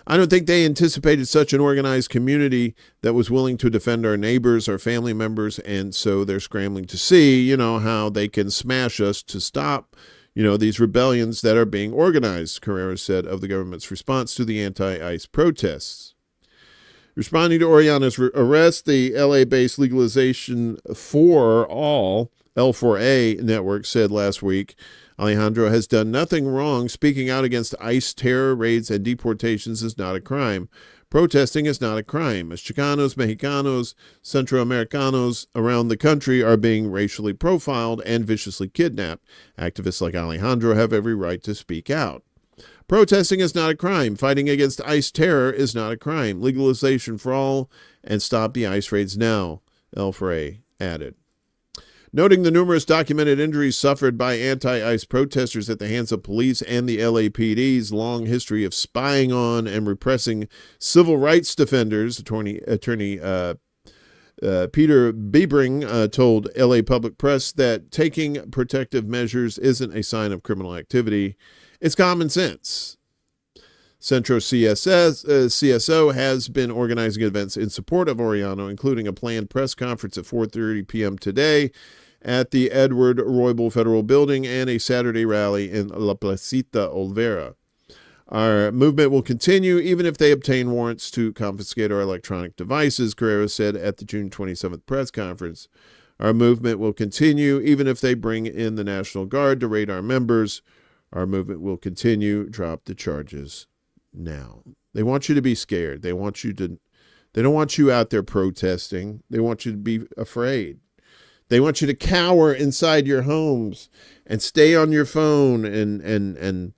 I don't think they anticipated such an organized community that was willing to defend our neighbors, our family members, and so they're scrambling to see, how they can smash us to stop these rebellions that are being organized, Carrera said of the government's response to the anti-ICE protests. Responding to Oriana's arrest, the LA-based Legalization for All, L4A network, said last week, Alejandro has done nothing wrong. Speaking out against ICE terror raids and deportations is not a crime. Protesting is not a crime. As Chicanos, Mexicanos, Centro Americanos around the country are being racially profiled and viciously kidnapped, activists like Alejandro have every right to speak out. Protesting is not a crime. Fighting against ICE terror is not a crime. Legalization for all and stop the ICE raids now, L4A added. Noting the numerous documented injuries suffered by anti-ICE protesters at the hands of police and the LAPD's long history of spying on and repressing civil rights defenders, Attorney Peter Biebring told LA Public Press that taking protective measures isn't a sign of criminal activity. It's common sense. Centro CSO has been organizing events in support of Oriana, including a planned press conference at 4:30 p.m. today at the Edward Roybal Federal Building and a Saturday rally in La Placita Olvera. Our movement will continue even if they obtain warrants to confiscate our electronic devices, Carrera said at the June 27th press conference. Our movement will continue even if they bring in the National Guard to raid our members. Our movement will continue. Drop the charges now. They want you to be scared. They don't want you out there protesting. They want you to be afraid. They want you to cower inside your homes and stay on your phone and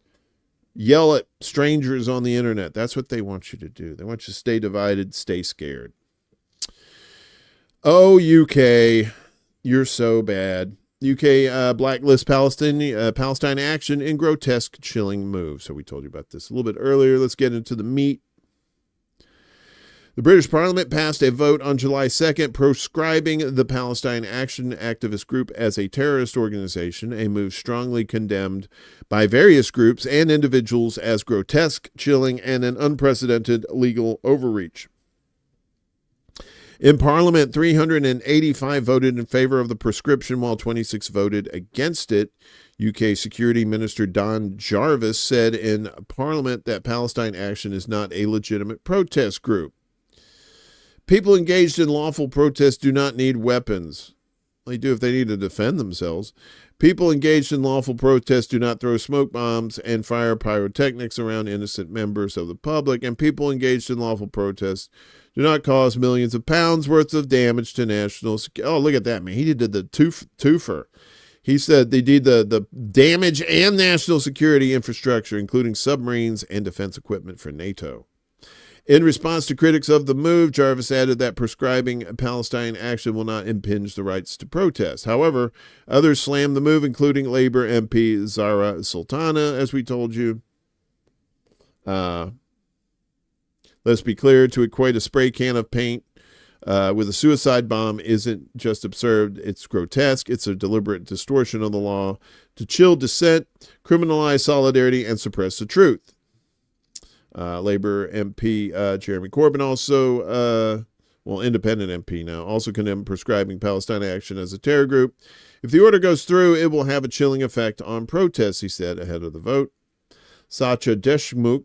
yell at strangers on the internet. That's what they want you to do. They want you to stay divided, stay scared. Oh, UK, you're so bad. UK blacklist Palestine action in grotesque, chilling move. So we told you about this a little bit earlier. Let's get into the meat. The British Parliament passed a vote on July 2nd proscribing the Palestine Action activist group as a terrorist organization, a move strongly condemned by various groups and individuals as grotesque, chilling, and an unprecedented legal overreach. In Parliament, 385 voted in favor of the proscription, while 26 voted against it. UK Security Minister Don Jarvis said in Parliament that Palestine Action is not a legitimate protest group. People engaged in lawful protests do not need weapons. They do if they need to defend themselves. People engaged in lawful protests do not throw smoke bombs and fire pyrotechnics around innocent members of the public, and people engaged in lawful protests do not cause millions of pounds worth of damage to national security. Oh, look at that, man. He did the twofer. He said they did the damage and national security infrastructure, including submarines and defense equipment for NATO. In response to critics of the move, Jarvis added that prescribing Palestine action will not impinge the rights to protest. However, others slammed the move, including Labor MP Zara Sultana, as we told you. Let's be clear, to equate a spray can of paint with a suicide bomb isn't just absurd, it's grotesque. It's a deliberate distortion of the law to chill dissent, criminalize solidarity, and suppress the truth. Labor MP Jeremy Corbyn also, independent MP now, also condemned prescribing Palestine action as a terror group. If the order goes through, it will have a chilling effect on protests, he said ahead of the vote. Sacha Deshmukh,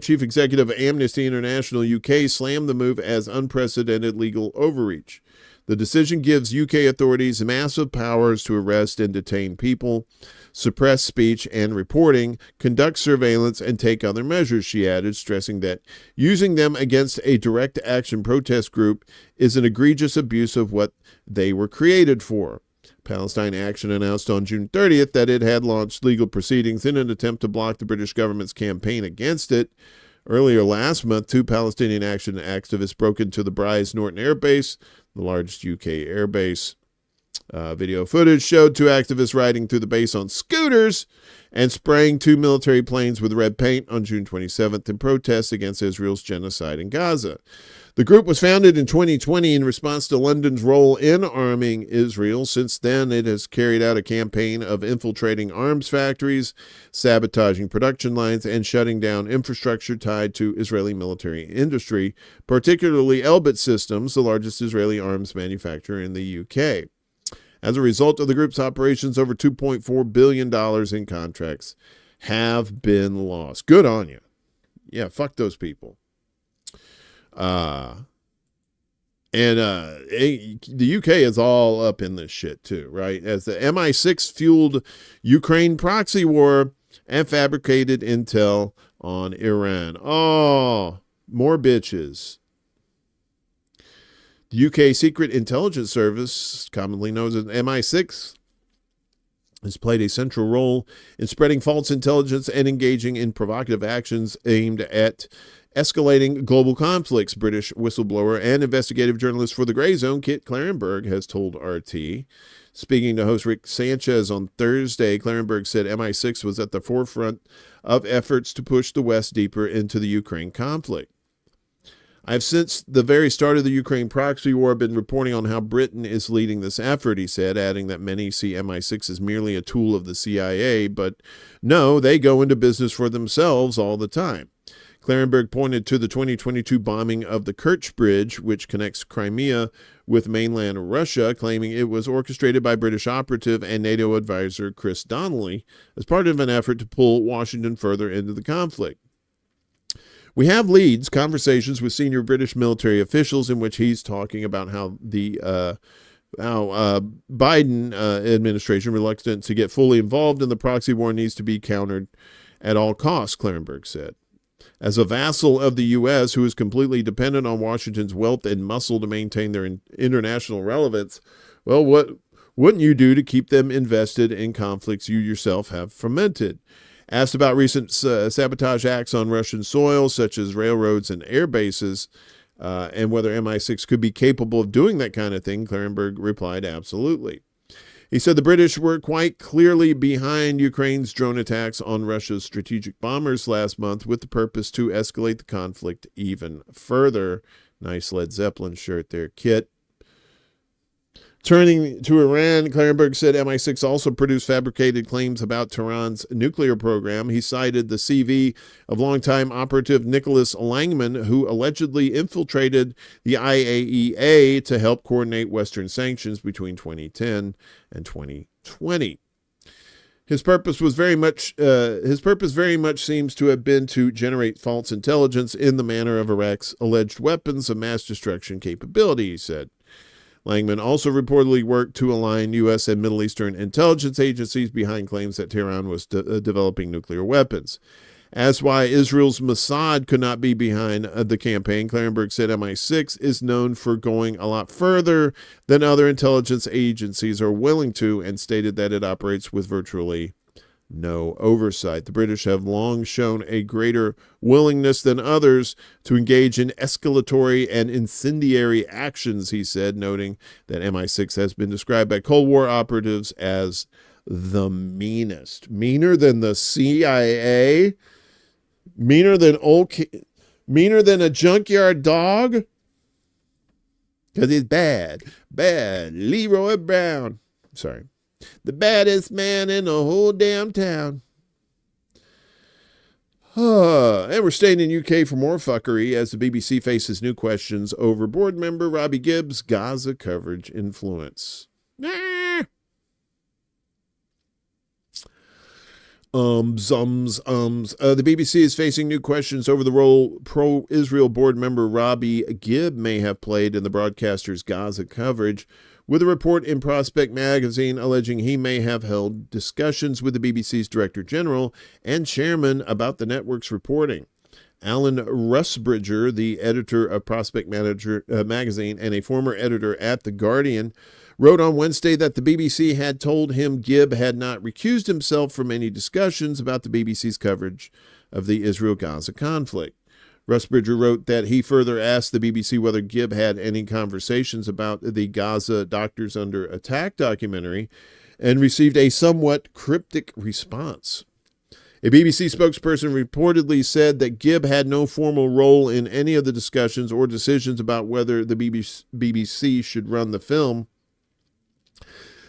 chief executive of Amnesty International UK, slammed the move as unprecedented legal overreach. The decision gives UK authorities massive powers to arrest and detain people, suppress speech and reporting, conduct surveillance, and take other measures, she added, stressing that using them against a direct action protest group is an egregious abuse of what they were created for. Palestine Action announced on June 30th that it had launched legal proceedings in an attempt to block the British government's campaign against it. Earlier last month, 2 Palestinian Action activists broke into the Brize Norton Air Base, the largest UK air base. Video footage showed 2 activists riding through the base on scooters and spraying 2 military planes with red paint on June 27th in protest against Israel's genocide in Gaza. The group was founded in 2020 in response to London's role in arming Israel. Since then, it has carried out a campaign of infiltrating arms factories, sabotaging production lines, and shutting down infrastructure tied to Israeli military industry, particularly Elbit Systems, the largest Israeli arms manufacturer in the UK. As a result of the group's operations, over $2.4 billion in contracts have been lost. Good on you. Yeah, fuck those people. The UK is all up in this shit too, right? As the MI6 fueled Ukraine proxy war and fabricated intel on Iran. Oh, more bitches. The UK Secret Intelligence Service, commonly known as MI6, has played a central role in spreading false intelligence and engaging in provocative actions aimed at escalating global conflicts, British whistleblower and investigative journalist for The Grey Zone, Kit Clarenberg, has told RT. Speaking to host Rick Sanchez on Thursday, Clarenberg said MI6 was at the forefront of efforts to push the West deeper into the Ukraine conflict. I've since the very start of the Ukraine proxy war been reporting on how Britain is leading this effort, he said, adding that many see MI6 as merely a tool of the CIA, but no, they go into business for themselves all the time. Clarenberg pointed to the 2022 bombing of the Kerch Bridge, which connects Crimea with mainland Russia, claiming it was orchestrated by British operative and NATO advisor Chris Donnelly as part of an effort to pull Washington further into the conflict. We have leads, conversations with senior British military officials in which he's talking about how the Biden administration reluctant to get fully involved in the proxy war needs to be countered at all costs, Clarenberg said. As a vassal of the U.S. who is completely dependent on Washington's wealth and muscle to maintain their international relevance, well, what wouldn't you do to keep them invested in conflicts you yourself have fomented? Asked about recent sabotage acts on Russian soil, such as railroads and air bases, and whether MI6 could be capable of doing that kind of thing, Clarenberg replied, absolutely. He said the British were quite clearly behind Ukraine's drone attacks on Russia's strategic bombers last month with the purpose to escalate the conflict even further. Nice Led Zeppelin shirt there, Kit. Turning to Iran, Clarenberg said MI6 also produced fabricated claims about Tehran's nuclear program. He cited the CV of longtime operative Nicholas Langman, who allegedly infiltrated the IAEA to help coordinate Western sanctions between 2010 and 2020. His purpose very much seems to have been to generate false intelligence in the manner of Iraq's alleged weapons of mass destruction capability, he said. Langman also reportedly worked to align U.S. and Middle Eastern intelligence agencies behind claims that Tehran was developing nuclear weapons. As why Israel's Mossad could not be behind the campaign, Clarenberg said MI6 is known for going a lot further than other intelligence agencies are willing to, and stated that it operates with virtually no oversight. The British have long shown a greater willingness than others to engage in escalatory and incendiary actions, he said, noting that MI6 has been described by Cold War operatives as the meanest. Meaner than the CIA? Meaner than a junkyard dog? Because he's bad. Bad. Leroy Brown. Sorry. The baddest man in the whole damn town. And we're staying in UK for more fuckery as the BBC faces new questions over board member Robbie Gibbs' Gaza coverage influence. The BBC is facing new questions over the role pro-Israel board member Robbie Gibb may have played in the broadcaster's Gaza coverage, with a report in Prospect magazine alleging he may have held discussions with the BBC's Director General and Chairman about the network's reporting. Alan Rusbridger, the editor of Prospect magazine and a former editor at The Guardian, wrote on Wednesday that the BBC had told him Gibb had not recused himself from any discussions about the BBC's coverage of the Israel-Gaza conflict. Rusbridger wrote that he further asked the BBC whether Gibb had any conversations about the Gaza Doctors Under Attack documentary and received a somewhat cryptic response. A BBC spokesperson reportedly said that Gibb had no formal role in any of the discussions or decisions about whether the BBC should run the film.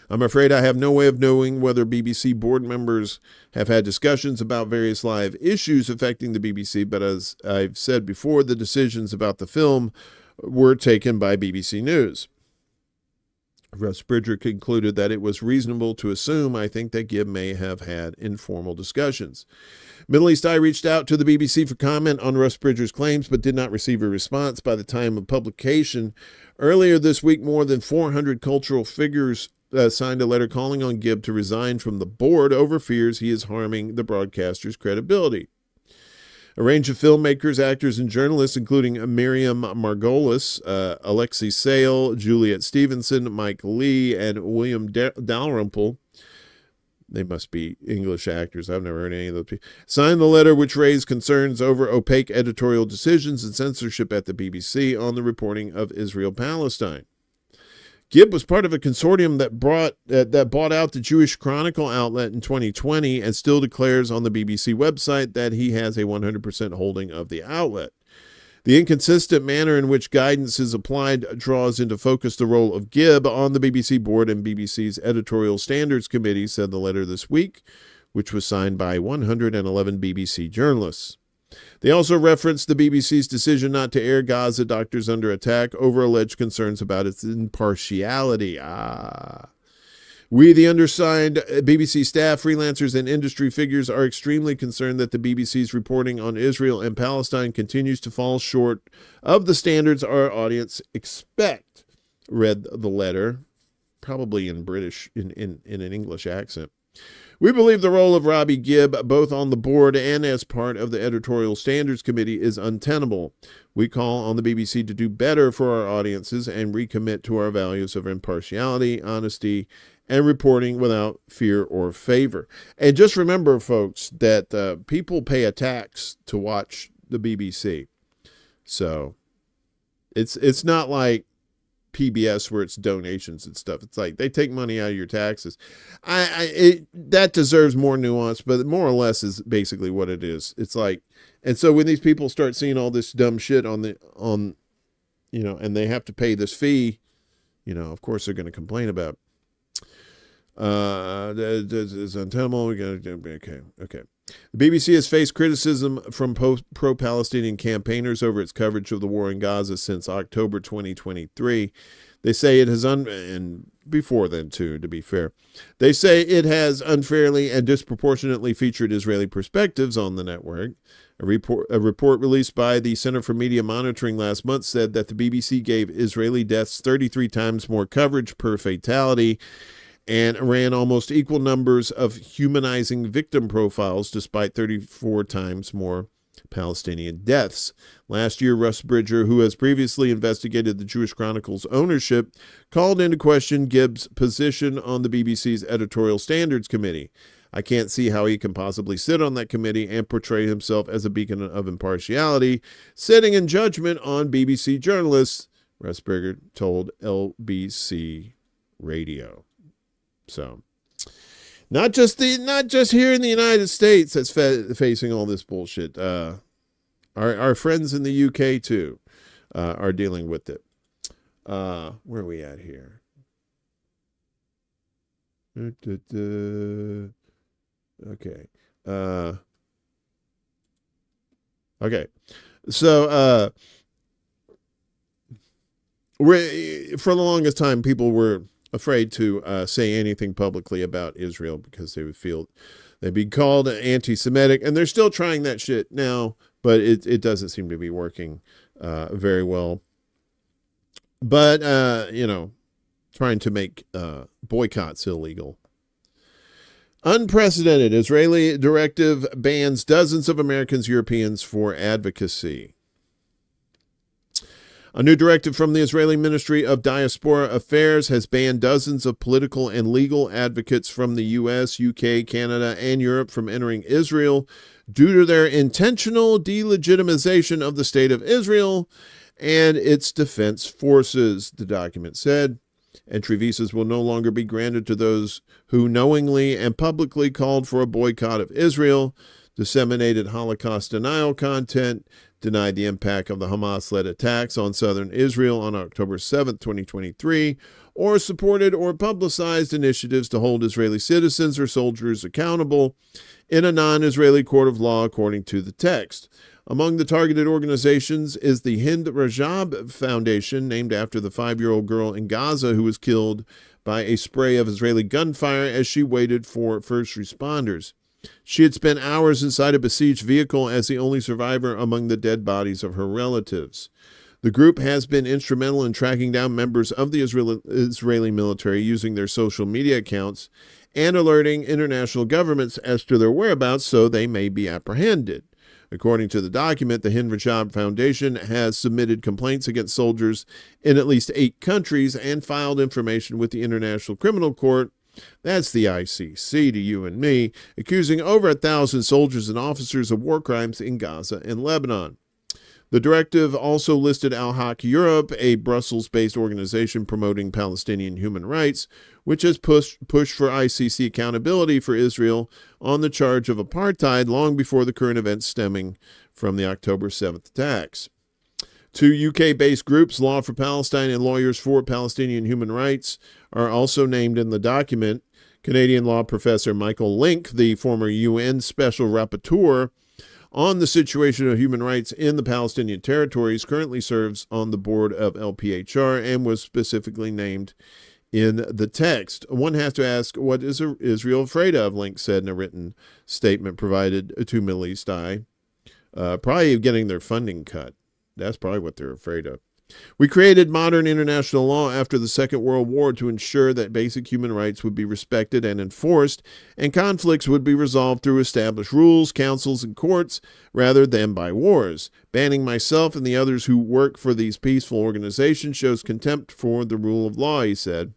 I'm afraid I have no way of knowing whether BBC board members have had discussions about various live issues affecting the BBC, but as I've said before, the decisions about the film were taken by BBC News. Rusbridger concluded that it was reasonable to assume, I think, that Gibb may have had informal discussions. Middle East Eye reached out to the BBC for comment on Rusbridger's claims, but did not receive a response by the time of publication. Earlier this week, more than 400 cultural figures signed a letter calling on Gibb to resign from the board over fears he is harming the broadcaster's credibility. A range of filmmakers, actors, and journalists, including Miriam Margolis, Alexei Sale, Juliet Stevenson, Mike Lee, and William Dalrymple, they must be English actors, I've never heard any of those people, signed the letter which raised concerns over opaque editorial decisions and censorship at the BBC on the reporting of Israel-Palestine. Gibb was part of a consortium that bought out the Jewish Chronicle outlet in 2020 and still declares on the BBC website that he has a 100% holding of the outlet. The inconsistent manner in which guidance is applied draws into focus the role of Gibb on the BBC board and BBC's Editorial Standards Committee, said the letter this week, which was signed by 111 BBC journalists. They also referenced the BBC's decision not to air Gaza Doctors Under Attack over alleged concerns about its impartiality. We, the undersigned BBC staff, freelancers, and industry figures are extremely concerned that the BBC's reporting on Israel and Palestine continues to fall short of the standards our audience expect, read the letter, probably in British, in an English accent. We believe the role of Robbie Gibb, both on the board and as part of the Editorial Standards Committee, is untenable. We call on the BBC to do better for our audiences and recommit to our values of impartiality, honesty, and reporting without fear or favor. And just remember, folks, that people pay a tax to watch the BBC. So it's not like PBS where it's donations and stuff. It's like they take money out of your taxes. That deserves more nuance, but more or less is basically what it is. It's like, and so when these people start seeing all this dumb shit on and they have to pay this fee, of course they're going to complain about. It's untenable. Okay. The BBC has faced criticism from pro-Palestinian campaigners over its coverage of the war in Gaza since October 2023. They say it has, and before then too, to be fair, they say it has unfairly and disproportionately featured Israeli perspectives on the network. A report released by the Center for Media Monitoring last month said that the BBC gave Israeli deaths 33 times more coverage per fatality and ran almost equal numbers of humanizing victim profiles despite 34 times more Palestinian deaths. Last year, Rusbridger, who has previously investigated the Jewish Chronicle's ownership, called into question Gibbs' position on the BBC's Editorial Standards Committee. I can't see how he can possibly sit on that committee and portray himself as a beacon of impartiality, sitting in judgment on BBC journalists, Rusberger told LBC Radio. So, not just here in the United States that's facing all this bullshit. Our friends in the UK too are dealing with it. Where are we at here? Okay. Okay. So, for the longest time, people were afraid to say anything publicly about Israel because they would feel they'd be called anti-Semitic, and they're still trying that shit now, but it doesn't seem to be working very well. But, trying to make boycotts illegal. Unprecedented Israeli directive bans dozens of Americans, Europeans for advocacy. A new directive from the Israeli Ministry of Diaspora Affairs has banned dozens of political and legal advocates from the U.S., UK, Canada, and Europe from entering Israel due to their intentional delegitimization of the State of Israel and its defense forces, the document said. Entry visas will no longer be granted to those who knowingly and publicly called for a boycott of Israel, disseminated Holocaust denial content, denied the impact of the Hamas-led attacks on southern Israel on October 7, 2023, or supported or publicized initiatives to hold Israeli citizens or soldiers accountable in a non-Israeli court of law, according to the text. Among the targeted organizations is the Hind Rajab Foundation, named after the 5-year-old girl in Gaza who was killed by a spray of Israeli gunfire as she waited for first responders. She had spent hours inside a besieged vehicle as the only survivor among the dead bodies of her relatives. The group has been instrumental in tracking down members of the Israeli military using their social media accounts and alerting international governments as to their whereabouts so they may be apprehended. According to the document, the Hind Rajab Foundation has submitted complaints against soldiers in at least 8 countries and filed information with the International Criminal Court, that's the ICC to you and me, accusing over 1,000 soldiers and officers of war crimes in Gaza and Lebanon. The directive also listed Al-Haq Europe, a Brussels-based organization promoting Palestinian human rights, which has pushed for ICC accountability for Israel on the charge of apartheid long before the current events stemming from the October 7th attacks. 2 UK-based groups, Law for Palestine and Lawyers for Palestinian Human Rights, are also named in the document. Canadian law professor Michael Link, the former UN Special Rapporteur on the situation of human rights in the Palestinian territories, currently serves on the board of LPHR and was specifically named in the text. One has to ask, what is Israel afraid of? Link said in a written statement provided to Middle East Eye. Probably getting their funding cut. That's probably what they're afraid of. We created modern international law after the Second World War to ensure that basic human rights would be respected and enforced, and conflicts would be resolved through established rules, councils, and courts, rather than by wars. Banning myself and the others who work for these peaceful organizations shows contempt for the rule of law, he said.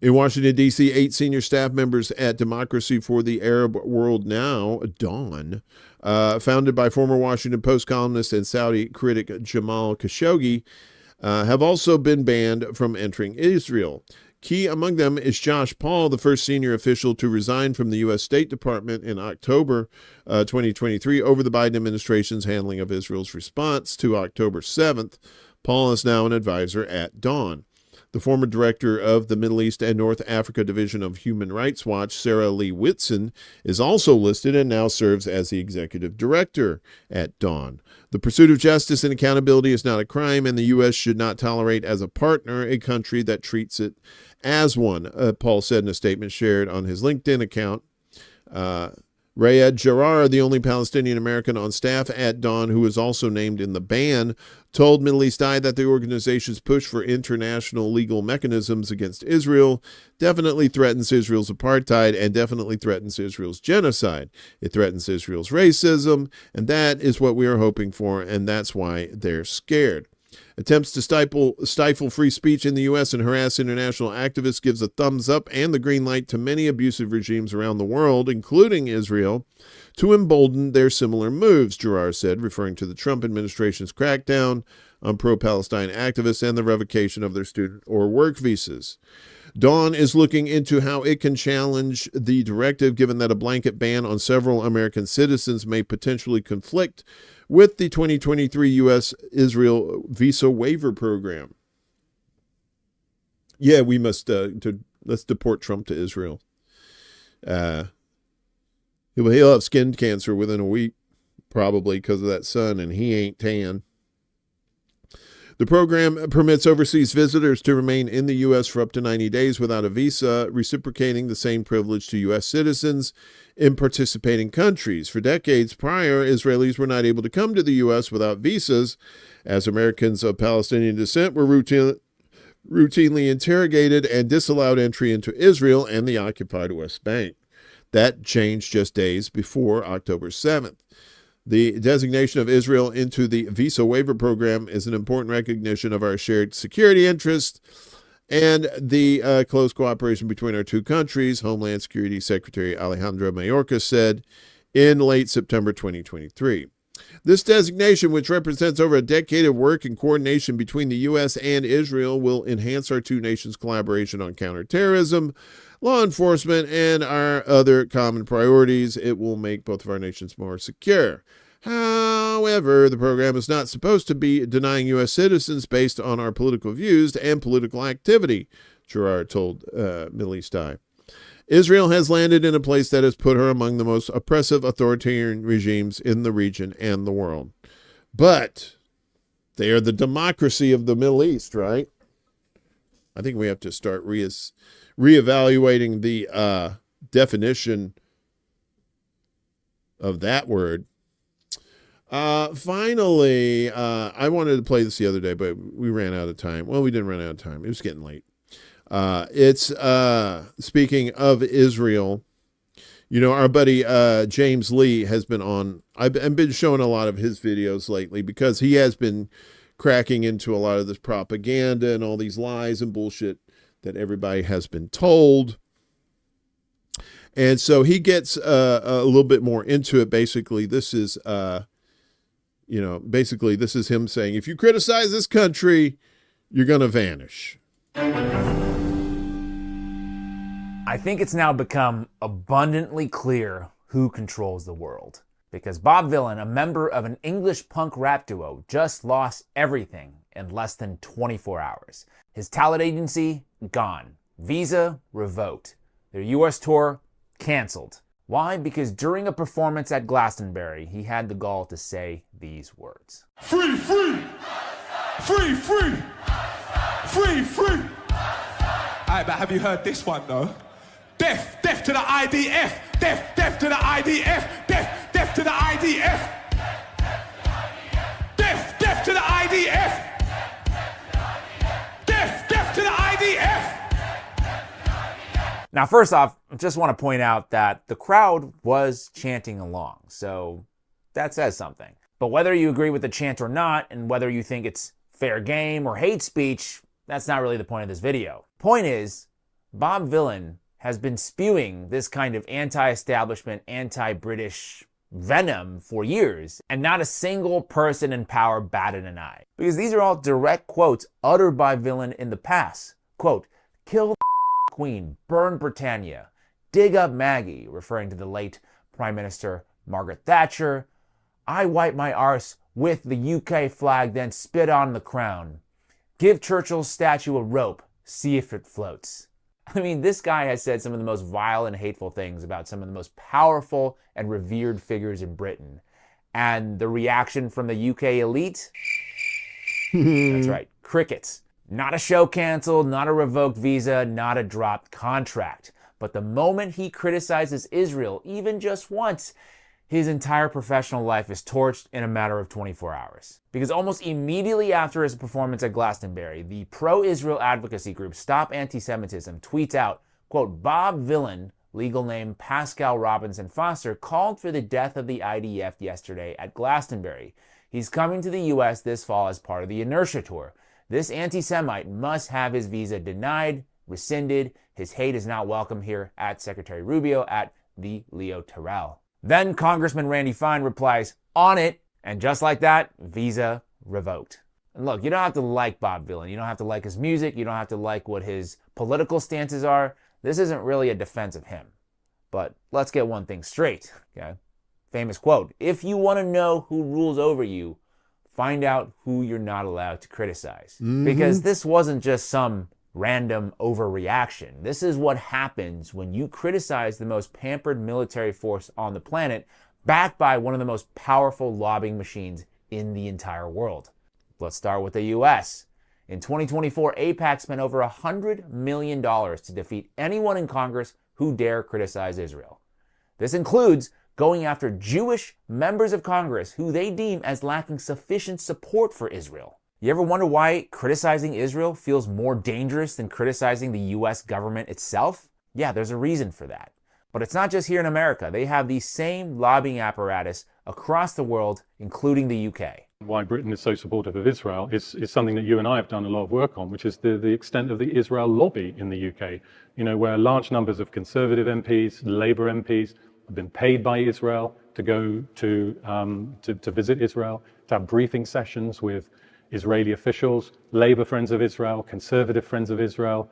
In Washington, D.C., 8 senior staff members at Democracy for the Arab World Now, DAWN, founded by former Washington Post columnist and Saudi critic Jamal Khashoggi, have also been banned from entering Israel. Key among them is Josh Paul, the first senior official to resign from the U.S. State Department in October 2023 over the Biden administration's handling of Israel's response to October 7th. Paul is now an advisor at DAWN. The former director of the Middle East and North Africa Division of Human Rights Watch, Sarah Lee Whitson, is also listed and now serves as the executive director at DAWN. The pursuit of justice and accountability is not a crime, and the U.S. should not tolerate as a partner a country that treats it as one, Paul said in a statement shared on his LinkedIn account. Rayed Jarrah, the only Palestinian American on staff at DAWN who is also named in the ban, told Middle East Eye that the organization's push for international legal mechanisms against Israel definitely threatens Israel's apartheid and definitely threatens Israel's genocide. It threatens Israel's racism, and that is what we are hoping for, and that's why they're scared. Attempts to stifle free speech in the U.S. and harass international activists gives a thumbs up and the green light to many abusive regimes around the world, including Israel, to embolden their similar moves, Gerard said, referring to the Trump administration's crackdown on pro-Palestine activists and the revocation of their student or work visas. Dawn is looking into how it can challenge the directive, given that a blanket ban on several American citizens may potentially conflict with the 2023 U.S.-Israel visa waiver program. Yeah, we must let's deport Trump to Israel. He'll have skin cancer within a week, probably because of that sun, and he ain't tan. The program permits overseas visitors to remain in the U.S. for up to 90 days without a visa, reciprocating the same privilege to U.S. citizens in participating countries. For decades prior, Israelis were not able to come to the U.S. without visas, as Americans of Palestinian descent were routinely interrogated and disallowed entry into Israel and the occupied West Bank. That changed just days before October 7th. The designation of Israel into the visa waiver program is an important recognition of our shared security interests and the close cooperation between our two countries, Homeland Security Secretary Alejandro Mayorkas said in late September 2023. This designation, which represents over a decade of work and coordination between the U.S. and Israel, will enhance our two nations' collaboration on counterterrorism, law enforcement, and our other common priorities. It will make both of our nations more secure. However, the program is not supposed to be denying U.S. citizens based on our political views and political activity, Gerard told Middle East Eye. Israel has landed in a place that has put her among the most oppressive authoritarian regimes in the region and the world. But they are the democracy of the Middle East, right? I think we have to start reevaluating the definition of that word. Finally, I wanted to play this the other day, but we ran out of time. Well, we didn't run out of time. It was getting late. It's speaking of Israel, you know, our buddy James Lee has been on. I've been showing a lot of his videos lately because he has been cracking into a lot of this propaganda and all these lies and bullshit that everybody has been told. And so he gets a little bit more into it. Basically, this is this is him saying, if you criticize this country, you're going to vanish. I think it's now become abundantly clear who controls the world. Because Bob Vylan, a member of an English punk rap duo, just lost everything in less than 24 hours. His talent agency, gone. Visa, revoked. Their US tour, canceled. Why? Because during a performance at Glastonbury, he had the gall to say these words. Free, free! Free, free! Free, free! Alright, but have you heard this one though? Death, death to the IDF! Death, death to the IDF! Death, death to the IDF! Death, death to the IDF! Death, death to the IDF! Now, first off, I just want to point out that the crowd was chanting along, so that says something. But whether you agree with the chant or not, and whether you think it's fair game or hate speech, that's not really the point of this video. Point is, Bob Vylan has been spewing this kind of anti-establishment, anti-British venom for years, and not a single person in power batted an eye. Because these are all direct quotes uttered by Vylan in the past. Quote, kill the Queen, burn Britannia, dig up Maggie, referring to the late Prime Minister Margaret Thatcher. I wipe my arse with the UK flag, then spit on the crown. Give Churchill's statue a rope, see if it floats. I mean, this guy has said some of the most vile and hateful things about some of the most powerful and revered figures in Britain. And the reaction from the UK elite? That's right, crickets. Not a show canceled, not a revoked visa, not a dropped contract. But the moment he criticizes Israel, even just once, his entire professional life is torched in a matter of 24 hours. Because almost immediately after his performance at Glastonbury, the pro-Israel advocacy group Stop Anti-Semitism tweets out, quote, Bob Vylan, legal name Pascal Robinson Foster, called for the death of the IDF yesterday at Glastonbury. He's coming to the U.S. this fall as part of the Inertia Tour. This anti-Semite must have his visa denied, rescinded. His hate is not welcome here at Secretary Rubio at the Leo Terrell. Then Congressman Randy Fine replies, on it, and just like that, visa revoked. And look, you don't have to like Bob Dylan. You don't have to like his music. You don't have to like what his political stances are. This isn't really a defense of him. But let's get one thing straight, okay? Famous quote, if you want to know who rules over you, find out who you're not allowed to criticize. Because this wasn't just some random overreaction. This is what happens when you criticize the most pampered military force on the planet, backed by one of the most powerful lobbying machines in the entire world. Let's start with the US. In 2024, AIPAC spent over $100 million to defeat anyone in Congress who dare criticize Israel. This includes going after Jewish members of Congress who they deem as lacking sufficient support for Israel. You ever wonder why criticizing Israel feels more dangerous than criticizing the US government itself? Yeah, there's a reason for that. But it's not just here in America. They have the same lobbying apparatus across the world, including the UK. Why Britain is so supportive of Israel is something that you and I have done a lot of work on, which is the extent of the Israel lobby in the UK. You know, where large numbers of Conservative MPs, Labour MPs have been paid by Israel to go to visit Israel, to have briefing sessions with Israeli officials, Labour friends of Israel, Conservative friends of Israel.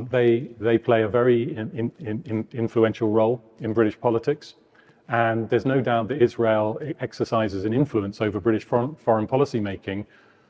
They play a very influential role in British politics. And there's no doubt that Israel exercises an influence over British foreign policy making,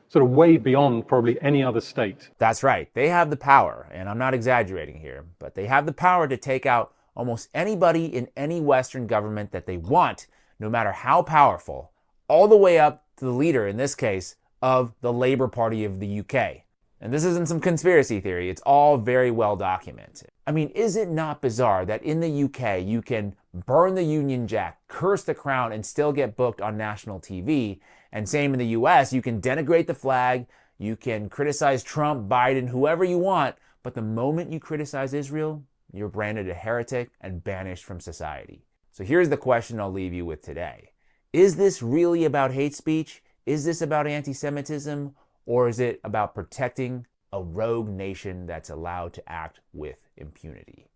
sort of way beyond probably any other state. That's right. They have the power, and I'm not exaggerating here, but they have the power to take out almost anybody in any Western government that they want, no matter how powerful, all the way up to the leader, in this case, of the Labour Party of the UK. And this isn't some conspiracy theory. It's all very well documented. I mean, is it not bizarre that in the UK you can burn the Union Jack, curse the crown, and still get booked on national TV? And same in the US, you can denigrate the flag, you can criticize Trump, Biden, whoever you want, but the moment you criticize Israel, you're branded a heretic and banished from society. So here's the question I'll leave you with today. Is this really about hate speech? Is this about anti-Semitism? Or is it about protecting a rogue nation that's allowed to act with impunity?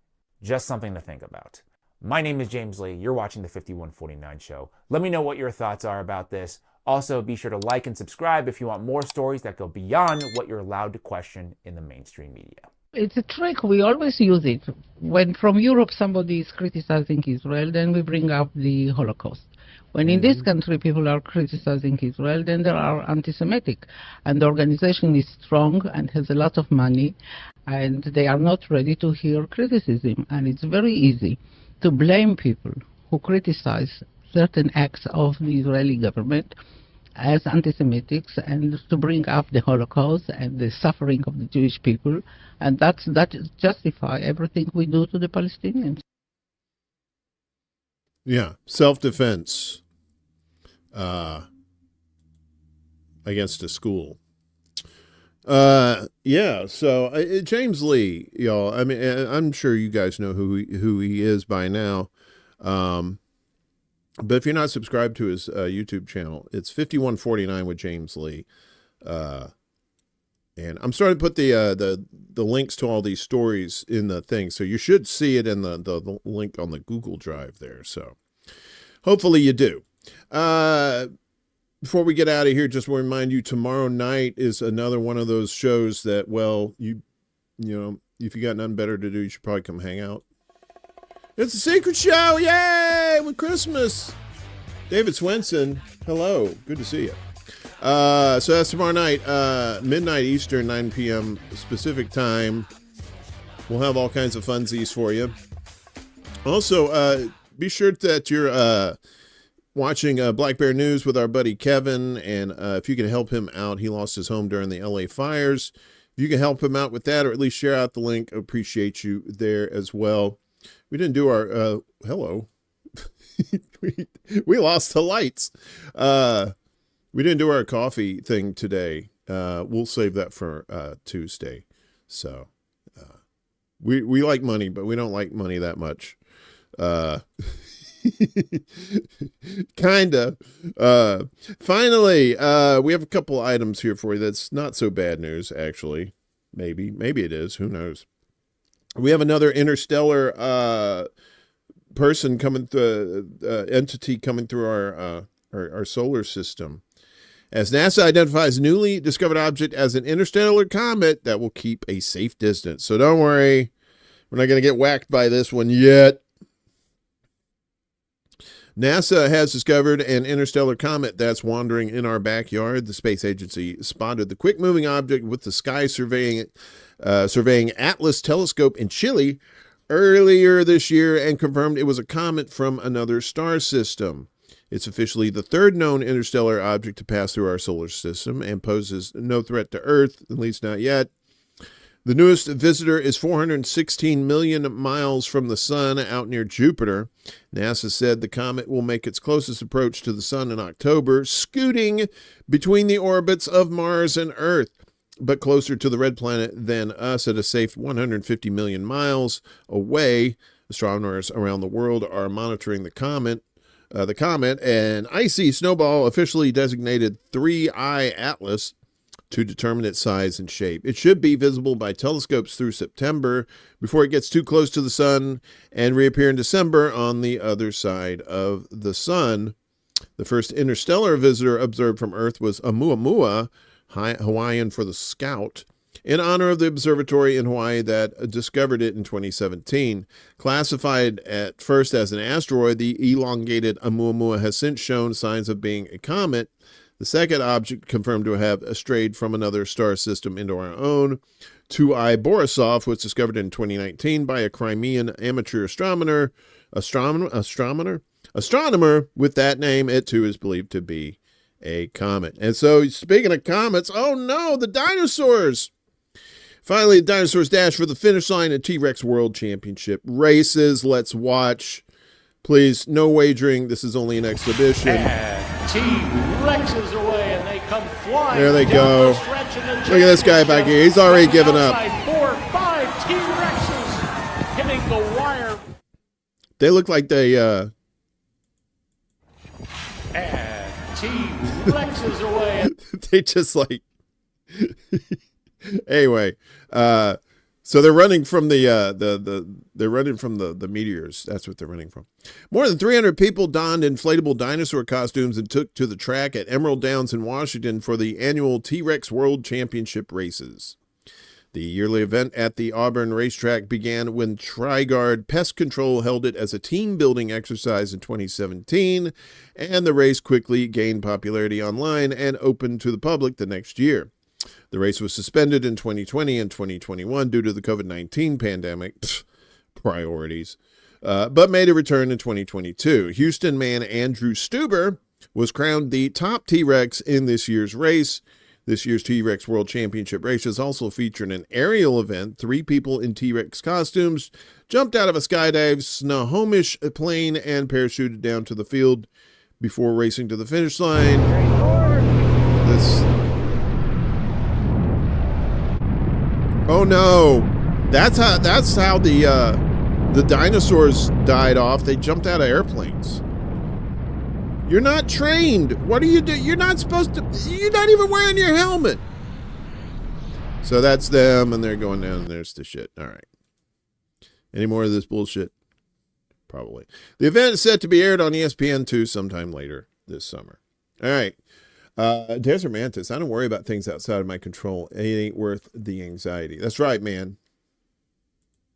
Just something to think about. My name is James Lee. You're watching the 5149 Show. Let me know what your thoughts are about this. Also, be sure to like and subscribe if you want more stories that go beyond what you're allowed to question in the mainstream media. It's a trick. We always use it. When from Europe somebody is criticizing Israel, then we bring up the Holocaust. When in this country people are criticizing Israel, then they are anti-Semitic. And the organization is strong and has a lot of money, and they are not ready to hear criticism. And it's very easy to blame people who criticize certain acts of the Israeli government as anti-Semitics, and to bring up the Holocaust and the suffering of the Jewish people, and that justify everything we do to the Palestinians. Yeah, self-defense against a school. Yeah, so James Lee, y'all, I mean, I'm sure you guys know who he is by now. But if you're not subscribed to his YouTube channel, it's 5149 with James Lee. And I'm starting to put the links to all these stories in the thing. So you should see it in the link on the Google Drive there. So hopefully you do. Before we get out of here, just want to remind you, tomorrow night is another one of those shows that, well, you know, if you got nothing better to do, you should probably come hang out. It's a secret show. Yay! With Christmas. David Swenson. Hello. Good to see you. So that's tomorrow night, midnight Eastern, 9 p.m. Pacific time. We'll have all kinds of funsies for you. Also, be sure that you're watching Black Bear News with our buddy Kevin. And if you can help him out, he lost his home during the LA fires. If you can help him out with that, or at least share out the link, appreciate you there as well. We didn't do our, hello. we lost the lights. We didn't do our coffee thing today. We'll save that for Tuesday. So we like money, but we don't like money that much. Kinda. Finally, we have a couple items here for you that's not so bad news, actually. Maybe it is. Who knows? We have another interstellar person coming through, entity coming through our solar system. As NASA identifies newly discovered object as an interstellar comet that will keep a safe distance. So don't worry, we're not going to get whacked by this one yet. NASA has discovered an interstellar comet that's wandering in our backyard. The space agency spotted the quick-moving object with the sky surveying Atlas telescope in Chile earlier this year and confirmed it was a comet from another star system. It's officially the third known interstellar object to pass through our solar system and poses no threat to Earth, at least not yet. The newest visitor is 416 million miles from the sun out near Jupiter. NASA said the comet will make its closest approach to the sun in October, scooting between the orbits of Mars and Earth, but closer to the red planet than us at a safe 150 million miles away. Astronomers around the world are monitoring the comet, an icy snowball officially designated 3I Atlas, to determine its size and shape. It should be visible by telescopes through September before it gets too close to the sun and reappear in December on the other side of the sun. The first interstellar visitor observed from Earth was Oumuamua, Hawaiian for the Scout, in honor of the observatory in Hawaii that discovered it in 2017. Classified at first as an asteroid, the elongated Oumuamua has since shown signs of being a comet. The second object confirmed to have strayed from another star system into our own. 2I Borisov was discovered in 2019 by a Crimean amateur astronomer with that name. It too is believed to be a comet. And so, speaking of comets, oh no, the dinosaurs! Finally, the dinosaurs dash for the finish line at T-Rex World Championship races. Let's watch. Please, no wagering. This is only an exhibition. And T-Rex is away, and they come flying. There they go. Look at this guy back here. He's already given up. 5 T-Rexes hitting the wire. They look like they, And T-Rex is away. they just like... Anyway, so they're running from they're running from the meteors. That's what they're running from. More than 300 people donned inflatable dinosaur costumes and took to the track at Emerald Downs in Washington for the annual T-Rex World Championship races. The yearly event at the Auburn racetrack began when TriGuard Pest Control held it as a team-building exercise in 2017, and the race quickly gained popularity online and opened to the public the next year. The race was suspended in 2020 and 2021 due to the COVID-19 pandemic. Priorities. But made a return in 2022. Houston man Andrew Stuber was crowned the top T-Rex in this year's race. This year's T-Rex World Championship races also featured an aerial event. 3 people in T-Rex costumes jumped out of a skydive Snohomish plane and parachuted down to the field before racing to the finish line. Oh no! That's how the dinosaurs died off. They jumped out of airplanes. You're not trained. What do you do? You're not supposed to. You're not even wearing your helmet. So that's them, and they're going down. And there's the shit. All right. Any more of this bullshit? Probably. The event is set to be aired on ESPN2 sometime later this summer. All right. Desert Mantis, I don't worry about things outside of my control. It ain't worth the anxiety. That's right, man.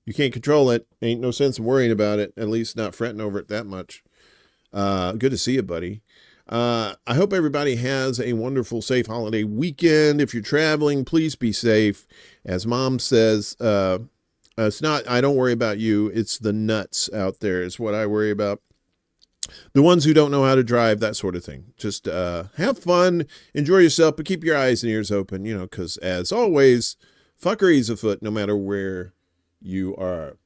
You can't control it. Ain't no sense in worrying about it, at least not fretting over it that much. Good to see you, buddy. I hope everybody has a wonderful, safe holiday weekend. If you're traveling, please be safe. As Mom says, it's not, I don't worry about you. It's the nuts out there is what I worry about. The ones who don't know how to drive, that sort of thing. Just have fun, enjoy yourself, but keep your eyes and ears open, you know, because as always, fuckery's afoot no matter where you are.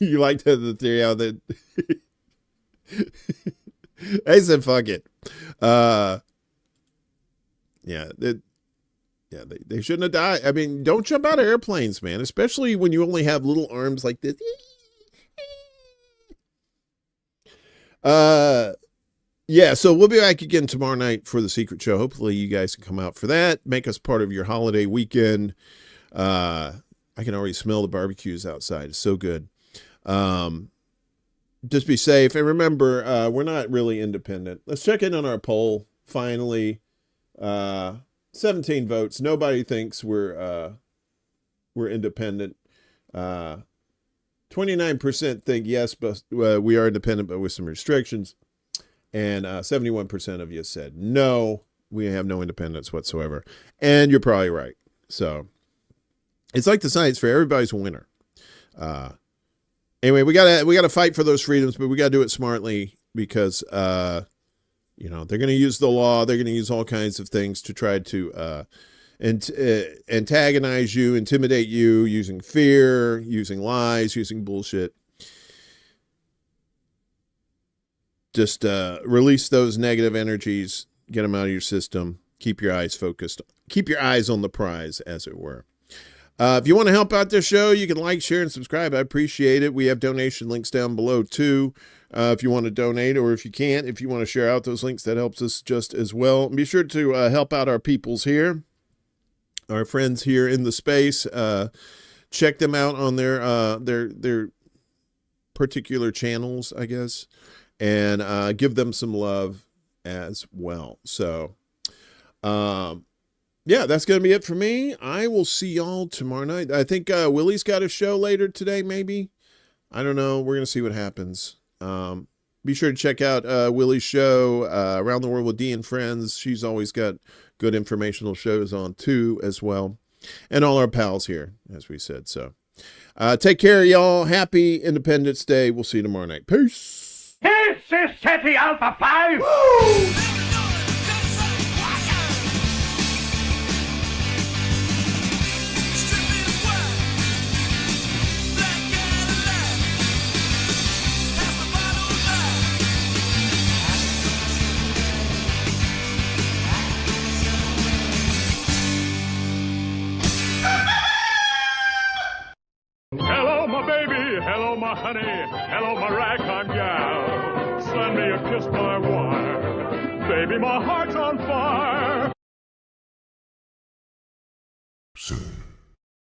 You like the theory how that... I said fuck it. They shouldn't have died. I mean, don't jump out of airplanes, man, especially when you only have little arms like this. Yeah, so we'll be back again tomorrow night for the Secret Show. Hopefully you guys can come out for that. Make us part of your holiday weekend. I can already smell the barbecues outside. It's so good. Just be safe. And remember, we're not really independent. Let's check in on our poll. Finally, 17 votes. Nobody thinks we're independent. 29% think yes, but we are independent, but with some restrictions. And 71% of you said no, we have no independence whatsoever. And you're probably right. So it's like the science fair. Everybody's a winner. Anyway, we gotta fight for those freedoms, but we gotta do it smartly because they're gonna use the law. They're gonna use all kinds of things to try to antagonize you, intimidate you, using fear, using lies, using bullshit. Just release those negative energies, get them out of your system, keep your eyes focused, keep your eyes on the prize, as it were. If you want to help out this show, you can like, share, and subscribe. I appreciate it. We have donation links down below, too, if you want to donate, or if you can't, if you want to share out those links, that helps us just as well. Be sure to help out our peoples here, our friends here in the space. Check them out on their particular channels, I guess, and give them some love as well. So, yeah, that's going to be it for me. I will see y'all tomorrow night. I think Willie's got a show later today, maybe. I don't know. We're going to see what happens. Be sure to check out Willie's show, Around the World with Dee and Friends. She's always got good informational shows on, too, as well. And all our pals here, as we said. So, take care, y'all. Happy Independence Day. We'll see you tomorrow night. Peace. This is SETI Alpha 5. Woo! Hello, my baby. Hello, my honey. Hello, my ragtime gal. Send me a kiss by wire. Baby, my heart's on fire.